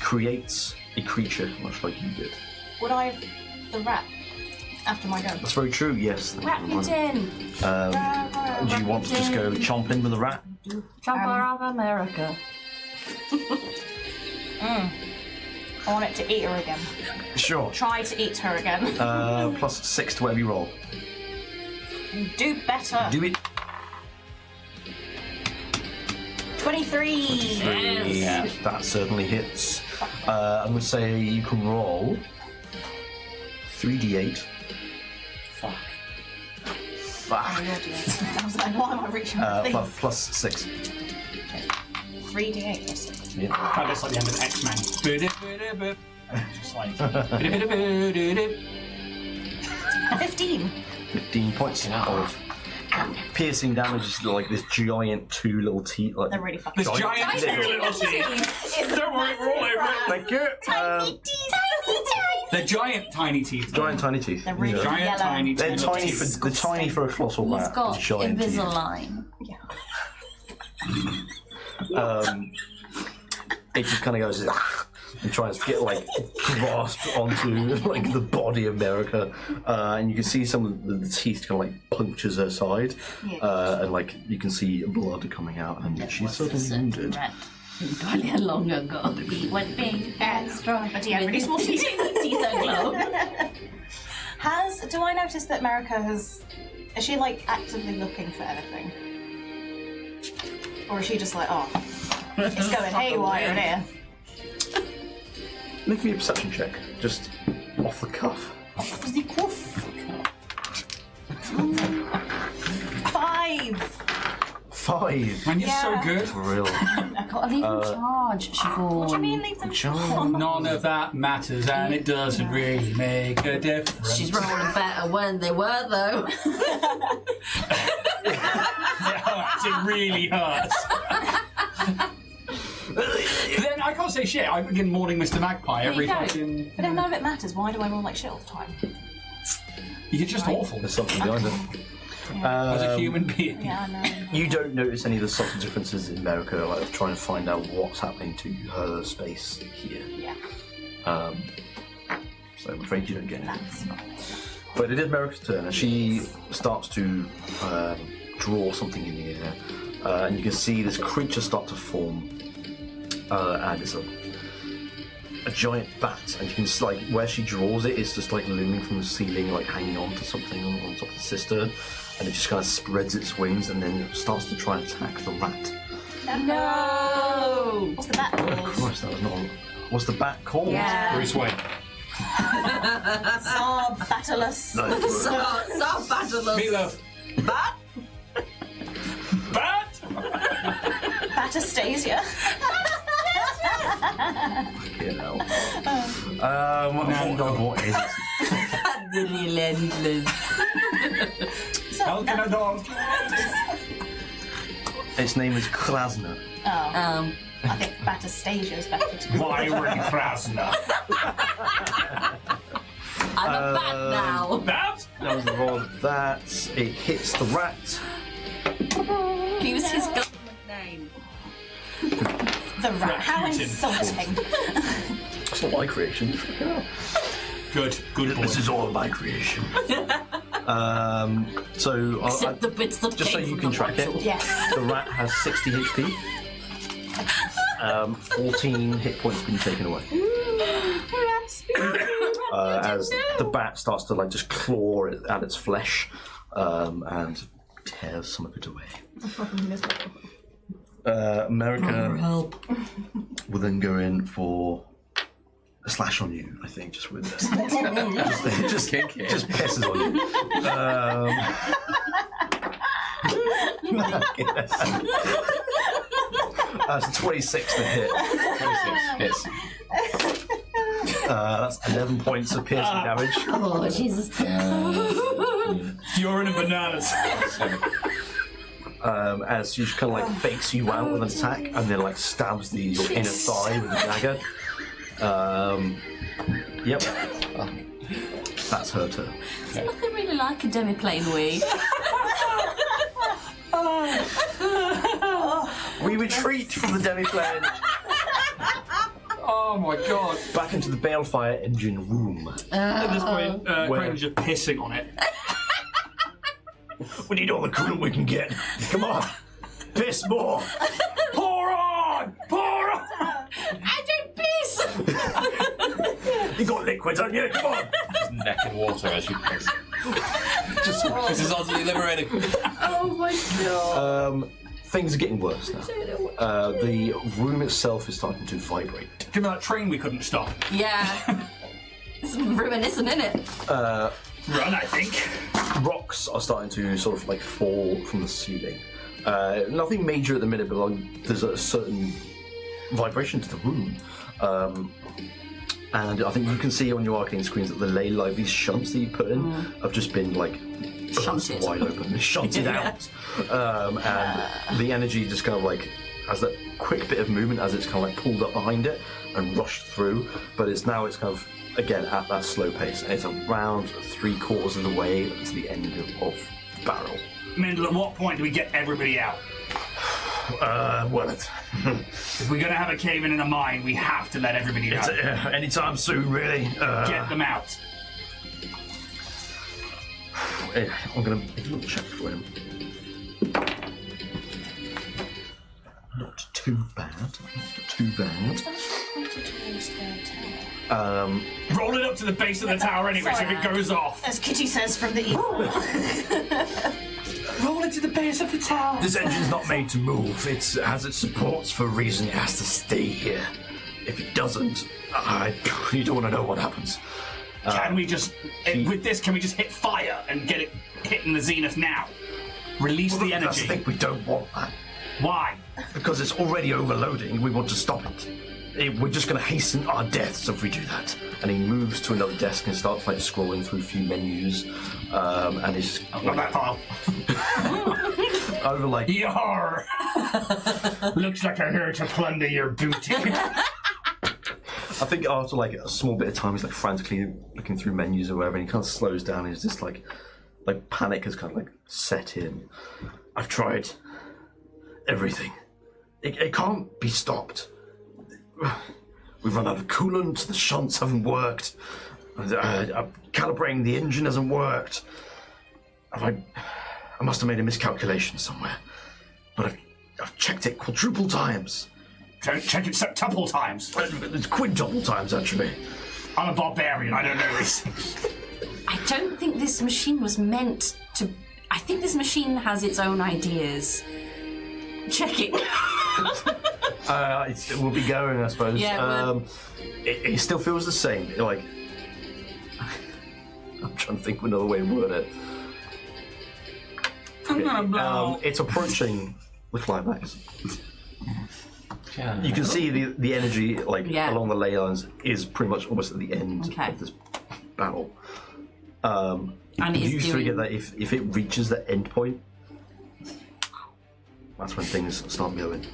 creates a creature much like you did. Would I have the rat after my go? That's very true. Yes. Ratsputin. Do you want to just go chomp in with the rat? Jumper of America. I want it to eat her again. Sure. Try to eat her again. +6 to whatever you roll. Do better. Do it. 23. Yeah, that certainly hits. I'm going to say you can roll 3d8. Fuck. Fuck. I was like, why am I reaching for things? +6. 3d8 plus 6. Yeah. Kind of like the end of X-Men. Just like. 15. 15 points of piercing damage. Is like this giant 2 little teeth. Like They're really fucking This giant little teeth. Don't worry, we're all over it. Thank you. They're giant tiny teeth. Giant tiny teeth. They're really Giant yellow. tiny They're teeth. tiny for a colossal He's rat. got Giant teeth. Invisalign. It just kind of goes and tries to get like grasped onto like the body of Merika, and you can see some of the teeth kind of like punctures her side, and like you can see blood coming out, and she's certainly wounded. Earlier long ago, he went big and strong. But he had really small teeth. Teeth are glow. Do I notice that Merika is she like actively looking for anything? Or is she just like, oh, it's going haywire in here? Make me a perception check, just off the cuff. Off the cuff. 5. 5. Man, you're so good. For real. Gotta leave in charge, Siobhan. What do you mean leave them? None of that matters, and it doesn't really make a difference. She's rolling better when they were, though. It hurts. It really hurts. Then I can't say shit. I begin mourning Mr. Magpie every There you go. fucking. But if none of it matters, why do I roll like shit all the time? You're just awful There's something behind it. as a human being. Yeah, I know. You don't notice any of the subtle differences in Merika, like trying to find out what's happening to her space here. Yeah. So I'm afraid you don't get it. That's fine. But it is Merika's turn, and she starts to draw something in the air, and you can see this creature start to form, and it's a giant bat, and you can just, like, where she draws it, it's just like looming from the ceiling, like hanging on to something on top of the cistern, and it just kind of spreads its wings and then starts to try and attack the rat. No! What's the bat called? Christ, that was not. What's the bat called? Yeah. Bruce Wayne. Sarbatulus. No, it's- So fabulous. Meatloaf. Bat? Bat! Batastasia. Fucking hell. What is it? Relentless. So Elkanadon. Its name is Krasna. I think Batastasia is better to Wyron Krasna. I'm a bat now. That? That was the roll of that. It hits the rat. Use his government name. the rat. How Ratsputin. insulting. It's not my creation. Good boy. This is all my creation. So Except the bits that just so came you from can the track it, bottle. Yes. the rat has 60 HP. 14 hit points being taken away. As the bat starts to like just claw at its flesh and tears some of it away. Merika will then go in for a slash on you, I think, just with this. just pisses on you. That's 26 to hit. 26 hits. That's 11 points of piercing damage. Oh, Jesus. You're in a bananas. As she just kind of like fakes you out with an attack and then like stabs your inner thigh with a dagger. Yep. That's her turn. It's nothing really like a demiplane, We retreat from the demiplane Oh my god. back into the balefire engine room. At this point, Where? Craven's just pissing on it. We need all the coolant we can get. Come on, piss more. Pour on! Pour on! I don't piss! You got liquids on you. Come on. His neck in water as you piss. Just, This is utterly liberating. Oh my god. things are getting worse now. The room itself is starting to vibrate. Do you remember that train we couldn't stop? Yeah. It's reminiscent, isn't it? Run, I think. Rocks are starting to sort of like fall from the ceiling. Nothing major at the minute, but like, there's a certain vibration to the room. And I think you can see on your arcane screens that the ley like these shunts that you put in have just been like Shunted. wide open, shunted out, and the energy just kind of like has that quick bit of movement as it's kind of like pulled up behind it and rushed through. But it's kind of again at that slow pace, and it's around 3/4 of the way to the end of the barrel. Mendel, at what point do we get everybody out? If we're going to have a cave-in and a mine, we have to let everybody know. Anytime soon, really. Get them out. I'm going to make a little check for him. Not too bad. Roll it up to the base of the tower anyway, so if it goes off. As Kitty says from the evil. Roll it to the base of the tower. This engine's not made to move. It has its supports for a reason. It has to stay here. If it doesn't, you don't want to know what happens. Can we just, with this, can we just hit fire and get it hitting the zenith now? Release the That's the energy. thing, we don't want that. Why? Because it's already overloading. We want to stop it. We're just going to hasten our deaths if we do that. And he moves to another desk and starts like scrolling through a few menus. And he's Not that file. over like Yar! Looks like I'm here to plunder your booty. I think after like a small bit of time, he's like frantically looking through menus or whatever, and he kind of slows down. And he's just like panic has kind of like set in. I've tried everything. It can't be stopped. We've run out of coolant. The shunts haven't worked. Calibrating the engine hasn't worked. I must have made a miscalculation somewhere. But I've checked it quadruple times. Don't check it septuple times. It's quintuple times, actually. I'm a barbarian, I don't know these things. I don't think this machine was meant to. I think this machine has its own ideas. Check it. It will be going, I suppose. Yeah, it still feels the same. Like, I'm trying to think of another way to word it. I'm gonna blow. It's approaching the flybacks. Yeah. You can see the energy like Yeah. along the ley lines is pretty much almost at the end Okay. of this battle. And you it's three get doing... that if it reaches the end point, that's when things start going.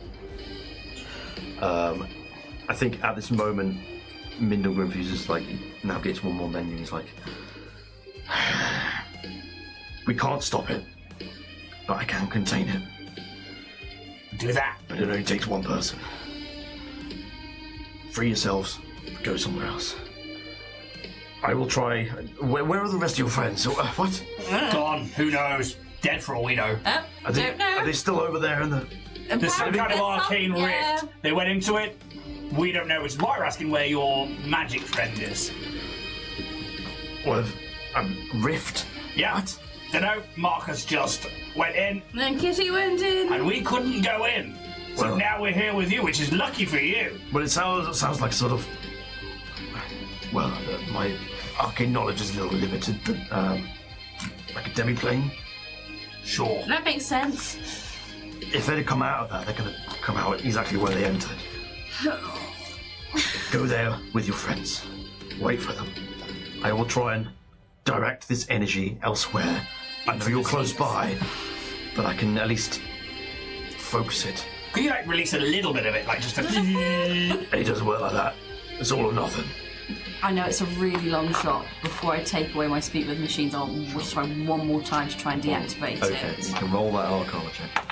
I think at this moment, Mindle Grimfuse like navigates one more menu. He's like, we can't stop it, but I can contain it. Do that. But it only takes one person. Free yourselves, go somewhere else. I will try. Where are the rest of your friends? What? Gone. Who knows? Dead for all we know. Are they, don't know. are they still over there in the... There's some kind of arcane rift. They went into it. We don't know, which is why we're asking where your magic friend is. What? Rift? Yeah. What? Dunno. Marcus just went in, Then Kitty went in. and we couldn't go in. So Well- now we're here with you, which is lucky for you. But it sounds like sort of... Well, my arcane knowledge is a little limited, but like a demiplane. Sure. That makes sense. If they'd come out of that, they're going to come out exactly where they entered. Go there with your friends. Wait for them. I will try and direct this energy elsewhere. I know you're close by, but I can at least focus it. Could you like release a little bit of it, like just a... It doesn't work like that. It's all or nothing. I know it's a really long shot. Before I take away my speak with machines, I'll just try one more time to try and deactivate Okay, it. you can roll that Arcana check.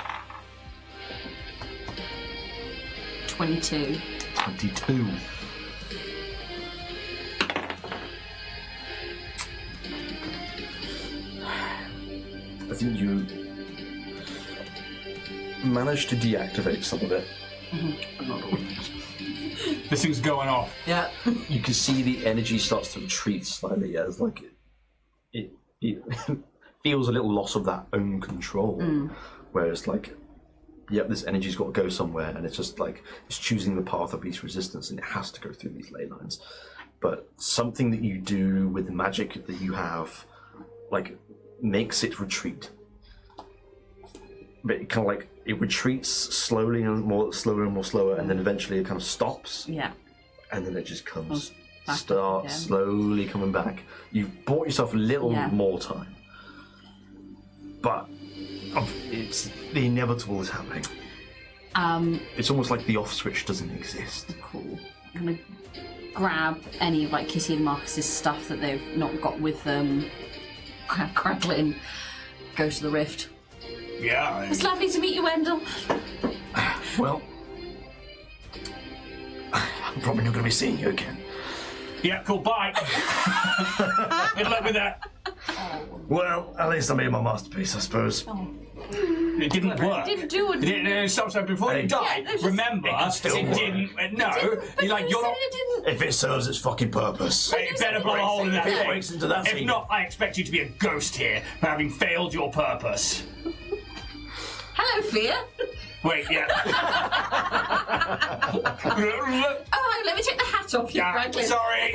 22. 22. I think you managed to deactivate some of it. This thing's going off. Yeah. You can see the energy starts to retreat slightly as like it feels a little loss of that own control. Whereas like, yep, this energy's got to go somewhere, and it's just like it's choosing the path of least resistance, and it has to go through these ley lines. But something that you do with the magic that you have, like, makes it retreat. But it kind of like it retreats slowly and more slower, and then eventually it kind of stops. Yeah. And then it just comes, back up starts again. slowly coming back. You've bought yourself a little Yeah. more time, but it's the inevitable is happening. It's almost like the off switch doesn't exist. Cool. I'm gonna grab any of like Kitty and Marcus's stuff that they've not got with them. Crackle it in. Go to the rift. Yeah. It's lovely to meet you, Wendell. Well, I'm probably not going to be seeing you again. Yeah, cool, bye. Good luck with that. Well, at least I made my masterpiece, I suppose. It didn't work. Didn't do it. It didn't, so before Hey. you died, Yeah, it was- remember, It can still it work. didn't. No, you're like, you're not. It didn't. If it serves its fucking purpose. Hey, it better blow a hole in that If it thing. breaks into that If scene. not, I expect you to be a ghost here for having failed your purpose. Hello, Fear. Wait, yeah. Oh, let me take the hat off you, Yeah, Franklin. sorry.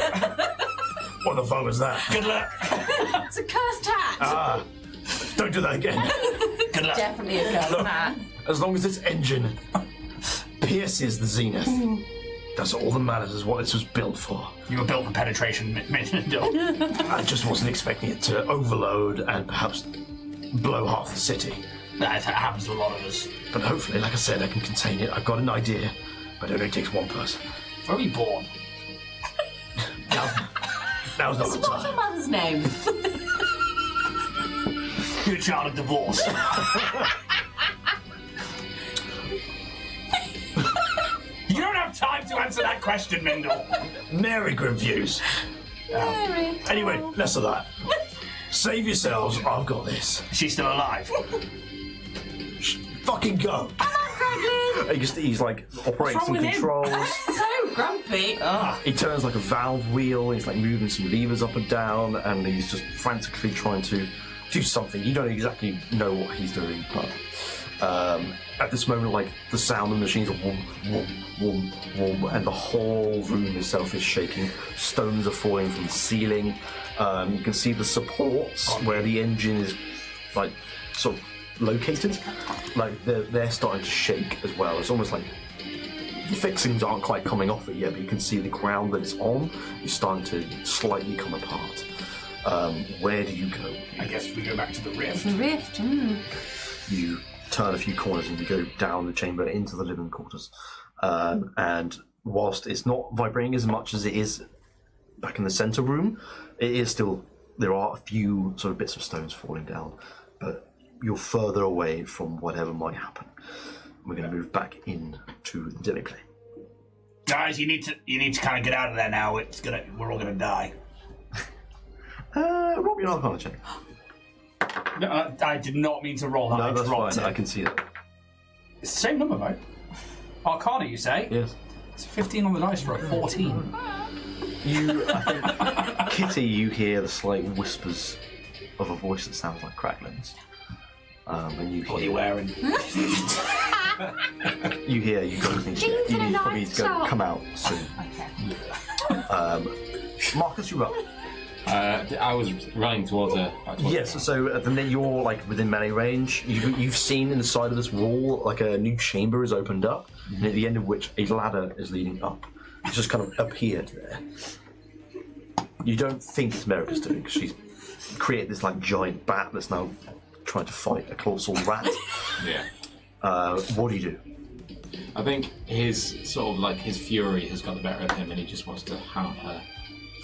What the fuck was that? Good luck. It's a cursed hat. Don't do that again. Good luck. Definitely a cursed hat. As long as its engine pierces the zenith, that's all that matters, is what this was built for. You were built for penetration, Mindle. I just wasn't expecting it to overload and perhaps blow half the city. That happens to a lot of us. But hopefully, like I said, I can contain it. I've got an idea, but it only takes one person. Where were you born? Now's not the What's your time. mother's name? You're a child of divorce. You don't have time to answer that question, Mindle. Mary Grimfuse. Mary. Anyway, less of that. Save yourselves. I've got this. She's still alive. Fucking go. He's like operating What's some wrong with him? controls. So grumpy. He turns like a valve wheel. He's like moving some levers up and down, and he's just frantically trying to do something. You don't exactly know what he's doing, but at this moment, like the sound of the machines are whoom, whoom, whoom, whoom, and the whole room itself is shaking. Stones are falling from the ceiling. You can see the supports where the engine is like sort of located. Like they're starting to shake as well. It's almost like the fixings aren't quite coming off it yet, but you can see the ground that it's on is starting to slightly come apart. Where do you go? I guess we go back to the rift. The rift. You turn a few corners and you go down the chamber into the living quarters. And whilst it's not vibrating as much as it is back in the centre room, it is still, there are a few sort of bits of stones falling down, but you're further away from whatever might happen. We're going to move back into the demiplane. Guys, you need to kind of get out of there now. We're all gonna die. Roll me an Arcana check. No, I did not mean to roll that. No, that's dropped fine. it. I can see it. It's the same number, right? Arcana, you say? Yes. It's 15 on the dice for a 14. I think, Kitty, you hear the slight whispers of a voice that sounds like cracklings. And you hear... What are you wearing? You guys need to probably need to go come out soon. Marcus, you're up. I was running towards her. Yes, so at the minute you're like within melee range, you've seen in the side of this wall like a new chamber is opened up, and at the end of which a ladder is leading up. It's just kind of appeared there. You don't think it's Merika's doing, because she's created this like giant bat that's now trying to fight a colossal rat. Yeah. What do you do? I think his sort of like his fury has got the better of him, and he just wants to hound her.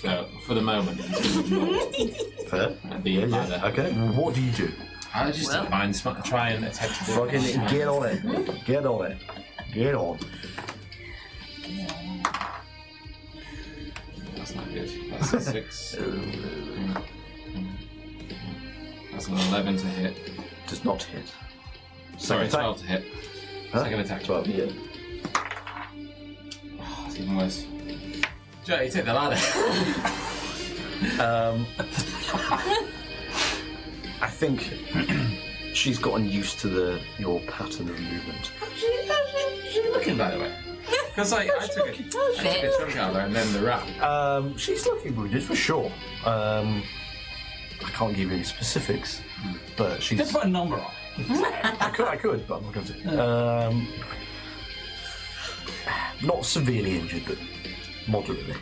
So for the moment, he's going to Fair. the ladder. Okay. What do you do? I just try and attempt to do Fucking get on it. Get on it. Get on. That's not good. That's a 6. That's an 11 to hit. Does not hit. Sorry, attack. 12 to hit. Huh? Second attack. 12, yeah. Oh, it's even worse. Joe, you take the ladder. I think she's gotten used to your pattern of movement. She's looking, by the way. Because I took a chunk out of her and then the rat. She's looking wounded for sure. I can't give you any specifics, but she's. Let's put a number on. I could, but I'm not going to. Not severely injured, but moderately.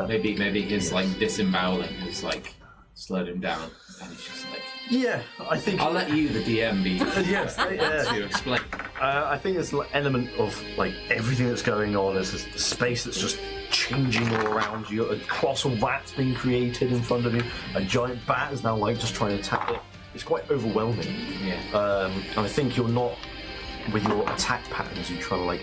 Maybe his like disemboweling has like slowed him down, and he's just like. Yeah, I think. I'll let you, the DM, be. Yes, to explain. I think there's an element of like everything that's going on. There's this space that's just changing all around you. A colossal rat's being created in front of you. A giant bat is now like just trying to attack it. It's quite overwhelming. Yeah. And I think you're not with your attack patterns. You're trying to like.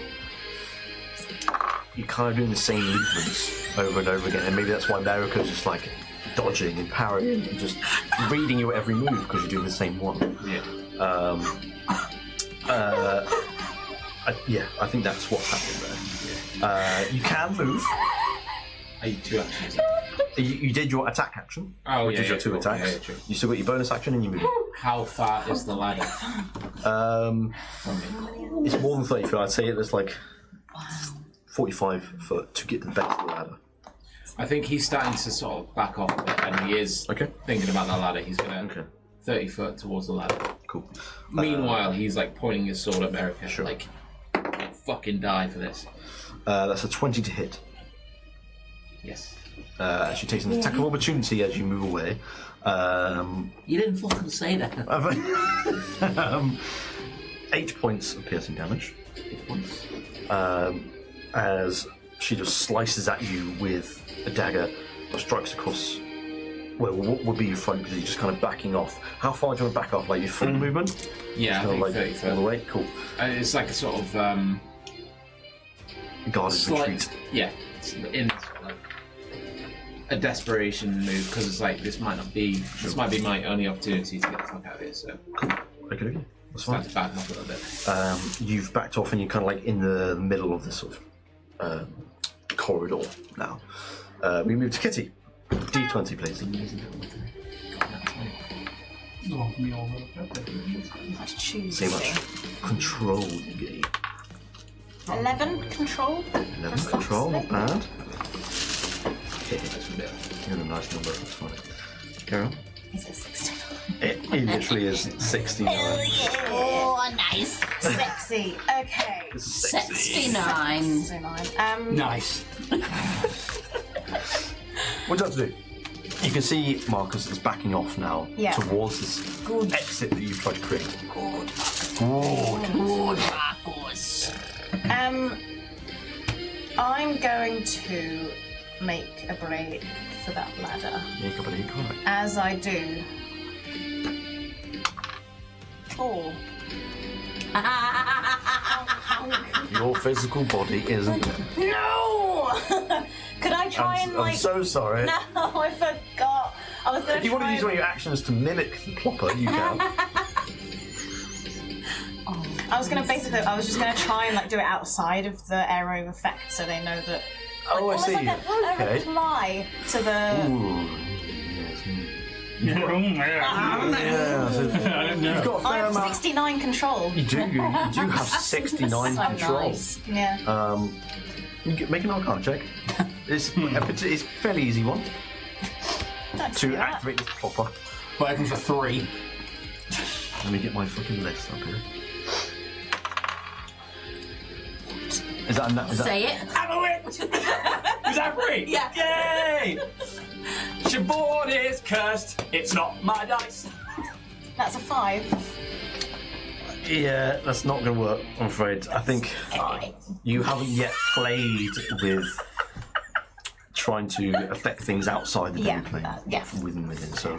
You're kind of doing the same movements over and over again, and maybe that's why Merika's just like dodging and parrying and just reading your every move because you're doing the same one. Yeah. I think that's what's happening there. You can move. Are you 2 actions? You did your attack action, Oh, which yeah, is your yeah, 2 cool. attacks. Yeah, true. You still got your bonus action and you move. How far is the ladder from me? It's more than 30 feet. I'd say it's like 45 foot to get to the base of the ladder. I think he's starting to sort of back off a bit, and he is thinking about that ladder. He's going to 30 foot towards the ladder. Cool. Meanwhile, he's like pointing his sword at Merika. Sure. Like, I'll fucking die for this. That's a 20 to hit. Yes. She takes an attack of opportunity as you move away. You didn't fucking say that. 8 points of piercing damage. 8 points. As she just slices at you with a dagger that strikes across. Well, what would be your front because you're just kind of backing off. How far do you want to back off? Like your full movement? Yeah, I Just think kind of 30 like foot. all the way. Cool. It's like a sort of Guarded retreat. yeah, it's in sort of like a desperation move because it's like this might be my only opportunity to get the fuck out of here. So Cool. Okay. That's fine. start to back off a little bit. You've backed off and you're kind of like in the middle of this sort of corridor now. We move to Kitty. D20, please. Let's choose. See how much control you gain. 11 control. 11 control, not bad. Hit this a bit. You're a nice number, that's fine. Carol? Is it 69? It literally is 69. Oh, nice. Sexy. Okay. This is sexy. 69. 69. Nice. What do you have to do? You can see Marcus is backing off now towards this exit that you've tried to create. Good, Marcus. I'm going to make a break for that ladder. Make a break, alright. As I do. 4. Your physical body isn't it? No! Could I try I'm so sorry. No, I forgot. I was going to. If you want to use one of your actions to mimic the plopper, you can. I was just going to try and do it outside of the arrow effect, so they know that. Oh, I see. Like a reply to the. Ooh. Yes. You've got a I fair have amount. 69 control. You do have 69 So control. nice. Yeah. Make an Arcana check. It's a fairly easy one Don't to do that. activate this plopper. But I can for 3. Let me get my fucking list up here. Is that Say it. Have a witch! Is that 3? Yeah. Yay! Your board is cursed. It's not my dice. That's a 5. Yeah, that's not going to work, I'm afraid. I think you haven't yet played with trying to affect things outside the demiplane. Within. So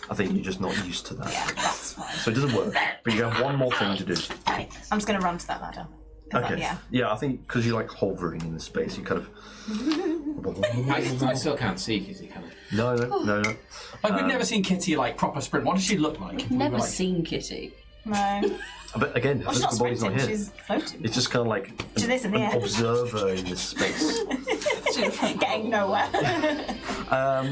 I think you're just not used to that. Yeah, that's fine. So it doesn't work. But you have one more thing to do. Okay, I'm just going to run to that ladder. Okay. Yeah, I think because you're hovering in the space, you kind of. I still can't see Kitty, can I? No. We've never seen Kitty proper sprint. What does she look like? Never seen Kitty. No. But again, her She's not physical body's not sprinting, here. she's floating. It's just kind of She lives in the an air. observer in this space. Getting nowhere.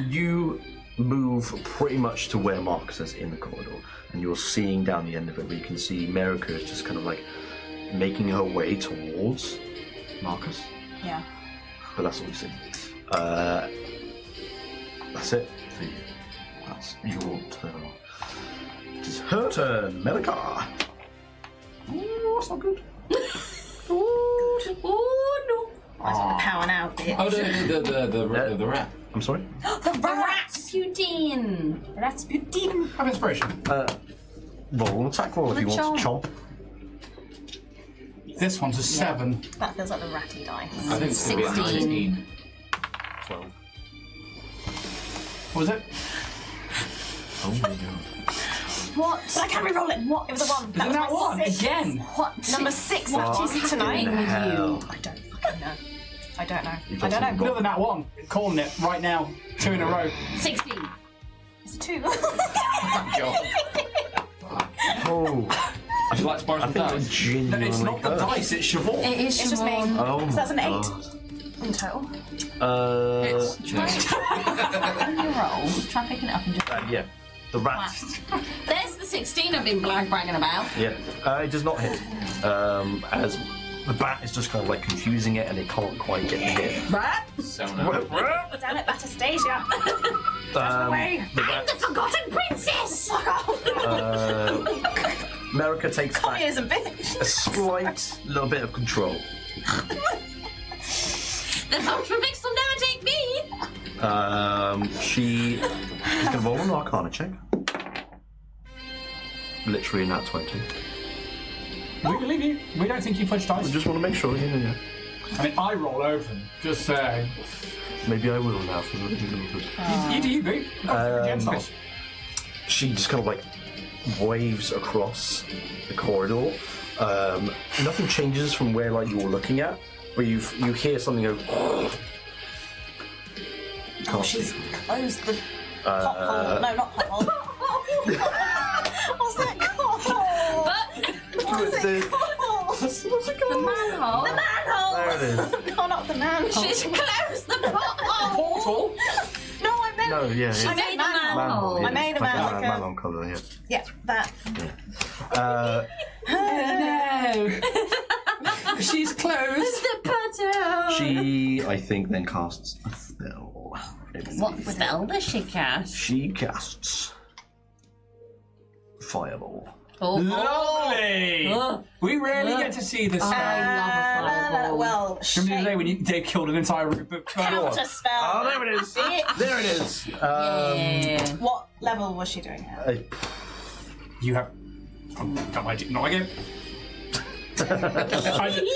You move pretty much to where Marcus is in the corridor, and you're seeing down the end of it where you can see Merika is just kind of making her way towards Marcus. Yeah. But that's all you see. That's it for you. That's your turn. It is her turn, Merika. Ooh, that's not good. Oh no. I just want to power now, bitch. Oh, the rat. I'm sorry? The Ratsputin. Ratsputin. Have inspiration. Roll an attack roll if you want to chomp. This one's a 7. That feels like the ratty dice. I think it's going to be a 19. 12. What was it? Oh my god. What? But I can't re-roll it. What? It was a 1. Is it that was my one? 6. Again? What? Number 6 What matches is tonight. happening with Hell. you? I don't fucking know. I don't know. You've I got don't some know. Another nat 1. Calling it right now. 2 in a row. 16. It's a 2. Oh, Would you like to borrow I some think I'm dice? genuinely It's not the cursed. dice, it's Siobhan. It is It's just me. Siobhan. Oh So that's an my 8 God. in total. On your roll, try picking it up and just. Yeah, the rat. There's the 16 I've been bragging about. Yeah, it does not hit. As the bat is just kind of confusing it, and it can't quite get the hit. Right? So no. Damn it, Batastasia. away. The I'm rat, the forgotten princess! Fuck off. Merika takes back Communism, bitch. a slight little bit of control. The Ultramix will never take me! She is going to roll an Arcana check. Literally nat 20. We believe you. We don't think you fudged I dice. just want to make sure, yeah. I mean, I roll over them. Just saying. Maybe I will now for the little bit. You do you, boo. She just kind of waves across the corridor. Nothing changes from where you're looking at, but you hear something go. Can't She's see. closed the pothole. No, not pothole. What's that called? What's it called? What's it The called? manhole. The manhole! There it is. No, not the manhole. She's closed the pothole! Portal. No, I meant. No, yeah. She I made made a manhole. manhole. yeah. I made a Like man- like a- Malon colour, yeah. Yeah, that. No. She's closed. The pothole! She, I think, then casts a spell. What spell does she cast? She casts Fireball. Lovely. We rarely get to see this. I love a fireball. Well, Remember the day when Dave killed an entire book? counter spell. Oh, there it is. There it is. Yeah. What level was she doing it? You have. Not again. I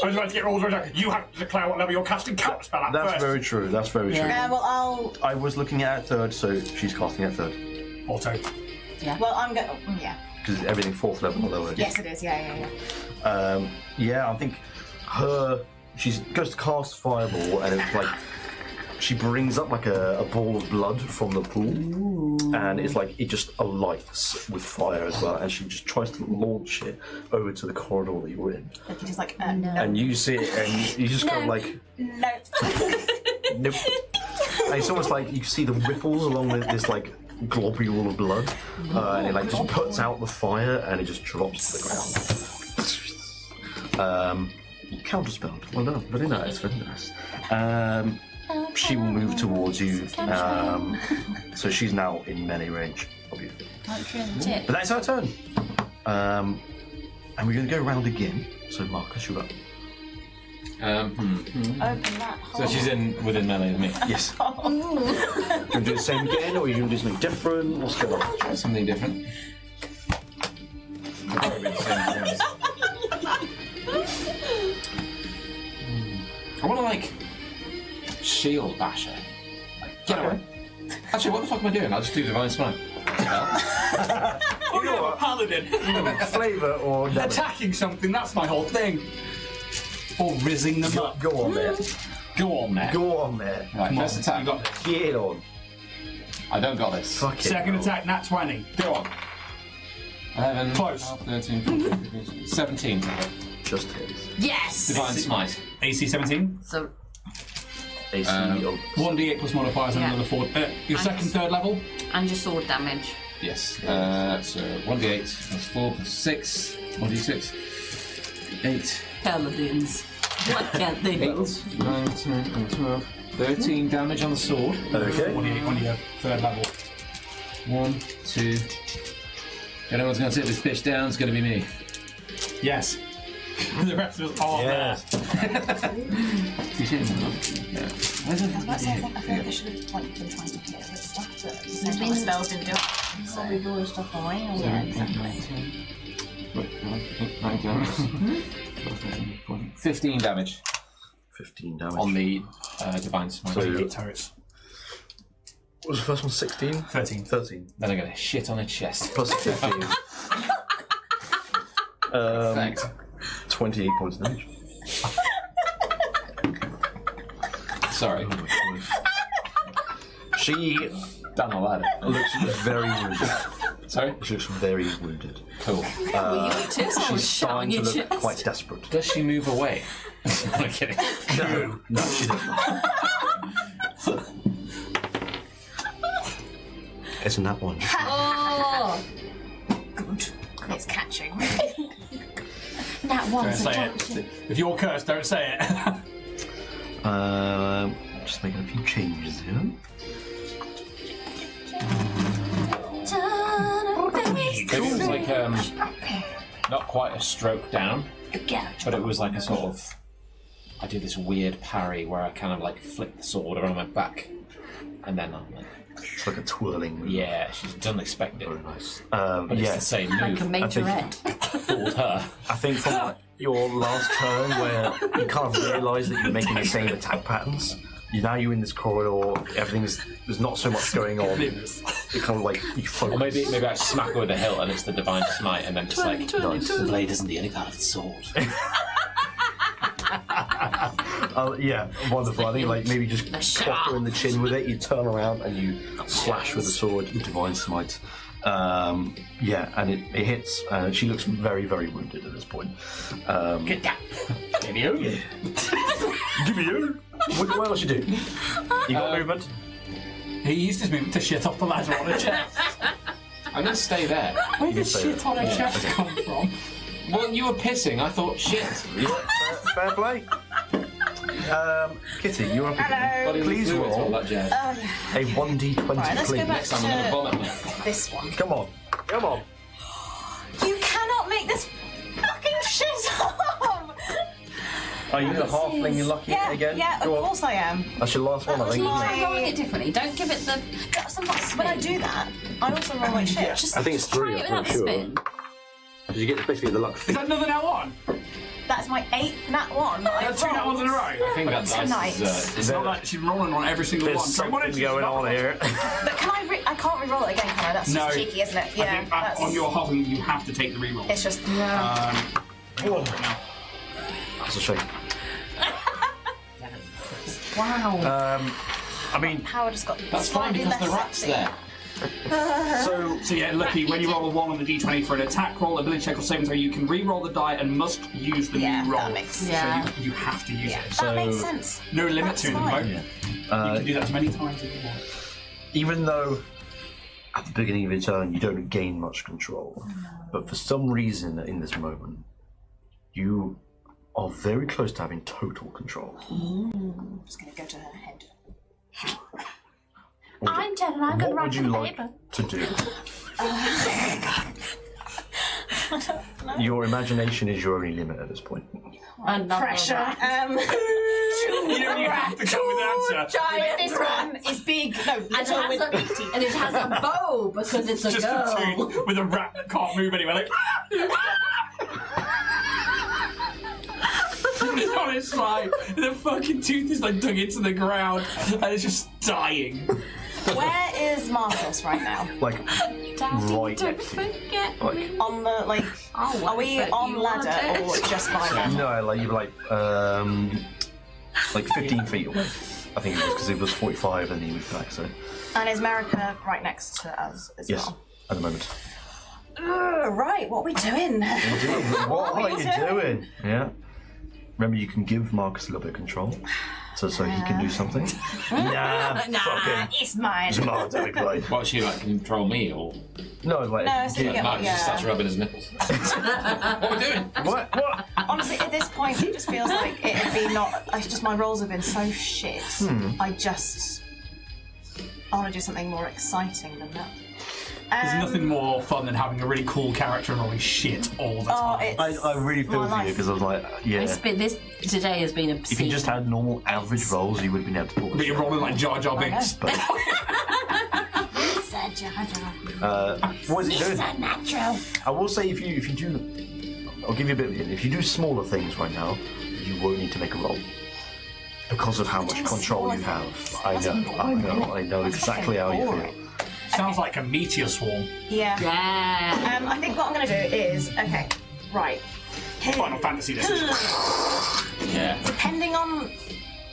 was about to get all the You have to declare what level you're casting counterspell at That's first. very true. That's very true. Well, I was looking at third, so she's casting at third. Auto. I'm going. Yeah. Because everything fourth level or lower. Yes, it is. Yeah. Yeah, I think she goes to cast fireball, and it's like she brings up like a ball of blood from the pool, and it's like it just alights with fire as well, and she just tries to launch it over to the corridor that you're in. Like you're just like, no. And you see it, and you just kind of like, no. nope. And it's almost like you can see the ripples along with this like globule of blood, and it like just puts out the fire, and it just drops to the ground. Counterspell. Well done. Very nice. Very nice. She will move towards you. So she's now in melee range of you. But that's our turn. And we're going to go around again. So Marcus, you're up. Open that hole. So she's within melee of me. Yes. You want to do the same again, or you want to do something different? What's going on? Try something different. It'll probably be the same as I want to like shield basher. Like, get away. Actually, what the fuck am I doing? I'll just do divine smite. Oh, you're a paladin. Flavour or damage? Attacking something, that's my whole thing. Or rizzing them up. Go on there. Go on there. Go on there. Right, Come first on, attack. you got this. Get it on. I don't got this. Fuck it. Second attack, nat 20. Go on. 11, Close. 12, 13, 14, 15, 17. Just hits. Yes! Divine smite. AC 17. So, AC of 1d8 plus modifiers and Yeah. another 4. Your second, third level? and your sword damage. Yes. So 1d8 plus 4 plus 6. 1d6. 8. Paladins. What can't they 8, do? 9, 10, 11, 12. 13 damage on the sword. Okay. 1d8 on your third level. 1, 2. If anyone's going to take this bitch down, it's going to be me. Yes. The rest of us are Yeah. You see him? Yeah. Where's I was about to say, I think they should have like, been trying to hit it with stuff that the spells didn't do it. So we do stuff around. Yeah, exactly. 15 damage 15 damage. on the divine smite. So- there. Turrets. What was the first one? 16? 13. 13. Then I'm going to shit on its chest. Plus 15. Perfect. 28 points of damage. Sorry. She Done all that. looks very wounded. Sorry? She looks very wounded. Cool. Were you too? Someone She's shot on starting to your look chest. quite desperate. Does she move away? I'm kidding. No, she doesn't. Isn't that one? Oh! Good. It's catching. That Don't one's a say junction. it. If you're cursed, don't say it. Just making a few changes here. It was like not quite a stroke down, but it was like a sort of. I do this weird parry where I kind of like flick the sword around my back, and then I'm like, It's like a twirling. yeah, she doesn't expect it, Very nice. but it's Yeah, the same Like a move. majorette. Fooled her. I think from like, your last turn where you kind of realise that you're making the same attack patterns. You're in this corridor. There's not so much going on. You're kind of like you focus. Or maybe I smack her with a hilt and it's the divine smite, and then just like Nice. the blade isn't the only part of the sword. Yeah, wonderful. I think like maybe just clock her in the chin with it. You turn around and you slash with the sword. Divine smite. Yeah, and it hits. She looks very, very wounded at this point. Get down. Give me over. Give me you. What else you do? You got movement. He used his movement to shit off the ladder on her chest. I'm gonna stay there. Where did say shit on her chest come from? Well, you were pissing. I thought shit. Yeah, fair play. Kitty, you're up again. Bodily Please fluids, all roll that jazz. a 1d20, Right, let's go please. back Next time I'm gonna vomit. this one. Come on. Come on. You cannot Are you the halfling you're lucky Yeah, again? yeah, Go of on. course I am. That's your last one, I think. Try rolling it differently. Don't give it the. Sometimes when I do that, I also roll like shit. Just I think it's try 3, it I'm without the sure. spin. Did you get basically the luck? Is that another now on? That's my 8th nat 1 that That's 2 nat ones in a row. I think that Tonight. dice is. It's not like she's rolling on every single There's one. So why don't something you going just on here. But can I can't re-roll it again, can I? That's No. just cheeky, isn't it? Yeah. I think that's, on your halving you have to take the reroll. It's just That's a shame. wow. I mean, Howard just got That's fine slightly because the less rat's sexy. there. So yeah, lucky when you roll a 1 on the d20 for an attack roll, ability check or saving throw, you can re-roll the die and must use the Yeah, new roll. that makes So Yeah. you have to use it. That makes sense. No limit That's to them, fine. right? You can do that as many times as you want. even though at the beginning of your turn you don't gain much control, but for some reason in this moment, you are very close to having total control. I'm just gonna go to her head. I'm Jen and I'm going to What write would some you like paper. to do? Your imagination is your only limit at this point. Another Pressure. rat. You don't even have to come with an answer. Giant This rat. one is big. No, And it, little has with a, big teeth. and it has a bow because it's a Just a girl. tooth with a rat that can't move anywhere. Like, it's on its side. The fucking tooth is like dug into the ground and it's just dying. Where is Marcus right now? Like, Daddy, right don't next to you. forget Like, me. On the like. Oh, Are we but on you want ladder it. or just by them? no, like you're like 15 feet away. I think it was because it was 45 and he was back. So And is Merika right next to us as yes, well? at the moment. Right, what are we doing? What are you doing? doing? Yeah. Remember, you can give Marcus a little bit of control, so he can do something. Nah, fucking. It's mine. It's my demiplane. What, she like control me or No, like. No, so you get Mark just starts yeah. rubbing his nipples? What are we doing? What? What? Honestly, at this point, it just feels like it'd be not. Like, just my roles have been so shit. I want to do something more exciting than that. There's nothing more fun than having a really cool character and rolling shit all the time. It's I really feel my for you life. because I was like, yeah. This today has been If obscene. you just had normal average rolls, you would have been able to pull But this you're off. rolling like Jar Jar Binks. But what is it doing? natural. I will say if you do, I'll give you a bit of a hint. If you do smaller things right now, you won't need to make a roll because of how much control you have. I know exactly how you feel. Sounds like a meteor swarm. Yeah. Yeah. I think what I'm going to do is right. Final Fantasy decision. Yeah. Depending on,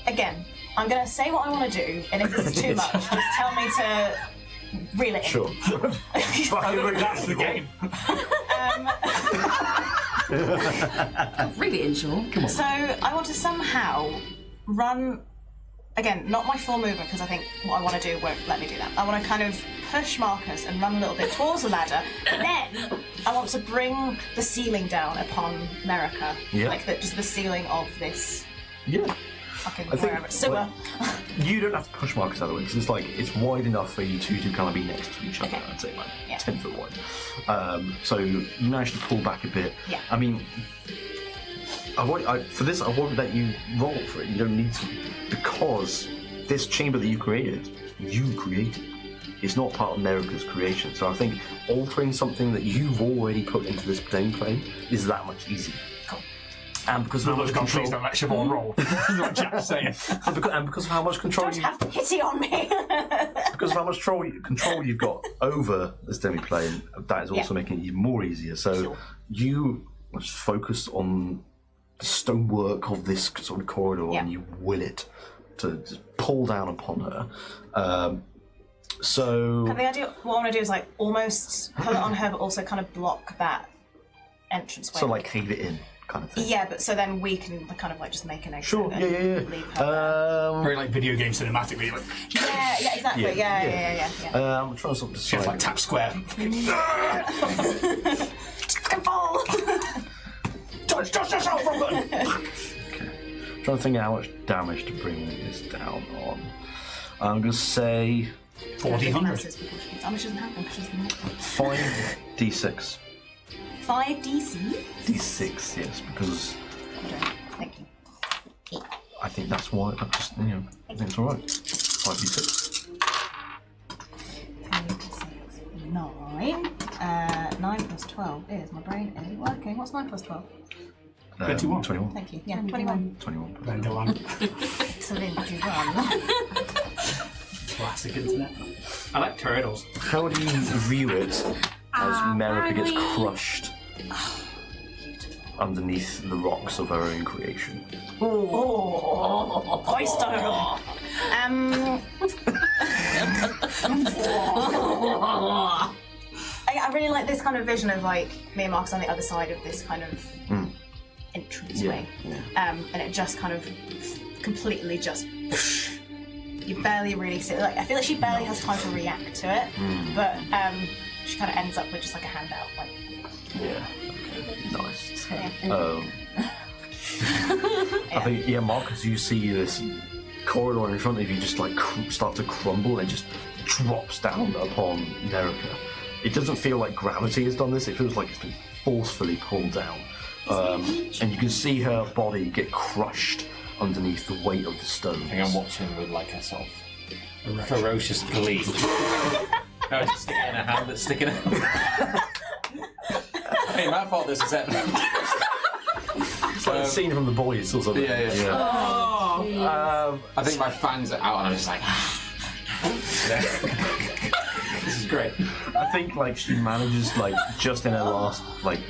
again, I'm going to say what I want to do, and if this is too much, just tell me to reel it in. Sure. That's the game. Really unsure. Come on. So I want to somehow run, again, not my full movement, because I think what I want to do won't let me do that. I want to kind of push Marcus and run a little bit towards the ladder, but then I want to bring the ceiling down upon Merika. Yeah. Like just the ceiling of this Yeah. fucking I think, wherever. Sewer. You don't have to push Marcus out of the way because it's wide enough for you two to kind of be next to each other. Okay. I'd say like Yeah. 10 foot wide. So you managed to pull back a bit. Yeah. I mean, for this, I won't let you roll for it. You don't need to because this chamber that you created. It's not part of Merika's creation. So I think altering something that you've already put into this demiplane is that much easier. Cool. And because of how much Please control, don't let Siobhan roll. That's what Jack's saying. and because of how much control Don't have pity on me. because of how much control you've got over this demiplane, that is also making it even more easier. So Sure. you just focus on the stonework of this sort of corridor and you will it to just pull down upon her. So The idea, what I want to do is like almost pull it on her, but also kind of block that entranceway. so like cave it in kind of thing. Yeah, but so then we can kind of like just make an exit. Sure. and Yeah. Leave her Very like video game cinematic, where you're like, yeah, exactly. Yeah. I'm trying to sort of it's decide. like tap square. Fall. Touch yourself, Robert! Trying to think how much damage to bring this down on. I'm going to say 1400. How much doesn't happen because she's the 5d6. 5 DC. D6, yes, because Thank you. I think that's why. I just, I think it's all right. 5d6. 9. 9 plus 12 is, my brain ain't working. What's 9 plus 12? 21. 21. Thank you. Yeah, 21. 21. 21. 21. Classic internet. I like turtles. How do you view it as Merika gets crushed underneath the rocks of her own creation? Oyster! I really like this kind of vision of like me and Marcus on the other side of this kind of entranceway. And it just kind of completely just you barely really see like I feel like she barely has time to react to it, but she kind of ends up with just like a handout like Nice. yeah. I think Marcus, you see this corridor in front of you just like start to crumble and just drops down upon Merika. It doesn't feel like gravity has done this, it feels like it's been forcefully pulled down. And you can see her body get crushed underneath the weight of the stone. I think I'm watching with like a sort of ferocious glee. No, it's just sticking in a hand that's sticking out. Hey, my fault this is happening. It's like a scene from The Boys or something. Yeah. I think my fangs are out and I'm just like... This is great. I think like she manages like just in her last like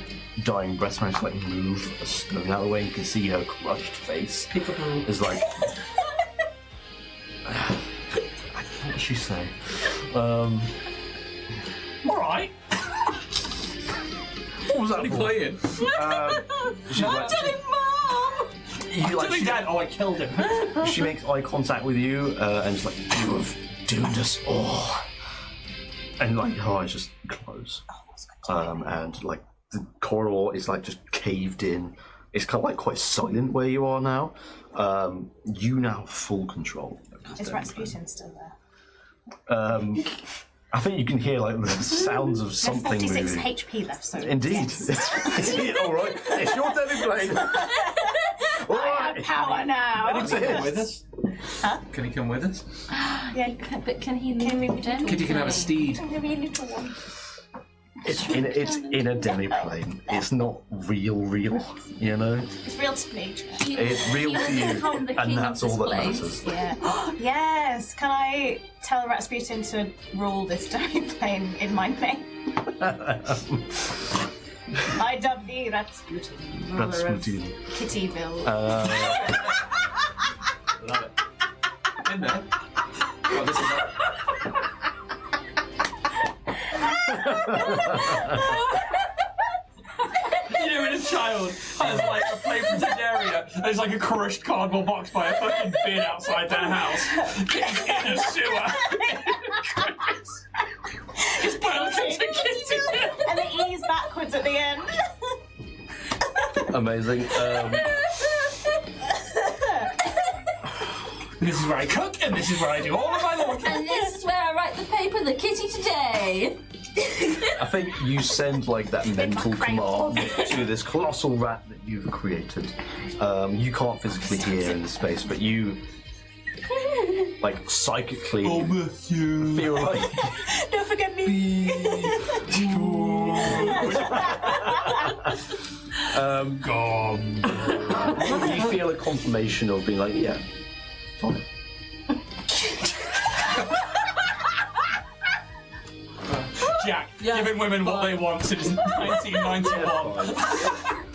dying breath managed to like move a stone out of the way. You can see her crushed face is like what did she say? Alright. What was that for? Playing. She's like, Mom! you, like, Dad, oh, I killed him. she makes eye contact with you and it's like, you have doomed us all. And like her eyes just close. And like the corridor is like just caved in. It's kind of like quite silent where you are now. You now have full control. Is Ratsputin still there? I think you can hear like the sounds of something 46 moving. HP left, so Indeed. All right. It's your demiplane. All right. power now. Can he come with us? Huh? Can he come with us? Yeah, but can he move gentle? Kitty can have a steed. I'm gonna be a little one. It's in a demiplane. It's not real, you know? It's real to me. It's real to you, and that's all that matters. Yeah. Yes. Can I tell Ratsputin to rule this demiplane in my name? I dub thee Ratsputin, ruler of Ratsputin. Kittyville. Love it. In there. Oh, this is not... You know, when a child has like a play pretend area, and there's like a crushed cardboard box by a fucking bin outside their house in a sewer. It's welcome to Kitty. And they ease backwards at the end. Amazing. This is where I cook, and this is where I do all of my laundry. And this is where I write the paper, the kitty today. I think you send like that mental command to this colossal rat that you've created. You can't physically hear in the space, but you like psychically feel like Don't forget me. you feel a confirmation of being like, yeah, fine. Jack, giving women what they want since 1991.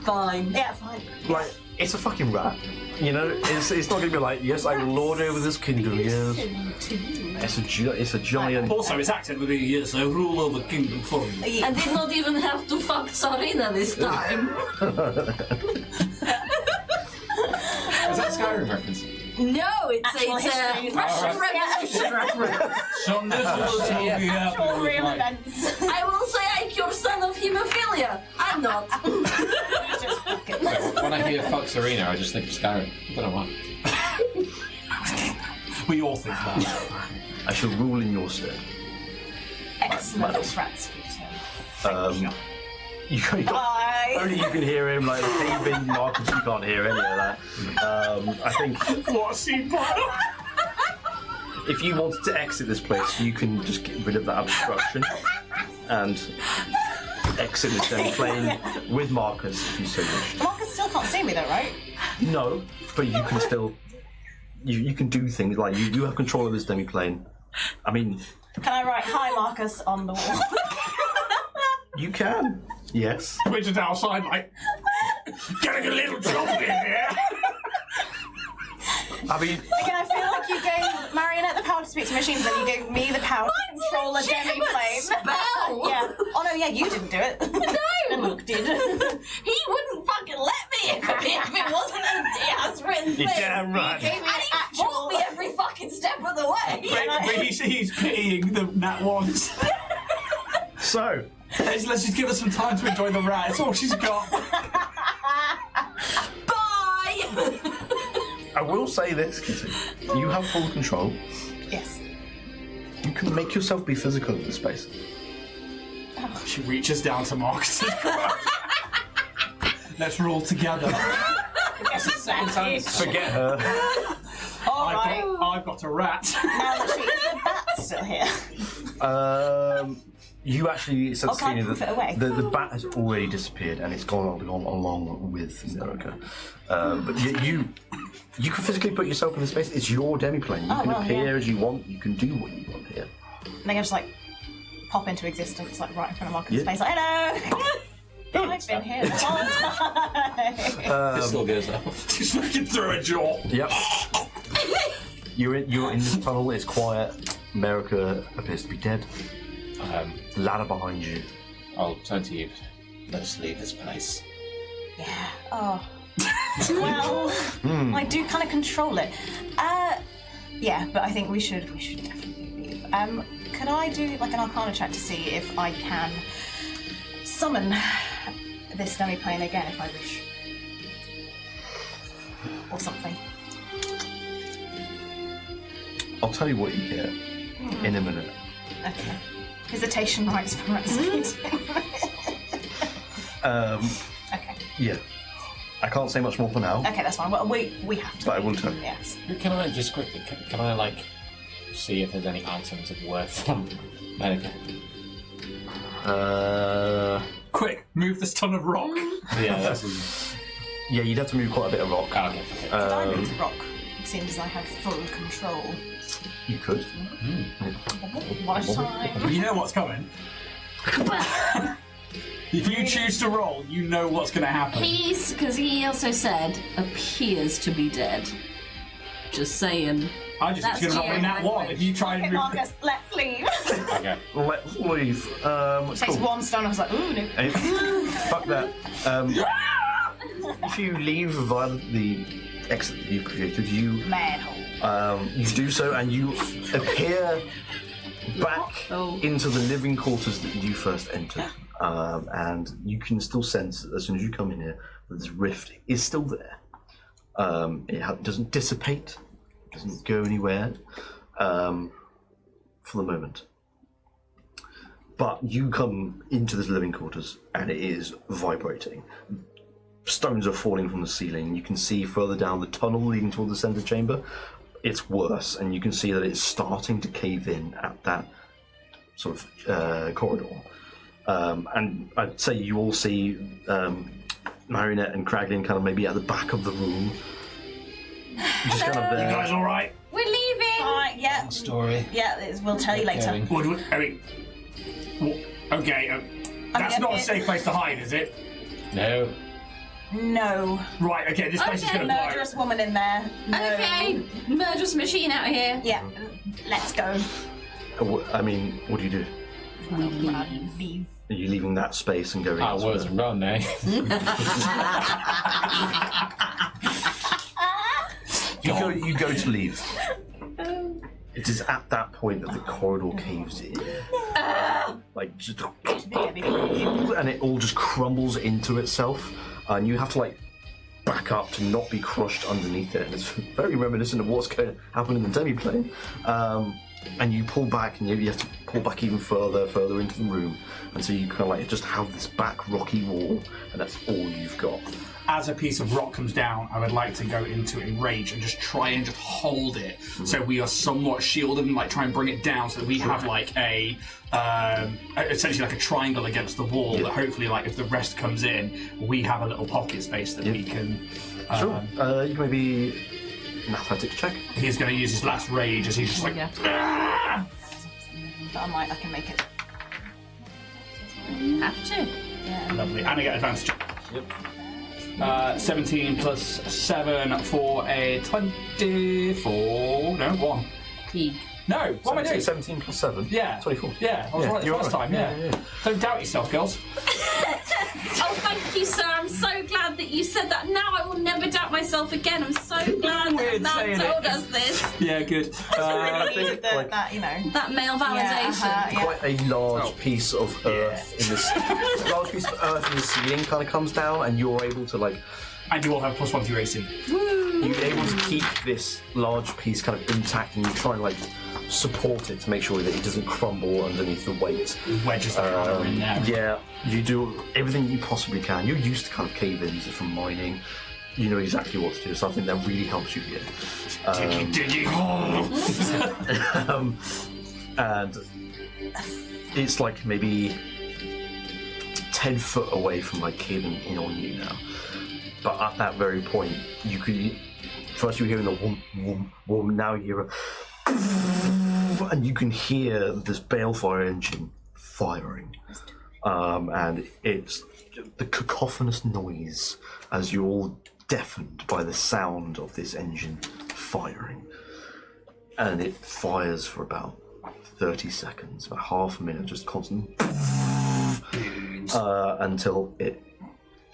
Fine. Yeah, fine. Like, it's a fucking rat. You know, it's not going to be like, yes, I lord over this kingdom. Yes, it's a giant. Also, his accent would be, yes, I rule over kingdom for you. I did not even have to fuck Sarina this time. Is that Skyrim reference? No, it's Actual a history. Russian Revolution. Some this will be happening All with real my... events. I will say I cure son of hemophilia. I'm not. Just fuck it. When I hear Fox Arena, I just think of Skyrim. I don't know why. We all think that. I shall rule in your stead. Excellent Ratsputin. You got die. Only you can hear him, like the cave-in Marcus, you can't hear any of that. I think What a scene pile! if you wanted to exit this place, you can just get rid of that obstruction and exit this demiplane with Marcus if you so wish. Marcus still can't see me though, right? No, but you can still... You can do things, like you have control of this demiplane. I mean... Can I write "Hi Marcus" on the wall? You can. Yes. We're just outside, like, getting a little job in here. I mean... Again, I feel like you gave Marionette the power to speak to machines, and you gave me the power to control a demiplane. Spell! Yeah. Oh no, yeah, you didn't do it. No! Luke did. He wouldn't fucking let me if it wasn't a written thing. Yeah, right. Gave me And he fought me every fucking step of the way. But he's pitying the nat ones. So... Let's just give her some time to enjoy the rat. It's all she's got. Bye! I will say this, Kitty. You have full control. Yes. You can make yourself be physical in this space. She reaches down to Marcus. Let's roll together. Forget her. Alright. I've got a rat. Now that she is the bat still here. You actually said can I Selena, poof it away? the bat has already disappeared and it's gone along with Merika. But you can physically put yourself in the space. It's your demiplane. You can appear as you want. You can do what you want here. And they can just like pop into existence, like right in front of Marcus' Yeah. face. Like, hello. I've been here the whole time. It still goes up. She's looking through a jaw. Yep. You're in this tunnel. It's quiet. Merika appears to be dead. Ladder behind you. I'll turn to you. Let us leave this place. Yeah. Oh. Well, I do kind of control it. Yeah, but I think we should definitely leave. Could I do like an Arcana check to see if I can summon this demiplane again if I wish, or something? I'll tell you what you get in a minute. Okay. Visitation rights for Ratsputin. Okay. Yeah. I can't say much more for now. Okay, that's fine. Well, we have to. But I will tell. Yes. Can I just quickly, can I like see if there's any items of worth from Merika? Quick, move this ton of rock. Yeah, that's... Yeah, you'd have to move quite a bit of rock. Okay. Could I move the rock? It seems I have full control. You could. One time. You know what's coming. If you choose to roll, you know what's going to happen. Because he also said, appears to be dead. Just saying. I just That's going to roll in that one. If you try and Okay, move. Marcus, let's leave. Okay. Let's leave. Takes Cool. one stone. I was like, ooh, no. Fuck that. If you leave via the exit that you've created, you do so and you appear back into the living quarters that you first entered. And you can still sense as soon as you come in here that this rift is still there. It doesn't dissipate, doesn't go anywhere for the moment. But you come into this living quarters and it is vibrating. Stones are falling from the ceiling. You can see further down the tunnel leading toward the center chamber. It's worse, and you can see that it's starting to cave in at that sort of corridor. And I'd say you all see Marionette and Kraglin kind of maybe at the back of the room. Just kind of there. You guys all right? We're leaving! Alright, yeah. Story. Yeah, we'll tell you later. Okay. Okay, that's not a safe place to hide, is it? No. No. Right, okay, this place is going to blow. Murderous woman in there. No. Okay, murderous machine out here. Yeah, let's go. I mean, what do you do? Leave. Are you leaving that space and going? Our words run, eh? You go to leave. It is at that point that the corridor caves in. Like, just, and it all just crumbles into itself. And you have to, like, back up to not be crushed underneath it. And it's very reminiscent of what's going to happen in the demiplane. and you pull back, and you have to pull back even further into the room, and so you kind of like just have this back rocky wall, and that's all you've got. As a piece of rock comes down, I would like to go into a rage and just try and just hold it, so we are somewhat shielded, and like try and bring it down, so that we have like a essentially like a triangle against the wall. That hopefully, like if the rest comes in, we have a little pocket space that we can. Sure. You can maybe athletics check. He's going to use his last rage as he's just like. Yeah. But I can make it. Have to. Yeah. Lovely, and I get advantage. Yep. 17 plus 7 for a 24. No, 1. Peak. No, what am I doing? 17 plus 7? Yeah. 24. Yeah, I was right the first time, yeah. Don't doubt yourself, girls. Oh, thank you, sir. I'm so glad that you said that. Now I will never doubt myself again. I'm so glad that Weird man saying told it. us this. Yeah, good. Really needed like- that, you know. That male validation. Yeah. Quite a large piece of earth in this large piece of earth in the ceiling kind of comes down, and you're able to like. And you all have +1 to your AC. You're able to keep this large piece kind of intact, and you try and like support it to make sure that it doesn't crumble underneath the weight. Wedges the counter in there. Yeah, you do everything you possibly can. You're used to kind of cave-ins from mining. You know exactly what to do, so I think that really helps you here. Diggy. And it's like maybe 10 foot away from like caving in on you now. But at that very point, you could first you were hearing the whoom, whoom, whoom. Now you hear a, and you can hear this balefire engine firing, and it's the cacophonous noise as you're all deafened by the sound of this engine firing, and it fires for about 30 seconds, about half a minute, just constant, until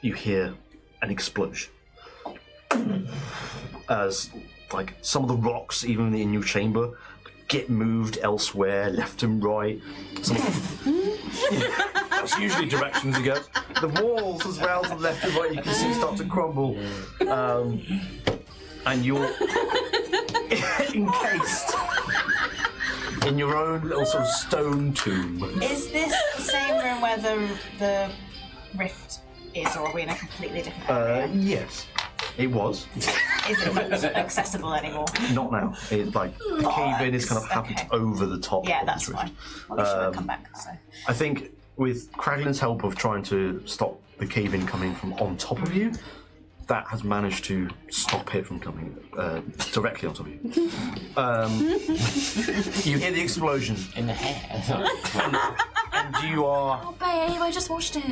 you hear an explosion as like some of the rocks even in your chamber get moved elsewhere, left and right. That's usually directions you go. The walls as well, to the left and right, you can see start to crumble, and you're encased in your own little sort of stone tomb. Is this the same room where the rift is, or are we in a completely different area? Yes, it was. Is it not accessible anymore? Not now. It's like the cave-in is kind of happened okay. over the top. Yeah, of that's this rift. fine. Well, we should have come back, so. I think with Kraglin's help of trying to stop the cave-in coming from on top of you, that has managed to stop it from coming directly on top of you. You hear the explosion, In the hair. and you are Oh, babe, I just watched it.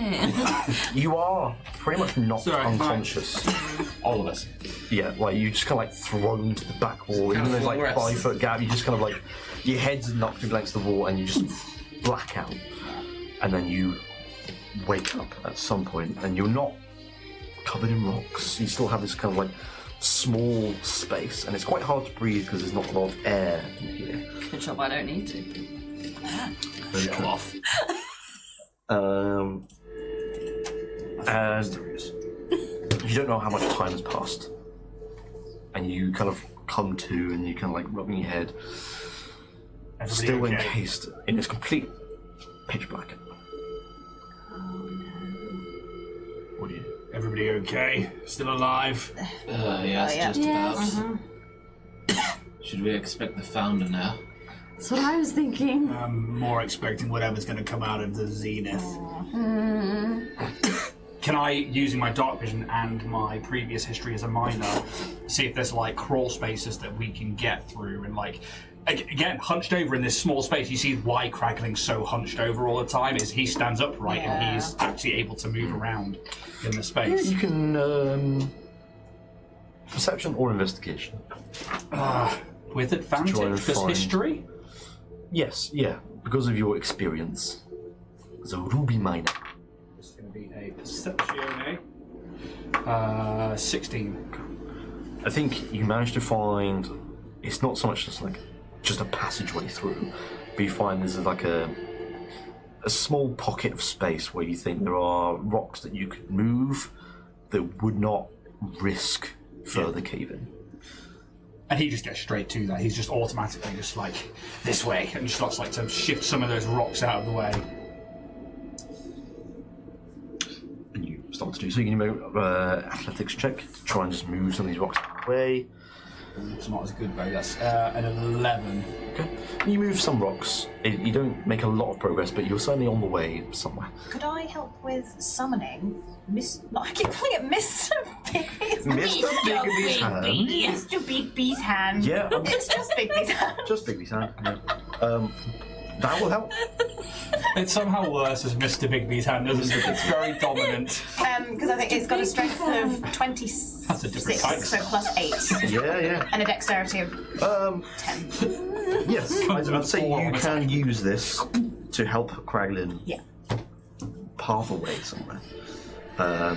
pretty much knocked Sorry, unconscious. All of us. Yeah, like you just kind of like thrown to the back wall, even though there's like Rest. 5 foot gap. You just kind of like your head's knocked against the wall, and you just black out, and then you wake up at some point, and you're not covered in rocks. You still have this kind of like small space, and it's quite hard to breathe because there's not a lot of air in here. Good job, I don't need to. Show off. And you don't know how much time has passed, and you kind of come to, and you kind of like rubbing your head, Everybody still okay? encased in this complete pitch black. What do you do? Everybody okay? Still alive? Yes, yeah. just Yes. about. Should we expect the founder now? That's what I was thinking. I'm more expecting whatever's going to come out of the zenith. Can I, using my dark vision and my previous history as a miner, see if there's like crawl spaces that we can get through and like, again, hunched over in this small space, you see why Kragling's so hunched over all the time is he stands upright and he's actually able to move around in the space. You can perception or investigation. With Try advantage, and because find- history? Yes, yeah, because of your experience as a ruby miner. It's going to be a perception, 16. I think you managed to find. It's not so much just a passageway through, but you find there's like a small pocket of space where you think there are rocks that you could move that would not risk further caving. And he just gets straight to that. He's just automatically just like this way, and just starts like to shift some of those rocks out of the way. And you start to do so. You can make athletics check to try and just move some of these rocks out of the way. It's not as good, though. That's an 11. Okay. You move some rocks. You don't make a lot of progress, but you're certainly on the way somewhere. Could I help with summoning I keep calling it Mr. Bigby's Mr. Bigby's hand. Mr. Bigby's hand. Yeah. It's just Bigby's hand. Just Bigby's hand. Yeah. That will help. It's somehow worse as Mr. Bigby's hand, isn't it? It's very dominant. Because I think it's got a strength of 26, That's a different type. so plus 8. Yeah. And a dexterity of 10. Yes. I'd say you can use this to help Kraglin Yeah. path away somewhere.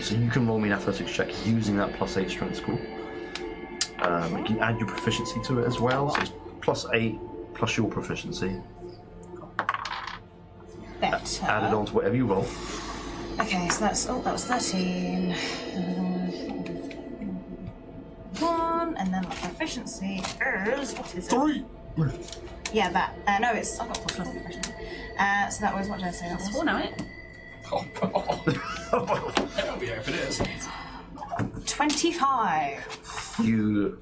So you can roll me an athletics check using that plus 8 strength score. You can add your proficiency to it as well. So it's plus 8 plus your proficiency. Better. Added on to whatever you roll. Okay, so that was 13. 1, and then my proficiency is, what is it? 3! Yeah, that. No, it's, I've got plus 1 proficiency. So that was, what did I say that was? 4 now, it. Oh, that'll be if it is. 25. You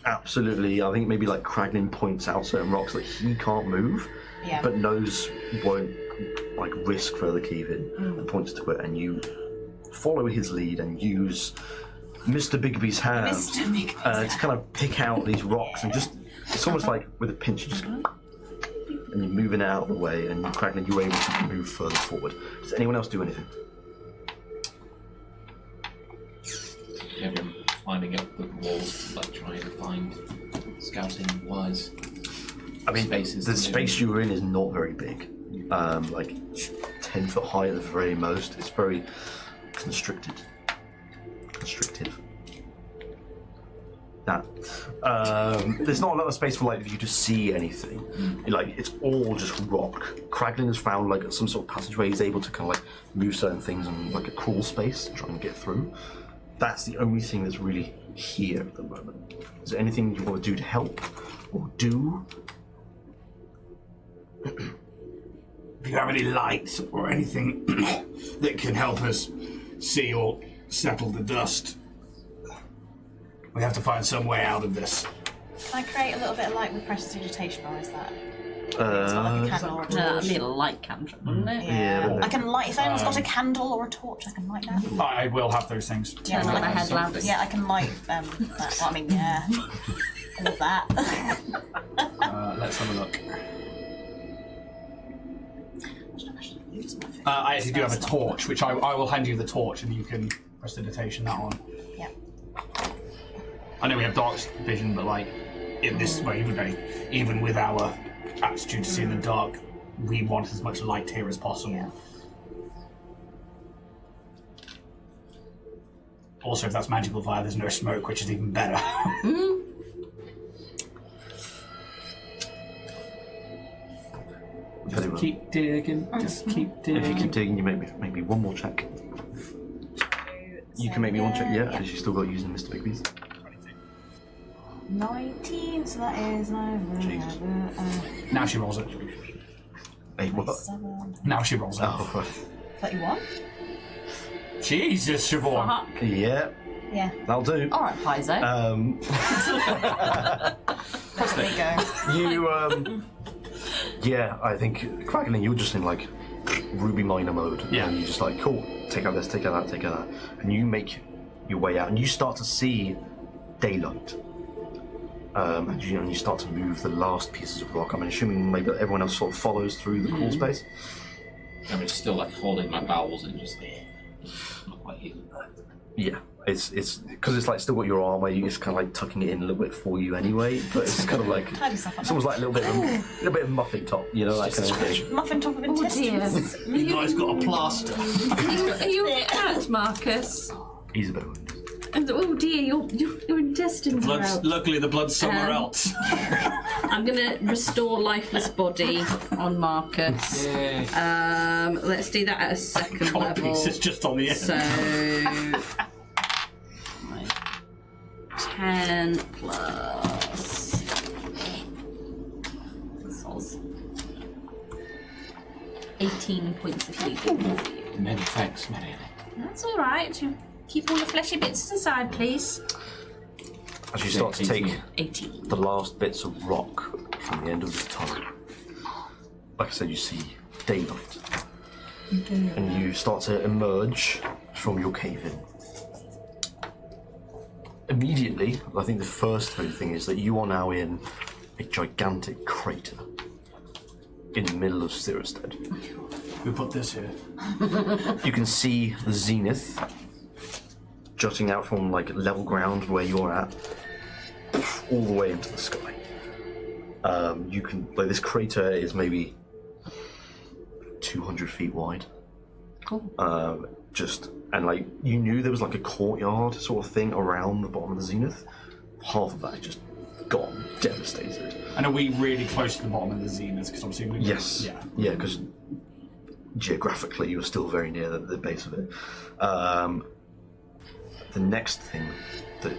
absolutely, I think maybe like Kraglin points out certain rocks that he can't move, Yeah. but knows won't like risk further keeping, and points to it, and you follow his lead and use Mr. Bigby's hand Mr. Bigby's to kind of pick out these rocks and just, it's almost like with a pinch, you just and you're moving out of the way, and Kraglin, you're able to move further forward. Does anyone else do anything? Everyone climbing up the walls, like trying to find scouting wise. I mean, spaces. the space you're in is not very big. Like 10 foot high at the very most. It's very constrictive. That there's not a lot of space for like you to see anything. Like it's all just rock. Kraglin has found like some sort of passageway. He's able to kind of like move certain things in like a crawl space to try and get through. That's the only thing that's really here at the moment. Is there anything you want to do to help or do? If you have any lights or anything that can help us see or settle the dust, we have to find some way out of this. Can I create a little bit of light with prestidigitation, or is that? It's not like a candle or a No, that'd torch. be a light cantrip, wouldn't it? Yeah, but I can light. If anyone's got a candle or a torch, I can light that. I will have those things. Turn on the headlamps. Yeah, I can light that. Well, I mean, yeah. All of that. Let's have a look. I actually do have a torch, which I will hand you the torch, and you can prestidigitation that on. Yeah. I know we have dark vision, but like in this way, even with our aptitude to see in the dark, we want as much light here as possible. Yeah. Also, if that's magical fire, there's no smoke, which is even better. very well. Keep digging, just keep digging. If you keep digging, you make me one more check. You can make me one check, yeah, because you still got using Mr. Bigby's. 19, so that is Now she rolls it. Hey, what? 7, Now she rolls it. Oh, right. 31. Jesus, Siobhan. Fuck. Yeah, Yeah. that'll do. Alright, Paizo. There you go. You, yeah, I think, Kraglin, you're just in like Ruby Miner mode. Yeah. And you're just like, cool, take out this, take out that, take out that. And you make your way out, and you start to see daylight. And you start to move the last pieces of rock. I'm assuming maybe everyone else sort of follows through the crawl space. I'm just still like holding my bowels and just like, not quite here. Yeah, it's because it's like still got your armor. You're just kind of like tucking it in a little bit for you anyway. But it's kind of like Tidy stuff up. it's almost like a little bit of muffin top, you know, that kind of thing. Muffin top of Oh dear. intestines. You guys got a plaster. Are you hurt, Marcus? He's a bit. Oh dear, your intestines are out. Luckily, the blood's somewhere else. I'm gonna restore lifeless body on Marcus. Yay. Let's do that at a second God, level. piece is just on the end. So 10 plus 18 points of healing for you. Many thanks, many. That's all right. Keep all the fleshy bits aside, please. As you start to take 18. the last bits of rock from the end of the tunnel, like I said, you see daylight. And you start to emerge from your cave-in. Immediately, I think the first thing is that you are now in a gigantic crater in the middle of Cyherested. Who put this here? You can see the zenith jutting out from like level ground where you're at, all the way into the sky. You can this crater is maybe 200 feet wide. Cool. And like you knew there was like a courtyard sort of thing around the bottom of the zenith. Half of that just gone, devastated. And are we really close to the bottom of the zenith? Because obviously we Yes. Yeah. Because geographically you're still very near the base of it. The next thing that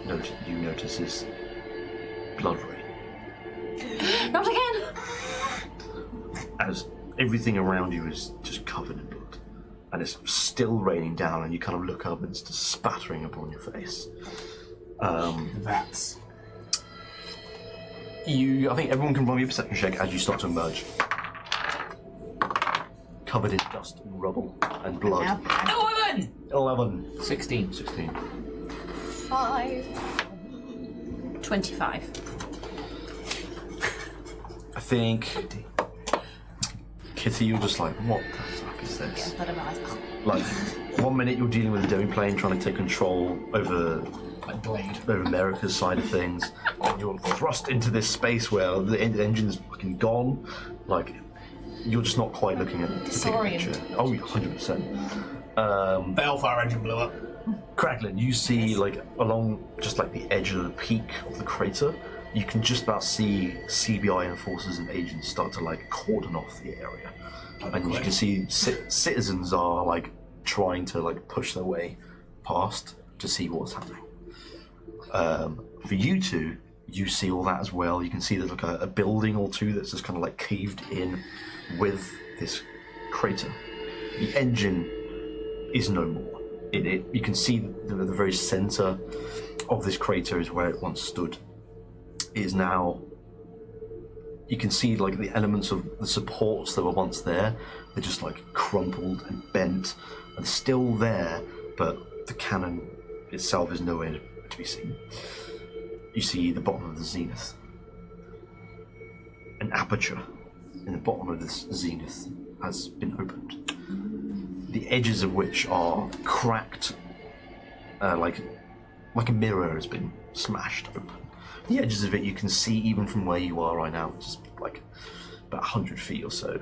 you notice is blood rain. Not again! As everything around you is just covered in blood. And it's still raining down, and you kind of look up and it's just spattering upon your face. That's... I think everyone can roll me a perception check as you start to emerge. Covered in dust and rubble and blood. 11! 16. 5. 25. I think... Kitty, you're just like, what the fuck is this? Like, 1 minute you're dealing with a demiplane trying to take control over Merika's side of things, and you're thrust into this space where the engine's fucking gone. Like, you're just not quite looking at the bigger picture. Oh, 100%. Balefire engine blew up. Cracklin, you see, like, along just like the edge of the peak of the crater, you can just about see CBI enforcers and agents start to like cordon off the area, and you can see citizens are like trying to like push their way past to see what's happening. For you two, you see all that as well. You can see there's like a building or two that's just kind of like caved in with this crater. The engine is no more. You can see the very center of this crater is where it once stood. Is now, you can see like the elements of the supports that were once there, they're just like crumpled and bent and still there, but the cannon itself is nowhere to be seen. You see the bottom of the zenith. An aperture in the bottom of this zenith has been opened. The edges of which are cracked, like a mirror has been smashed open. The edges of it you can see even from where you are right now, which is like about 100 feet or so,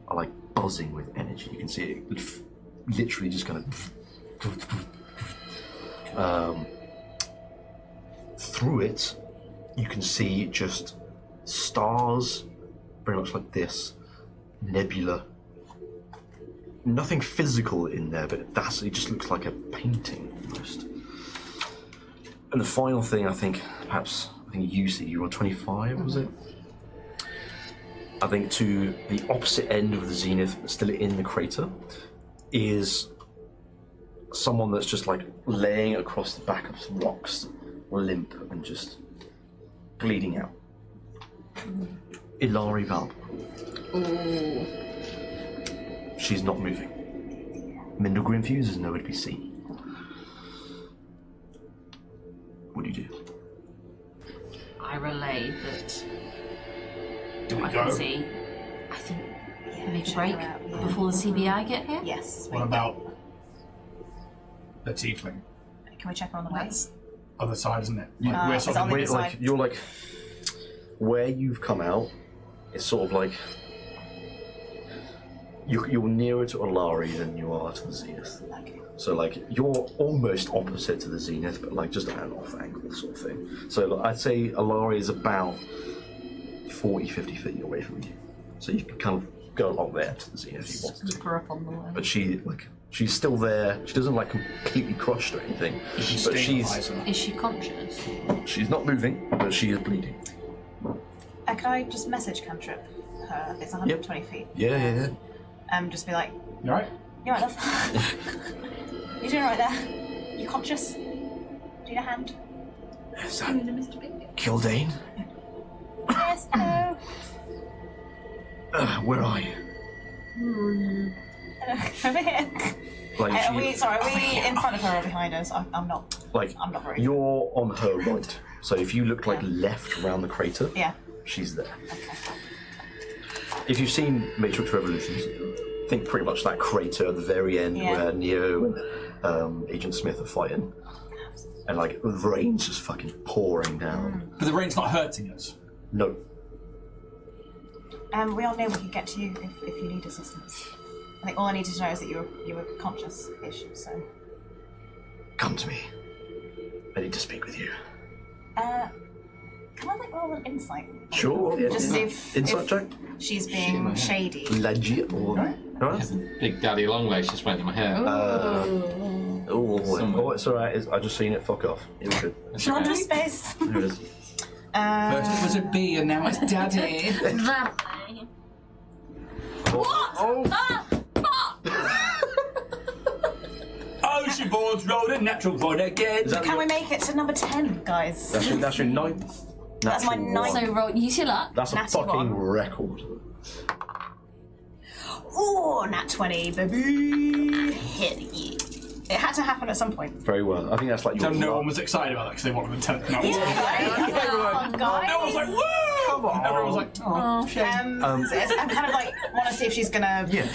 are like buzzing with energy. You can see it literally just kind of through it. You can see just stars, very much like this, nebula. Nothing physical in there, but it just looks like a painting almost. And the final thing, I think you see, you were 25, was it? I think to the opposite end of the zenith, still in the crater, is someone that's just like laying across the back of some rocks, limp and just bleeding out. Ilari Valb. Ooh. She's not moving. Mindle Grimfuse is nowhere to be seen. What do you do? I relay that. Do we I go? can see. I think make a check break her out, yeah. before the CBI get here. Yes. What about the tiefling? Can we check her on the way? That's Other side, isn't it? it's sort on of the Wait, other like side. you're like where you've come out. It's sort of like you're nearer to Olari than you are to the zenith. Okay. So like you're almost opposite to the zenith, but like just at an off angle sort of thing. So like, I'd say Olari is about 40-50 feet away from you. So you can kind of go along there to the zenith if you want to. her up on the way. But she's still there. She doesn't like completely crushed or anything. But Is she conscious? she's not moving, but she is bleeding. Can I just message cantrip her? It's 120 feet. Yeah. Just be like, You alright? you alright, love? You doing alright there? You conscious? Do you need a hand? Is that Kildane? Yes, hello. Where are you? Over here. Like, Are we in front of her or behind us? I'm not. like I'm not very. you're on her right. So if you look like left around the crater, Yeah. she's there. If you've seen Matrix Revolutions, think pretty much that crater at the very end where Neo and Agent Smith are fighting. And like the rain's just fucking pouring down. But the rain's not hurting us. No. We all know we can get to you if you need assistance. I think all I needed to know is that you were conscious-ish. So. Come to me. I need to speak with you. Can I like roll an insight? Sure. Yeah, Just see if Insight check. she's being shady. Legit. Alright. Big Daddy Longlegs just went in my hair. Oh, it's alright. I just seen it. Fuck off. It's good. Not to space. Here it is. First it was a B and now it's Daddy. Ocean boards rolled a natural one again. Can we make it to number 10, guys? That's your ninth. That's my natural ninth. one. So roll, use your luck. That's a Natty fucking one. record. Ooh, nat 20, baby. Hit you. It had to happen at some point. Very well. I think that's like your No one was excited about that because they wanted the 10th. No, Yeah, guys. Everyone was like, woo! Come on. Everyone was like, oh, shit. So I'm kind of like, want to see if she's gonna Yeah.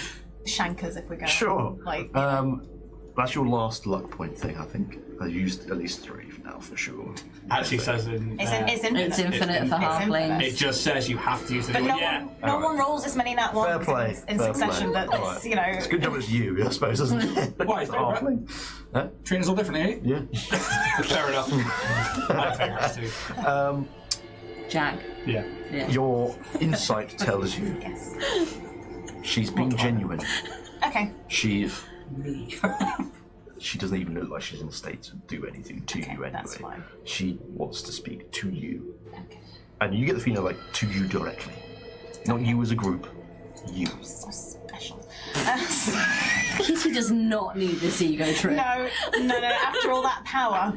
shank us if we go. Sure. Like, That's your last luck point thing, I think. I used at least 3 for now, for sure. Actually says in... it's infinite. It's infinite for It's halflings. It just says you have to use the But no, yeah. no one rolls as many nat Fair ones play. in fair succession play. that it's, Alright. you know. It's a good job it's you, I suppose, isn't it? Why, is that right? Halfling. Huh? Treating us all differently, eh? Yeah. Fair enough. My favourites too. Jack. Yeah. Yeah. Your insight tells you Yes. she's being genuine. Okay. She doesn't even look like she's in a state to do anything to you anyway. that's fine. She wants to speak to you. Okay. And you get the feeling like to you directly. Not you as a group. You. So special. Kitty does not need this ego trip. No. After all that power.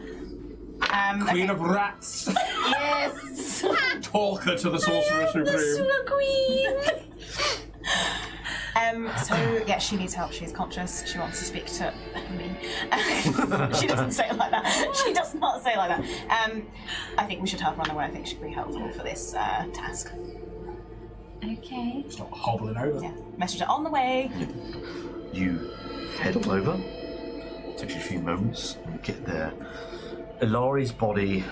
Queen of Rats. Yes. Talker to the Sorcerer Supreme. Queen. So yeah, she needs help. She's conscious. She wants to speak to me. She doesn't say it like that. She does not say it like that. I think we should help her on the way. I think she'd be helpful for this task. Okay. Stop hobbling over. Yeah. Message her on the way. You head on over. Takes you a few moments and you get there. Ilari's body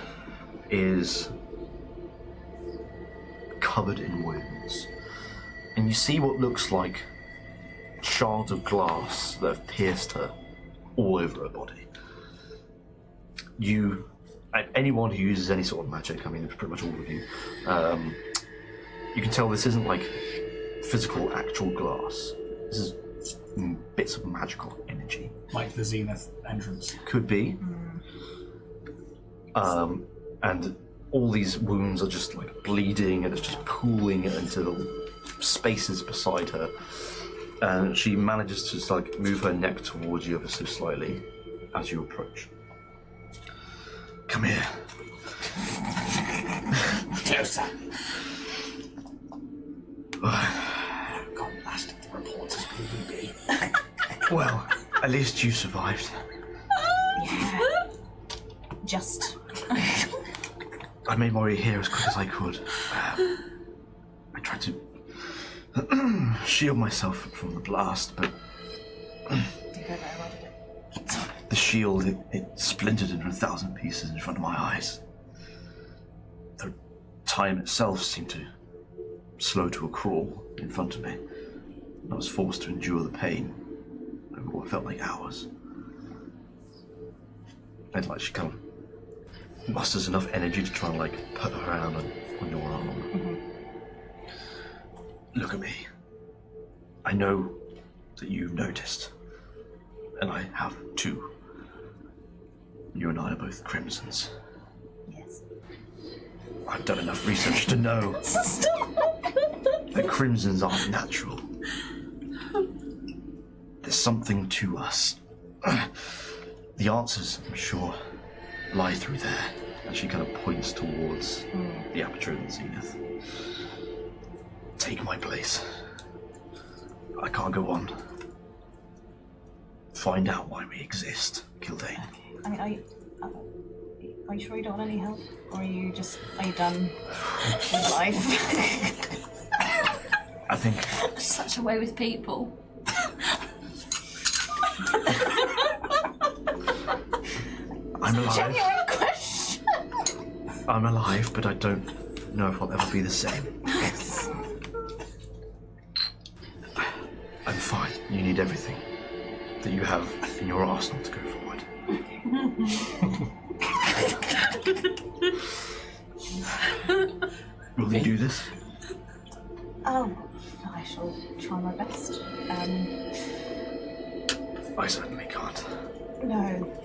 is covered in wounds. And you see what looks like shards of glass that have pierced her all over her body. Anyone who uses any sort of magic, I mean, pretty much all of you, you can tell this isn't like physical, actual glass. This is bits of magical energy. Like the Zenith entrance. Could be. And all these wounds are just like bleeding and it's just pooling into the spaces beside her. And she manages to just like move her neck towards you ever so slightly as you approach. Come here. Closer. God, last of the reports is PvP. Well, at least you survived. Yeah. Just. I made my way here as quick as I could. I tried to shield myself from the blast, but the shield, it splintered into 1,000 pieces in front of my eyes. The time itself seemed to slow to a crawl in front of me. I was forced to endure the pain over what felt like hours. And like she kind of musters enough energy to try and like put her hand on your arm. Mm-hmm. Look at me. I know that you've noticed, and I have too. You and I are both crimsons. Yes. I've done enough research to know that crimsons aren't natural. something to us. The answers, I'm sure, lie through there. And she kind of points towards the aperture in the zenith. Take my place. I can't go on. Find out why we exist, Kildane. Okay. I mean, are you sure you don't want any help? Or are you done with life? I think Such a way with people. I'm alive. Genuine question. I'm alive, but I don't know if I'll ever be the same. I'm fine. You need everything that you have in your arsenal to go forward. Will you do this? Oh, I shall try my best. I certainly can't. No.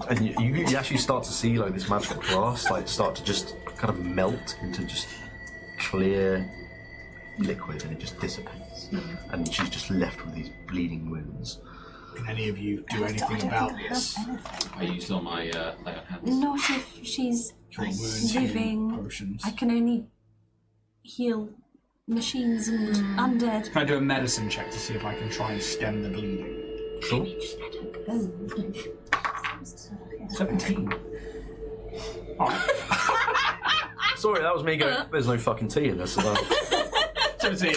And you actually start to see like this magical glass like start to just kind of melt into just clear liquid, and it just dissipates. And she's just left with these bleeding wounds. Can any of you do anything about this? I used all my lay on hands. Not if she's Wounds, living. healing potions. I can only heal machines and undead. Can I do a medicine check to see if I can try and stem the bleeding? Sure. Just let her go. 17. Alright. Sorry, that was me going. There's no fucking tea in this. 17.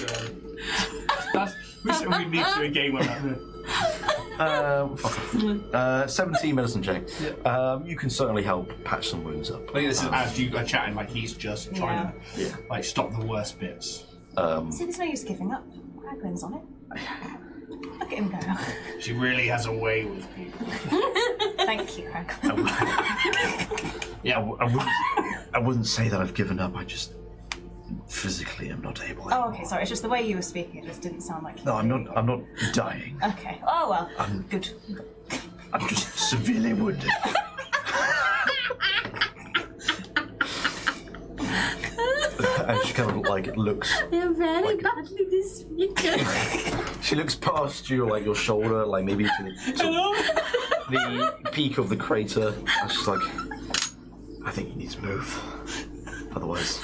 We said we need to do a game on that. Fuck off. 17 medicine check. You can certainly help patch some wounds up. I think this is as you are chatting, like he's just trying to like stop the worst bits. See, there's no use giving up. Craglin's on it. Look at him go. She really has a way with people. Thank you, Craglin. I wouldn't say that I've given up. I just physically am not able. Oh, okay, sorry. It's just the way you were speaking. It just didn't sound like you. No, I'm not dying. Okay. Oh well. Good. I'm just severely wounded. And she kind of like looks. They're very badly disfigured. She looks past you, like your shoulder, like maybe to the peak of the crater. And she's like, I think you need to move. Otherwise,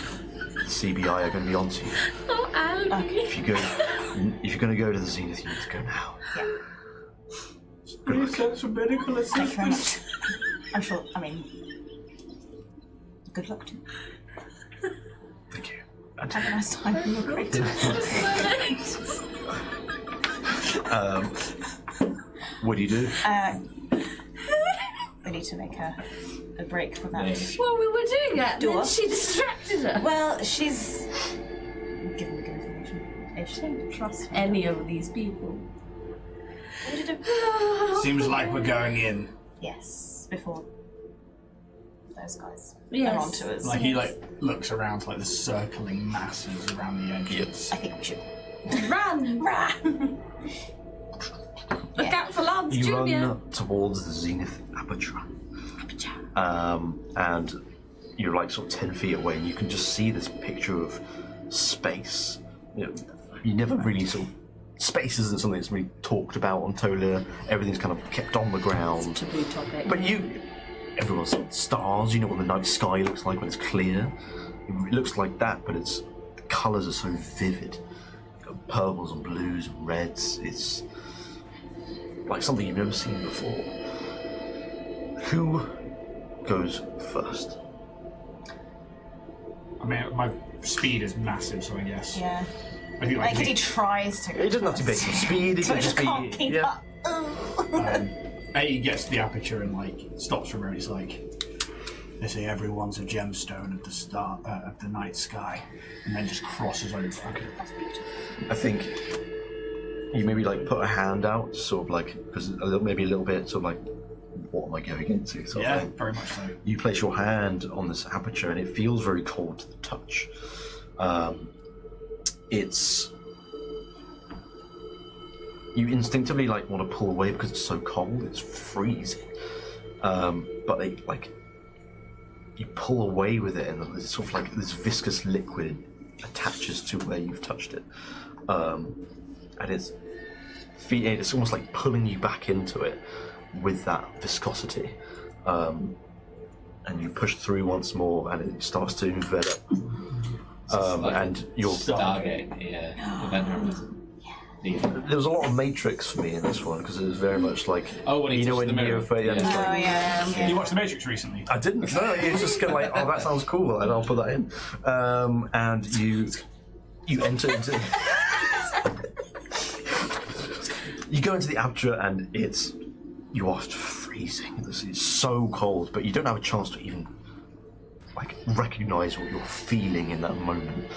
the CBI are going to be onto you. Oh, Alan. Okay. If you're going to go to the zenith, you need to go now. Good luck. Send some medical Thank you very assistance. much. I'm sure. I mean, good luck to you. Thank you. Have a nice time in your crater. What do you do? We need to make a break from that. Well, we were doing that, Do then what? she distracted us. Well, she's giving me good information. If she don't trust any of these people. What did you do? Seems like we're going in. Yes, before those guys Yes. are onto us. Like he like looks around to like the circling masses around the entrance. I think we should Run! run. Look out for Lance You Junior. run towards the zenith aperture. And you're like sort of 10 feet away, and you can just see this picture of space. You never really sort of. Space isn't something that's really talked about on Tola. Everything's kind of kept on the ground. Taboo topic. But everyone's stars. You know what the night sky looks like when it's clear. It looks like that, but the colours are so vivid. Purples and blues and reds. It's like something you've never seen before. Who goes first? I mean, my speed is massive, so I guess. Yeah. I think Like he tries to. It doesn't have to be speed. It So can I just can't be. keep Yeah. up. He gets to the aperture and like stops for a moment. He's like, they say everyone's a gemstone at the start of the night sky, and then just crosses over. I think you maybe like put a hand out, sort of like because maybe a little bit, sort of like, what am I going into? Sort of Yeah, thing. very much so. You place your hand on this aperture, and it feels very cold to the touch. You instinctively like want to pull away because it's so cold. It's freezing, but you pull away with it, and it's sort of like this viscous liquid attaches to where you've touched it, and it's it's almost like pulling you back into it with that viscosity. And you push through once more, and it starts to envelop. And you're Stargate, There was a lot of Matrix for me in this one because it was very much like when he when the mirror. Neo. You watched The Matrix recently? I didn't. No, it's just kind of like, oh, that sounds cool, and I'll put that in. And you enter into. You go into the aperture, and you are freezing. It's so cold, but you don't have a chance to even recognize what you're feeling in that moment.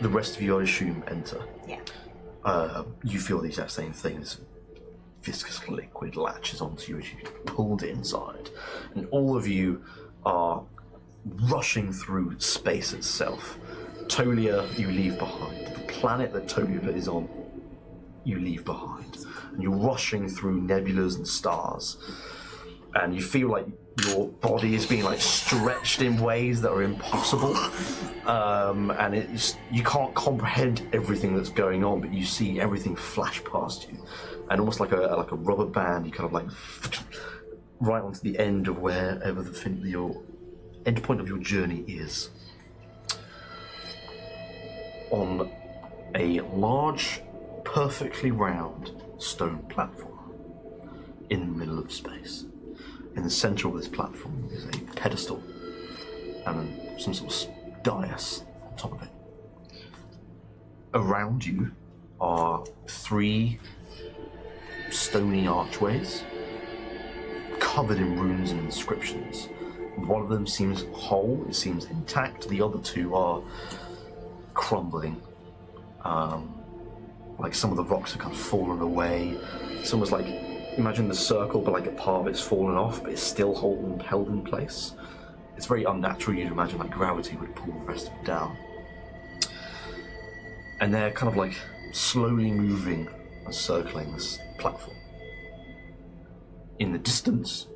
The rest of you, I assume, enter. Yeah. You feel the exact same things. Viscous liquid latches onto you as you get pulled inside, and all of you are rushing through space itself. Tolia, you leave behind. The planet that Tolia is on, you leave behind. And you're rushing through nebulas and stars, and you feel like your body is being stretched in ways that are impossible, and you can't comprehend everything that's going on, but you see everything flash past you, and almost like a rubber band, you kind of right onto the end of wherever your end point of your journey is. On a large, perfectly round stone platform in the middle of space. In the center of this platform is a pedestal and some sort of dais on top of it. Around you are 3 stony archways covered in runes and inscriptions. One of them seems whole, it seems intact. The other 2 are crumbling. Some of the rocks have kind of fallen away. It's almost like, imagine the circle, but a part of it's fallen off, but it's still held in place. It's very unnatural. You'd imagine gravity would pull the rest of it down. And they're kind of slowly moving and circling this platform. In the distance,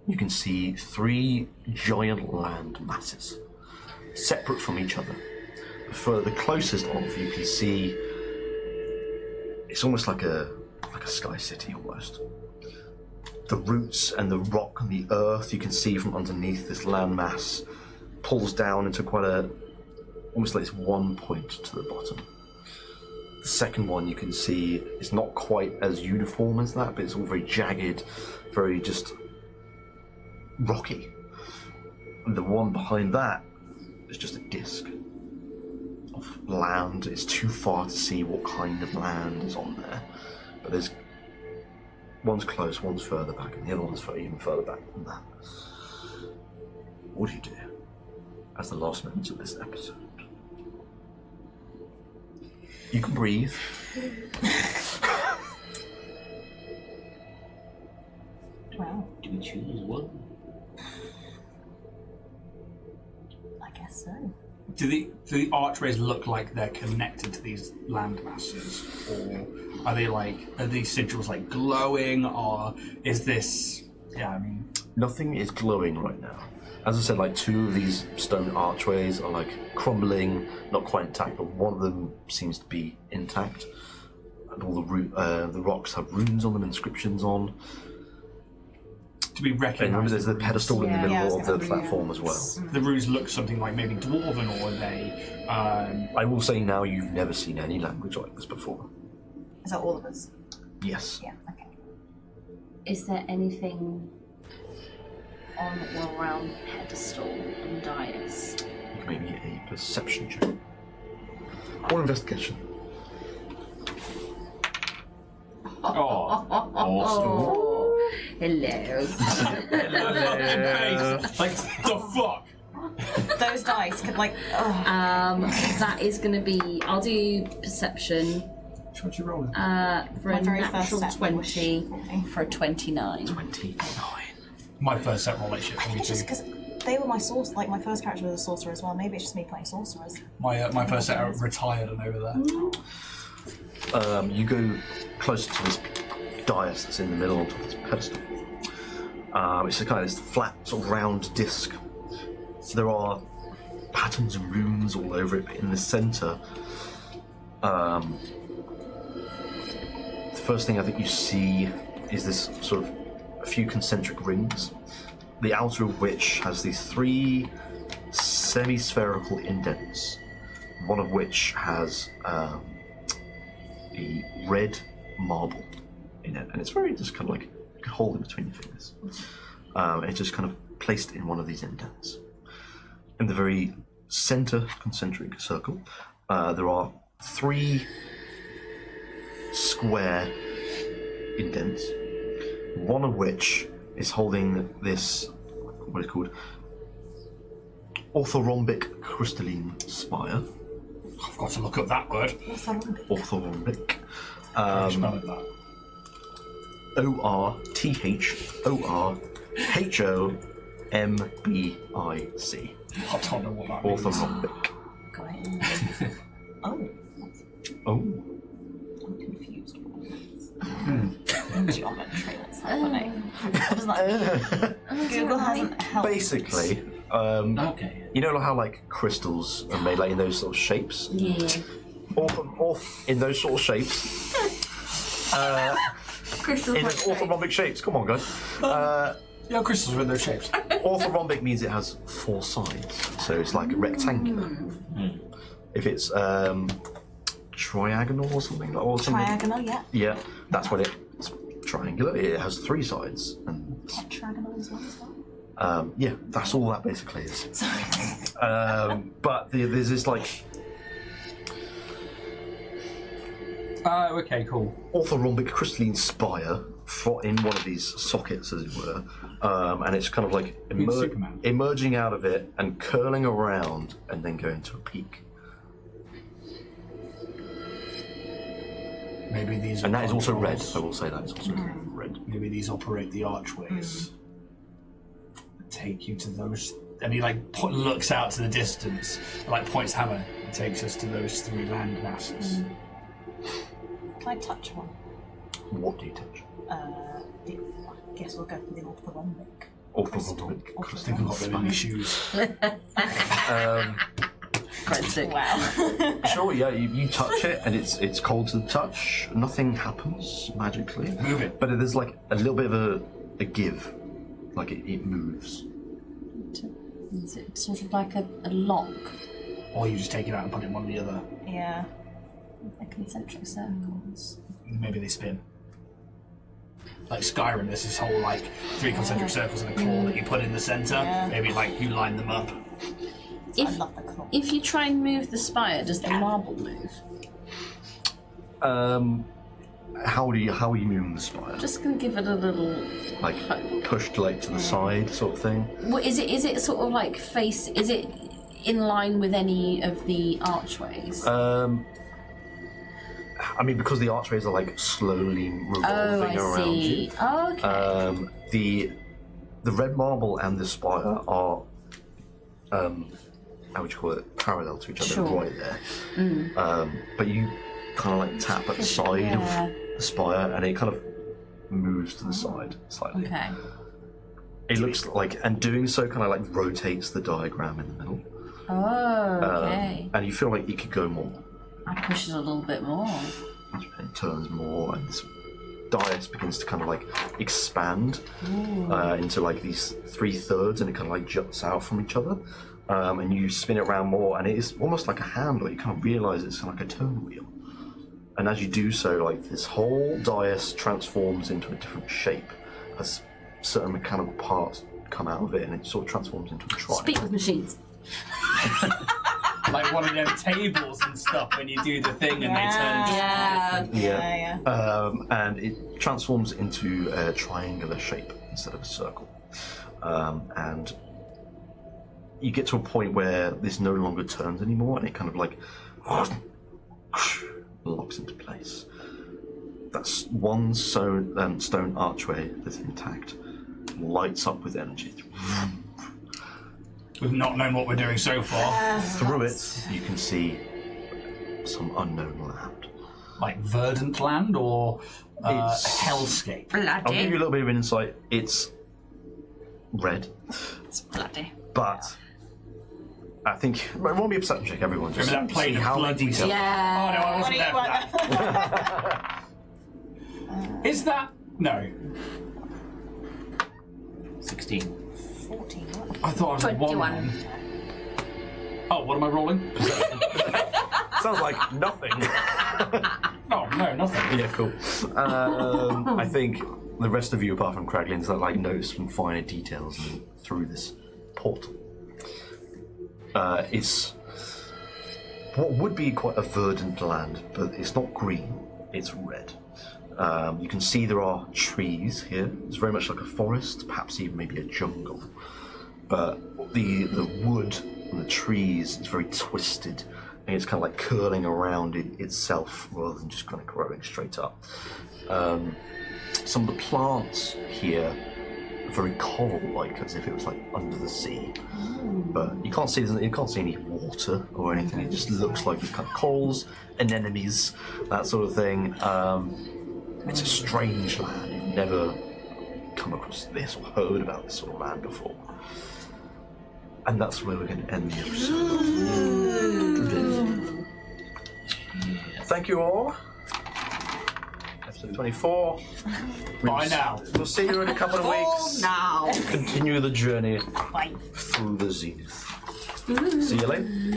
you can see 3 giant land masses, separate from each other. For the closest of, you can see it's almost like a sky city almost. The roots and the rock and the earth you can see from underneath this landmass pulls down into quite almost like it's one point to the bottom. The second one you can see is not quite as uniform as that, but it's all very jagged, very just rocky. And the one behind that is just a disc of land. It's too far to see what kind of land is on there, but there's one's close, one's further back, and the other one's even further back than that. What do you do as the last moments of this episode? You can breathe. Well, Do we choose one? I guess so. Do the archways look like they're connected to these land masses, or are these sigils glowing, or is this? Yeah, I mean, Nothing is glowing right now. As I said, 2 of these stone archways are crumbling, not quite intact, but one of them seems to be intact, and all the rocks have runes on them, inscriptions on. to be recognised. And remember, there's the pedestal in the middle of the platform as well. The runes look something like maybe dwarven, or they. I will say now, you've never seen any language like this before. Is that all of us? Yes. Yeah, okay. Is there anything on or around pedestal and dais? You can make me a perception check. Or investigation. Oh, awesome. Hello. The fuck? Those dice could That is going to be. I'll do perception. What you rolling? For My a very first natural set 20 for a 29. 29. My first set roll shit for me just too. because they were my source, my first character was a sorcerer as well. Maybe it's just me playing sorcerers. My first set are retired and over there. You go closer to this dais that's in the middle on top of this pedestal. It's a kind of this flat, sort of round disc. So there are patterns and runes all over it, but in the centre, first thing I think you see is this sort of a few concentric rings, the outer of which has these 3 semi-spherical indents, one of which has a red marble in it, and it's very just kind of like you can hold it between your fingers. It's just kind of placed in one of these indents. In the very center concentric circle, there are 3 square indents, one of which is holding this, what is called orthorhombic crystalline spire. I've got to look up that word. Orthorhombic. How do you spell it that? ORTHORHOMBIC. I don't know what that means. Orthorhombic. Oh. Oh. I'm confused. Geometry, that's not funny. What does that mean? Google hasn't helped. Basically, Okay. you know how like crystals are made like in those sort of shapes? Yeah. In those sort of shapes. Crystal In those orthorhombic shapes. Come on, guys. Yeah, crystals are in those shapes. Orthorhombic means it has 4 sides, so it's like rectangular. If it's triagonal or something, Triagonal, yeah. Yeah, that's when it's triangular. It has 3 sides, and Tetragonal as well. yeah, that's all that basically is. Sorry. But there's this like Okay, cool. orthorhombic crystalline spire in one of these sockets, as it were, and it's kind of like Superman. emerging out of it and curling around and then going to a peak. Maybe these. And that is also red. controls. I will say that is also red. Maybe these operate the archways. that take you to those. And he like looks out to the distance, like points hammer, and takes us to those 3 land masses. Can I touch one? What do you touch? I guess we'll go for the orthorhombic. Orthorhombic I crystal think I've got really many shoes. Quite sick. Wow. Sure, yeah, you touch it and it's cold to the touch. Nothing happens magically. Move it. But there's like a little bit of a give. Like it moves. Is it sort of like a lock? Or you just take it out and put it in one of the other. Yeah. Like concentric circles. Maybe they spin. Like Skyrim, there's this whole like 3 concentric circles and a claw that you put in the centre. Yeah. Maybe like you line them up. I love the claw. If you try and move the spire, does the marble move? How are you moving the spire? Just gonna give it a little. Like pushed like to the side sort of thing? Well, is it sort of like face? Is it in line with any of the archways? I mean, because the archways are like slowly revolving around you. Oh, okay. The red marble and the spire are how would you call it? Parallel to each other, Sure. right there. But you kind of like tap at the side of the spire, and it kind of moves to the side slightly. Okay. It looks like, and doing so kind of like rotates the diagram in the middle. Oh, okay. And you feel like it could go more. I push it a little bit more. And it turns more, and this dais begins to kind of like expand into like these 3/3, and it kind of like juts out from each other. And you spin it around more, and it is almost like a handle. You kind of realise it's like a turn wheel. And as you do so, like this whole dais transforms into a different shape as certain mechanical parts come out of it, and it sort of transforms into a triangle. Speak with machines. Like one of them tables and stuff when you do the thing and they turn into Yeah. And it transforms into a triangular shape instead of a circle. And you get to a point where this no longer turns anymore, and it kind of like locks into place. That's one stone archway that's intact, lights up with energy. We've not known what we're doing so far. Through it, you can see some unknown land. Like verdant land or It's- hellscape? I'll give you a little bit of insight. It's red, It's bloody. but I think it won't be a perception check. Everyone just Remember that plane see of how blood we detailed. saw? Oh no, I Yeah. wasn't there for that. Is that no? 16. 14. I thought I was 21. one. Oh, what am I rolling? Sounds like nothing. Oh no, nothing. Yeah, cool. I think the rest of you, apart from Craglins, that like notice some finer details through this portal. It's what would be quite a verdant land, but it's not green, it's red. You can see there are trees here. It's very much like a forest, perhaps even maybe a jungle. But the wood and the trees is very twisted, and it's kind of like curling around itself rather than just kind of growing straight up. Some of the plants here are very coral-like, as if it was like under the sea. But you can't see any water or anything. It just looks like these kind of corals, anemones, that sort of thing. It's a strange land. You've never come across this or heard about this sort of land before. And that's where we're going to end the episode. Thank you all. Episode 24. Bye now. We'll see you in a couple of weeks. Now. Continue the journey Bye. through the zenith. See you later.